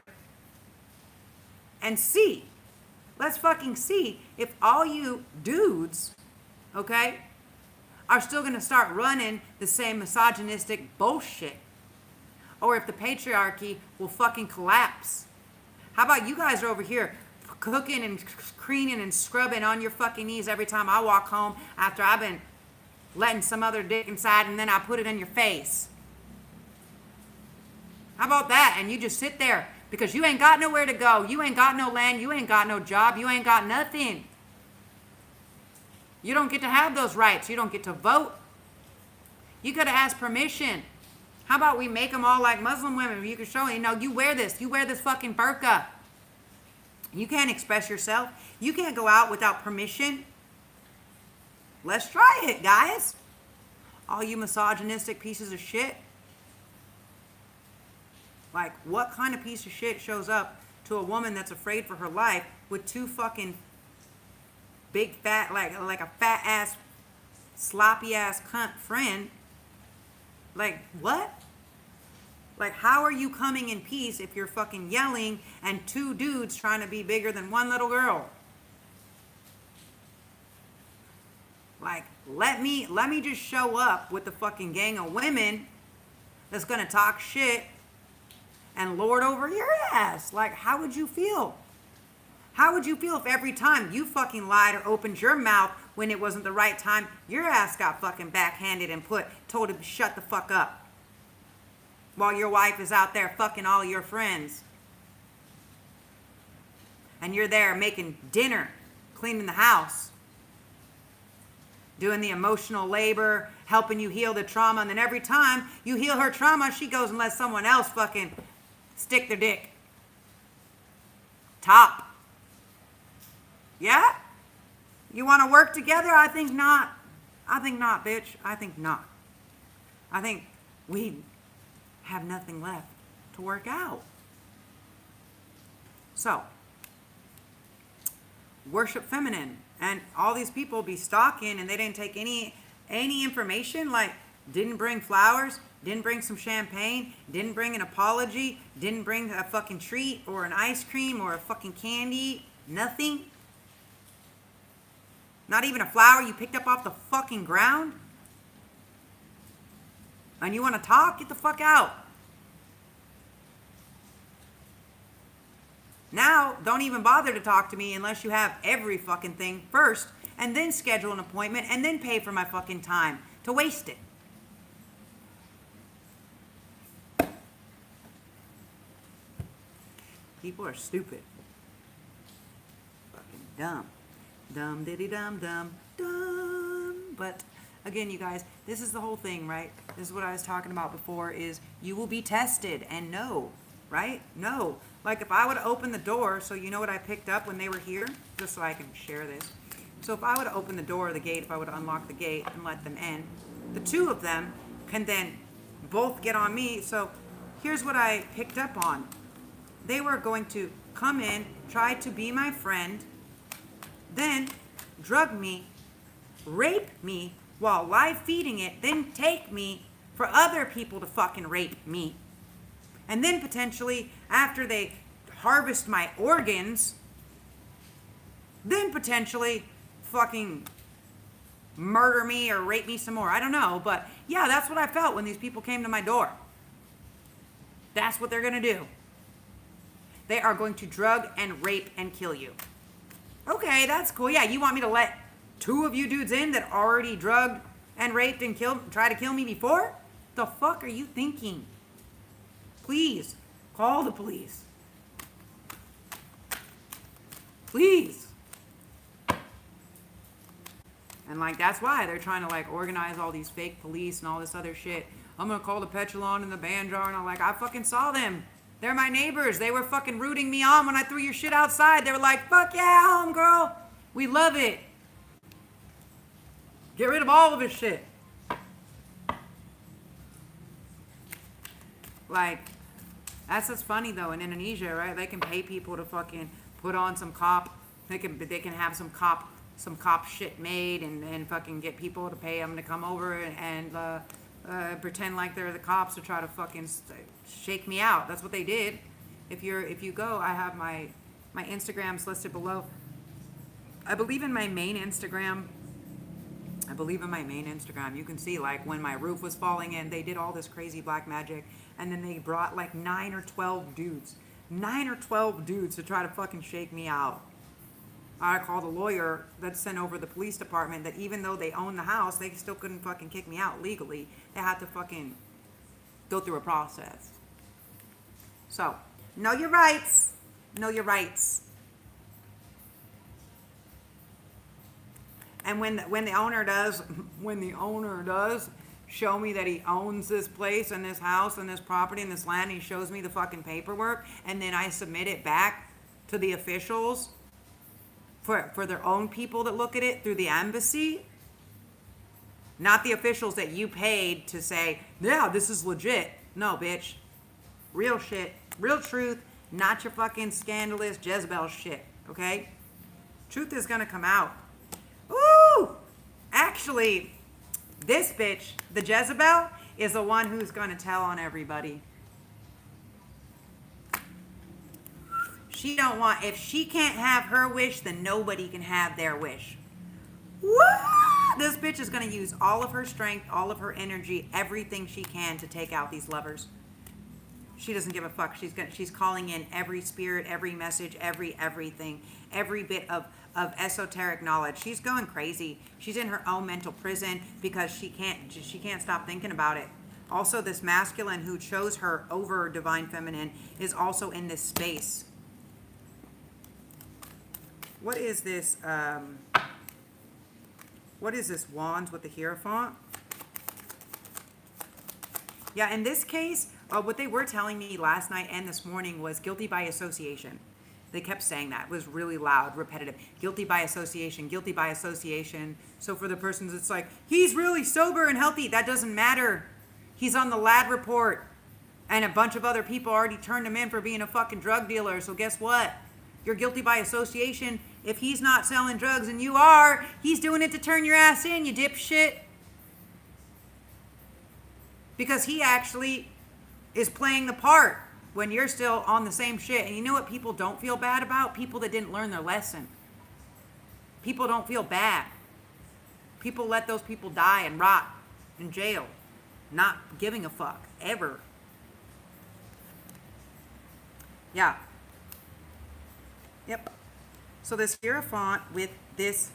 And see. Let's fucking see if all you dudes, okay, are still going to start running the same misogynistic bullshit. Or if the patriarchy will fucking collapse. How about you guys are over here cooking and cleaning and scrubbing on your fucking knees every time I walk home after I've been letting some other dick inside and then I put it in your face. How about that? And you just sit there because you ain't got nowhere to go. You ain't got no land. You ain't got no job. You ain't got nothing. You don't get to have those rights. You don't get to vote. You got to ask permission. How about we make them all like Muslim women? You can show, you know, you wear this fucking burqa. You can't express yourself. You can't go out without permission. Let's try it, guys. All you misogynistic pieces of shit. Like, what kind of piece of shit shows up to a woman that's afraid for her life with two fucking big fat, like a fat ass, sloppy ass cunt friend? Like, what? Like, how are you coming in peace if you're fucking yelling and two dudes trying to be bigger than one little girl? Like, let me just show up with the fucking gang of women that's gonna talk shit and lord over your ass. Like, how would you feel? How would you feel if every time you fucking lied or opened your mouth when it wasn't the right time, your ass got fucking backhanded and told to shut the fuck up? While your wife is out there fucking all your friends. And you're there making dinner, cleaning the house, doing the emotional labor, helping you heal the trauma. And then every time you heal her trauma, she goes and lets someone else fucking stick their dick. Top. Yeah? You want to work together? I think not. I think not, bitch. I think not. I think we have nothing left to work out. So, worship feminine. And all these people be stalking and they didn't take any information, like didn't bring flowers, didn't bring some champagne, didn't bring an apology, didn't bring a fucking treat or an ice cream or a fucking candy, nothing. Not even a flower you picked up off the fucking ground. And you want to talk? Get the fuck out. Now, don't even bother to talk to me unless you have every fucking thing first, and then schedule an appointment, and then pay for my fucking time to waste it. People are stupid. Fucking dumb. Dumb diddy dumb dumb dumb. But again, you guys, this is the whole thing, right? This is what I was talking about before, is you will be tested, and no, right? No. Like if I would open the door, so you know what I picked up when they were here? Just so I can share this. So if I would open the door or the gate, if I would unlock the gate and let them in, the two of them can then both get on me. So here's what I picked up on. They were going to come in, try to be my friend, then drug me, rape me while live feeding it, then take me for other people to fucking rape me. And then potentially, after they harvest my organs, then potentially fucking murder me or rape me some more. I don't know, but yeah, that's what I felt when these people came to my door. That's what they're going to do. They are going to drug and rape and kill you. Okay, that's cool. Yeah, you want me to let two of you dudes in that already drugged and raped and tried to kill me before? The fuck are you thinking? Please, call the police. Please. And like, that's why they're trying to like organize all these fake police and all this other shit. I'm gonna call the Petrolon and the Banjar, and I'm like, I fucking saw them. They're my neighbors. They were fucking rooting me on when I threw your shit outside. They were like, fuck yeah, homegirl. We love it. Get rid of all of this shit. Like, that's what's funny though. In Indonesia, right? They can pay people to fucking put on some cop. They can have some cop shit made and fucking get people to pay them to come over and pretend like they're the cops to try to fucking shake me out. That's what they did. If you go, I have my Instagrams listed below. I believe in my main Instagram, you can see like when my roof was falling in, they did all this crazy black magic, and then they brought like 9 or 12 dudes to try to fucking shake me out. I called a lawyer that sent over the police department that even though they owned the house, they still couldn't fucking kick me out legally. They had to fucking go through a process. So, know your rights. Know your rights. And when the owner does show me that he owns this place and this house and this property and this land, he shows me the fucking paperwork, and then I submit it back to the officials for their own people that look at it through the embassy. Not the officials that you paid to say, yeah, this is legit. No, bitch. Real shit. Real truth. Not your fucking scandalous Jezebel shit. Okay? Truth is gonna come out. Ooh! Actually, this bitch, the Jezebel, is the one who's gonna tell on everybody. She don't want, if she can't have her wish, then nobody can have their wish. Woo! This bitch is going to use all of her strength, all of her energy, everything she can to take out these lovers. She doesn't give a fuck. She's calling in every spirit, every message, everything, every bit of esoteric knowledge. She's going crazy. She's in her own mental prison because she can't stop thinking about it. Also, this masculine who chose her over divine feminine is also in this space. What is this? What is this? Wands with the Hierophant? Yeah, in this case, what they were telling me last night and this morning was guilty by association. They kept saying that. It was really loud, repetitive. Guilty by association, guilty by association. So for the persons, it's like, he's really sober and healthy. That doesn't matter. He's on the lab report. And a bunch of other people already turned him in for being a fucking drug dealer. So guess what? You're guilty by association. If he's not selling drugs and you are, he's doing it to turn your ass in, you dipshit. Because he actually is playing the part when you're still on the same shit. And you know what people don't feel bad about? People that didn't learn their lesson. People don't feel bad. People let those people die and rot in jail. Not giving a fuck. Ever. Yeah. Yep. So this Hierophant with this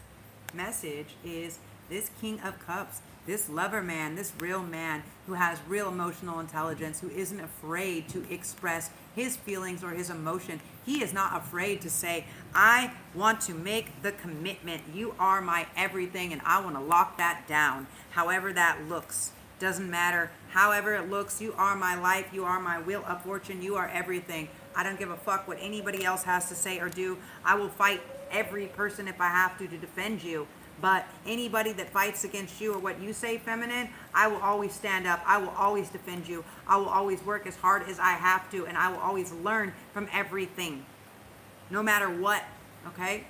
message is this King of Cups. This lover man, this real man who has real emotional intelligence, who isn't afraid to express his feelings or his emotion. He is not afraid to say, I want to make the commitment. You are my everything and I want to lock that down. However that looks. Doesn't matter. However it looks, you are my life. You are my wheel of fortune. You are everything. I don't give a fuck what anybody else has to say or do. I will fight every person if I have to defend you. But anybody that fights against you or what you say, feminine, I will always stand up. I will always defend you. I will always work as hard as I have to. And I will always learn from everything. No matter what. Okay?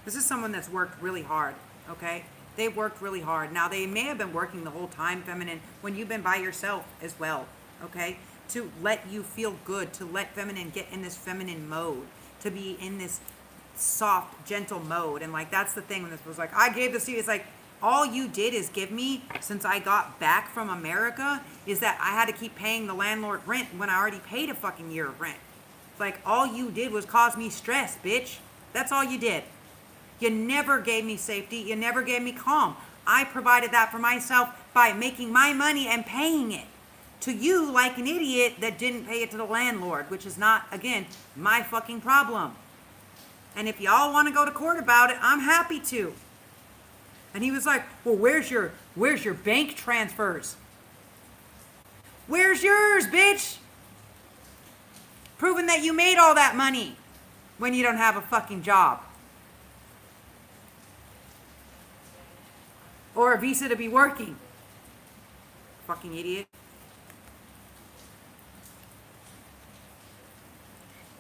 This is someone that's worked really hard. Okay? They've worked really hard. Now, they may have been working the whole time, feminine, when you've been by yourself as well. Okay? To let you feel good. To let feminine get in this feminine mode. To be in this soft, gentle mode. And like, that's the thing when this was like, I gave this to you. It's like, all you did is give me, since I got back from America, is that I had to keep paying the landlord rent when I already paid a fucking year of rent. Like, all you did was cause me stress, bitch. That's all you did. You never gave me safety. You never gave me calm. I provided that for myself by making my money and paying it to you like an idiot that didn't pay it to the landlord, which is not, again, my fucking problem. And if y'all want to go to court about it, I'm happy to. And he was like, well, where's your bank transfers? Where's yours, bitch? Proving that you made all that money when you don't have a fucking job. Or a visa to be working. Fucking idiot.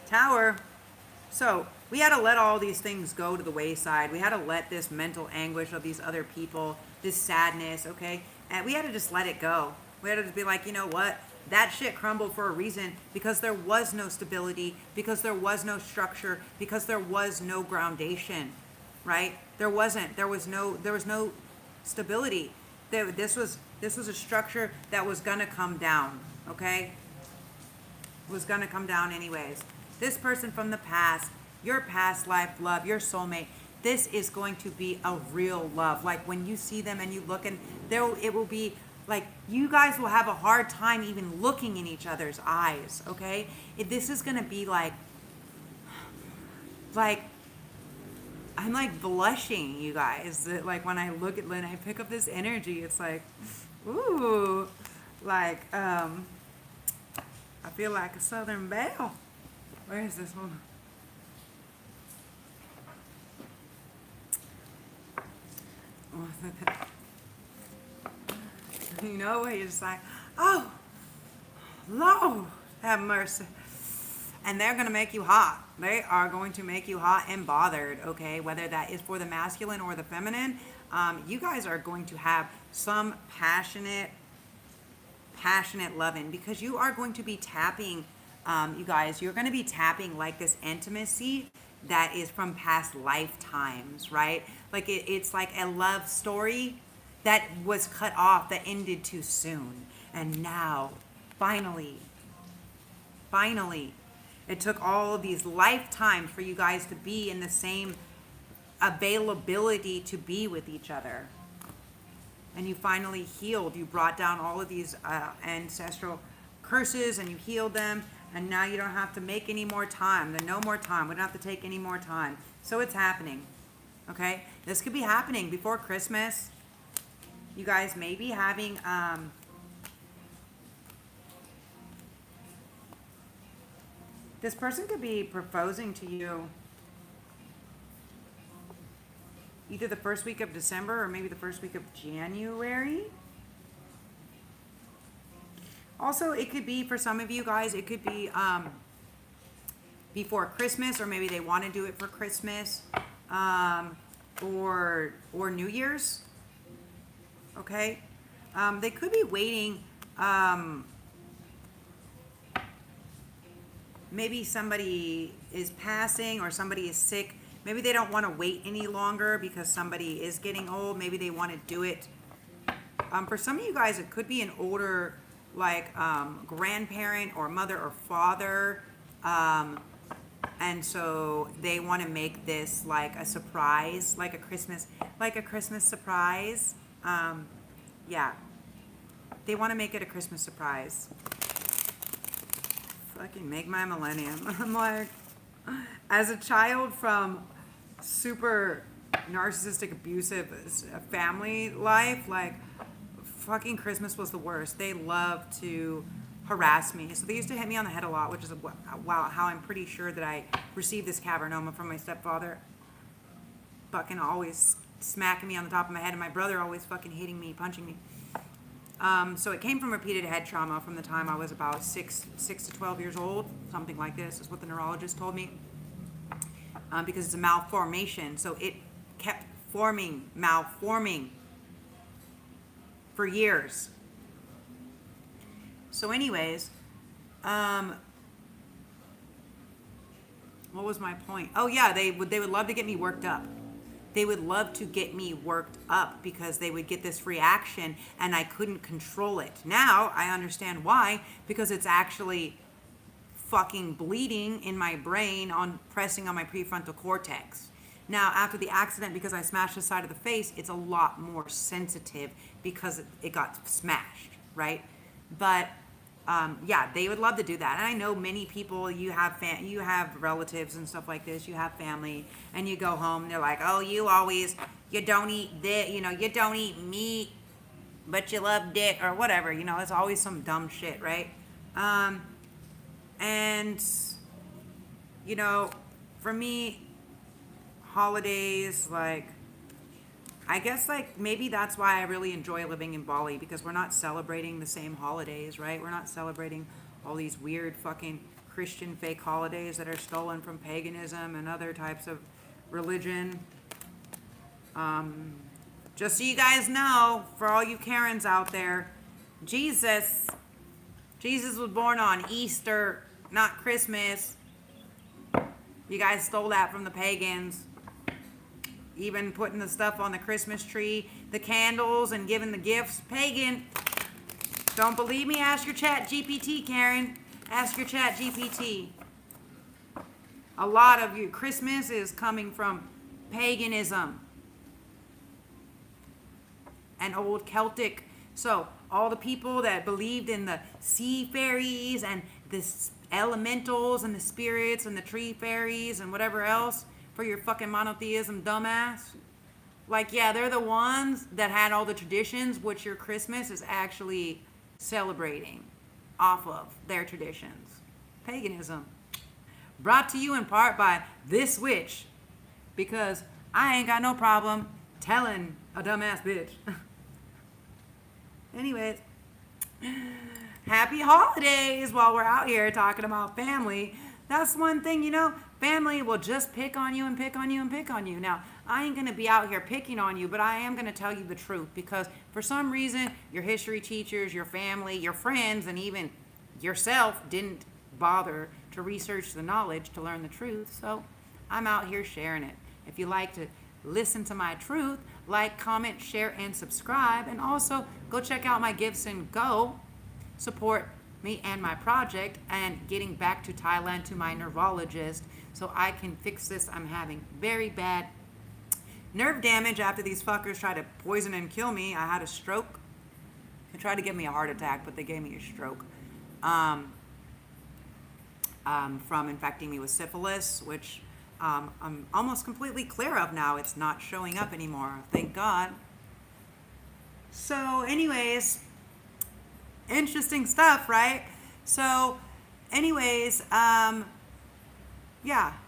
Tower. So, we had to let all these things go to the wayside. We had to let this mental anguish of these other people, this sadness, okay? And we had to just let it go. We had to just be like, you know what? That shit crumbled for a reason because there was no stability, because there was no structure, because there was no groundation, right? There was no stability. This was a structure that was gonna come down, okay? It was gonna come down anyways. This person from the past, your past life love, your soulmate, this is going to be a real love. Like when you see them and you look and it will be like, you guys will have a hard time even looking in each other's eyes, okay? This is going to be like, I'm like blushing, you guys. Like when I look at Lynn, I pick up this energy. It's like, ooh, like, I feel like a Southern belle. Where is this one? You know, where you're just like, oh, Lord, have mercy. And they're going to make you hot. They are going to make you hot and bothered, okay? Whether that is for the masculine or the feminine, you guys are going to have some passionate loving, because you are going to be tapping, you guys, you're going to be tapping like this intimacy that is from past lifetimes, right? Like it's like a love story that was cut off, that ended too soon. And now, finally, finally. It took all of these lifetimes for you guys to be in the same availability to be with each other. And you finally healed. You brought down all of these ancestral curses and you healed them. And now you don't have to make any more time. There's no more time. We don't have to take any more time. So it's happening. Okay? This could be happening before Christmas. You guys may be having this person could be proposing to you either the first week of December or maybe the first week of January. Also, it could be, for some of you guys, it could be before Christmas, or maybe they want to do it for Christmas, or New Year's. Okay? They could be waiting. Maybe somebody is passing or somebody is sick. Maybe they don't want to wait any longer because somebody is getting old. Maybe they want to do it. For some of you guys, it could be an older, like, grandparent or mother or father. And so they want to make this like a surprise, like a Christmas surprise. Yeah. They want to make it a Christmas surprise. Fucking make my millennium. I'm like, as a child from super narcissistic, abusive family life, like, fucking Christmas was the worst. They loved to harass me. So they used to hit me on the head a lot, which is how I'm pretty sure that I received this cavernoma from my stepfather. Fucking always smacking me on the top of my head, and my brother always fucking hitting me, punching me. So it came from repeated head trauma from the time I was about 6 to 12 years old. Something like this is what the neurologist told me. Because it's a malformation. So it kept malforming for years. So anyways, what was my point? Oh yeah, they would love to get me worked up. They would love to get me worked up because they would get this reaction and I couldn't control it. Now I understand why, because it's actually fucking bleeding in my brain on pressing on my prefrontal cortex. Now, after the accident, because I smashed the side of the face, it's a lot more sensitive because it got smashed, right? But yeah, they would love to do that. And I know many people, you have relatives and stuff like this, you have family, and you go home, and they're like, oh, you don't eat this, you don't eat meat, but you love dick, or whatever, it's always some dumb shit, right? And, for me, holidays, like, I guess, like, maybe that's why I really enjoy living in Bali, because we're not celebrating the same holidays, right? We're not celebrating all these weird fucking Christian fake holidays that are stolen from paganism and other types of religion. Just so you guys know, for all you Karens out there, Jesus was born on Easter, not Christmas. You guys stole that from the pagans. Even putting the stuff on the Christmas tree, the candles, and giving the gifts. Pagan. Don't believe me? Ask your chat GPT, Karen. Ask your chat GPT. A lot of your Christmas is coming from paganism and old Celtic. So all the people that believed in the sea fairies and the elementals and the spirits and the tree fairies and whatever else, for your fucking monotheism dumbass. Like, yeah, they're the ones that had all the traditions, which your Christmas is actually celebrating off of their traditions. Paganism. Brought to you in part by this witch, because I ain't got no problem telling a dumbass bitch. Anyways, happy holidays while we're out here talking about family. That's one thing, family will just pick on you and pick on you and pick on you. Now, I ain't going to be out here picking on you, but I am going to tell you the truth, because for some reason, your history teachers, your family, your friends, and even yourself didn't bother to research the knowledge to learn the truth. So I'm out here sharing it. If you like to listen to my truth, like, comment, share, and subscribe. And also go check out my Gifts and Go. Support me and my project and getting back to Thailand to my neurologist so I can fix this. I'm having very bad nerve damage after these fuckers tried to poison and kill me. I had a stroke. They tried to give me a heart attack, but they gave me a stroke from infecting me with syphilis, which I'm almost completely clear of now. It's not showing up anymore, thank God. So anyways, interesting stuff, right? So anyways, yeah,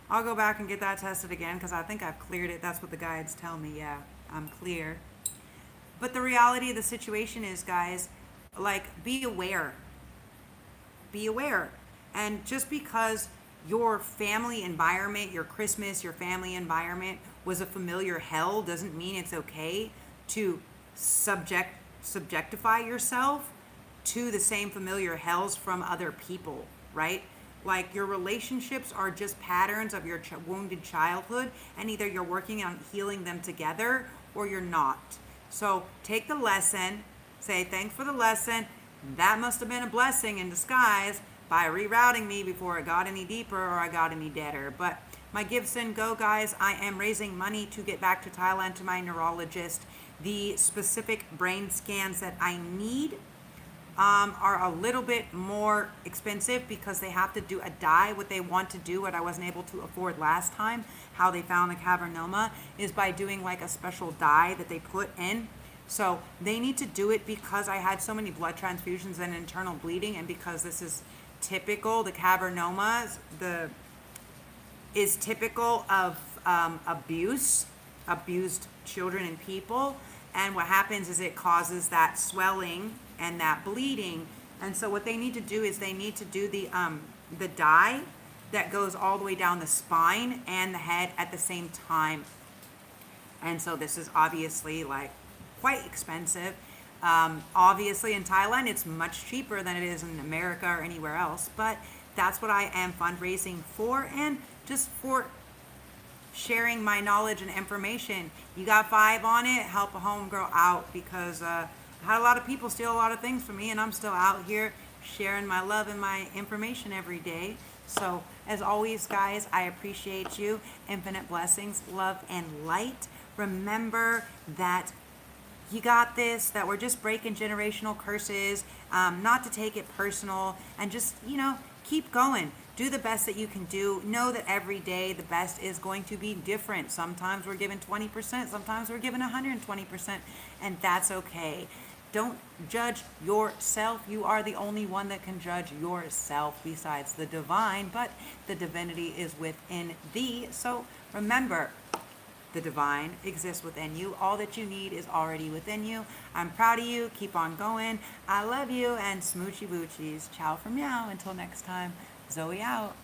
I'll go back and get that tested again because I think I've cleared it. That's what the guides tell me. Yeah, I'm clear. But the reality of the situation is, guys, like, be aware. Be aware. And just because your family environment, your Christmas, your family environment was a familiar hell doesn't mean it's okay to subjectify yourself to the same familiar hells from other people, right? Like, your relationships are just patterns of your wounded childhood, and either you're working on healing them together or you're not. So take the lesson, say thanks for the lesson. That must have been a blessing in disguise by rerouting me before it got any deeper or I got any deader. But my gifts and go, guys. I am raising money to get back to Thailand to my neurologist. The specific brain scans that I need are a little bit more expensive because they have to do a dye. What they want to do, what I wasn't able to afford last time, how they found the cavernoma, is by doing like a special dye that they put in. So they need to do it because I had so many blood transfusions and internal bleeding, and because this is typical, the cavernomas is typical of abused children and people. And what happens is it causes that swelling and that bleeding. And so what they need to do is they need to do the dye that goes all the way down the spine and the head at the same time. And so this is obviously like quite expensive. Obviously in Thailand it's much cheaper than it is in America or anywhere else, but that's what I am fundraising for, and just for sharing my knowledge and information. You got 5 on it, help a homegirl out, because I had a lot of people steal a lot of things from me, and I'm still out here sharing my love and my information every day. So as always, guys, I appreciate you. Infinite blessings, love, and light. Remember that you got this, that we're just breaking generational curses, not to take it personal, and just, keep going. Do the best that you can do. Know that every day the best is going to be different. Sometimes we're given 20%, sometimes we're given 120%, and that's okay. Don't judge yourself. You are the only one that can judge yourself besides the divine, but the divinity is within thee. So remember, the divine exists within you. All that you need is already within you. I'm proud of you. Keep on going. I love you, and smoochy boochies. Ciao from meow. Until next time, Zoe out.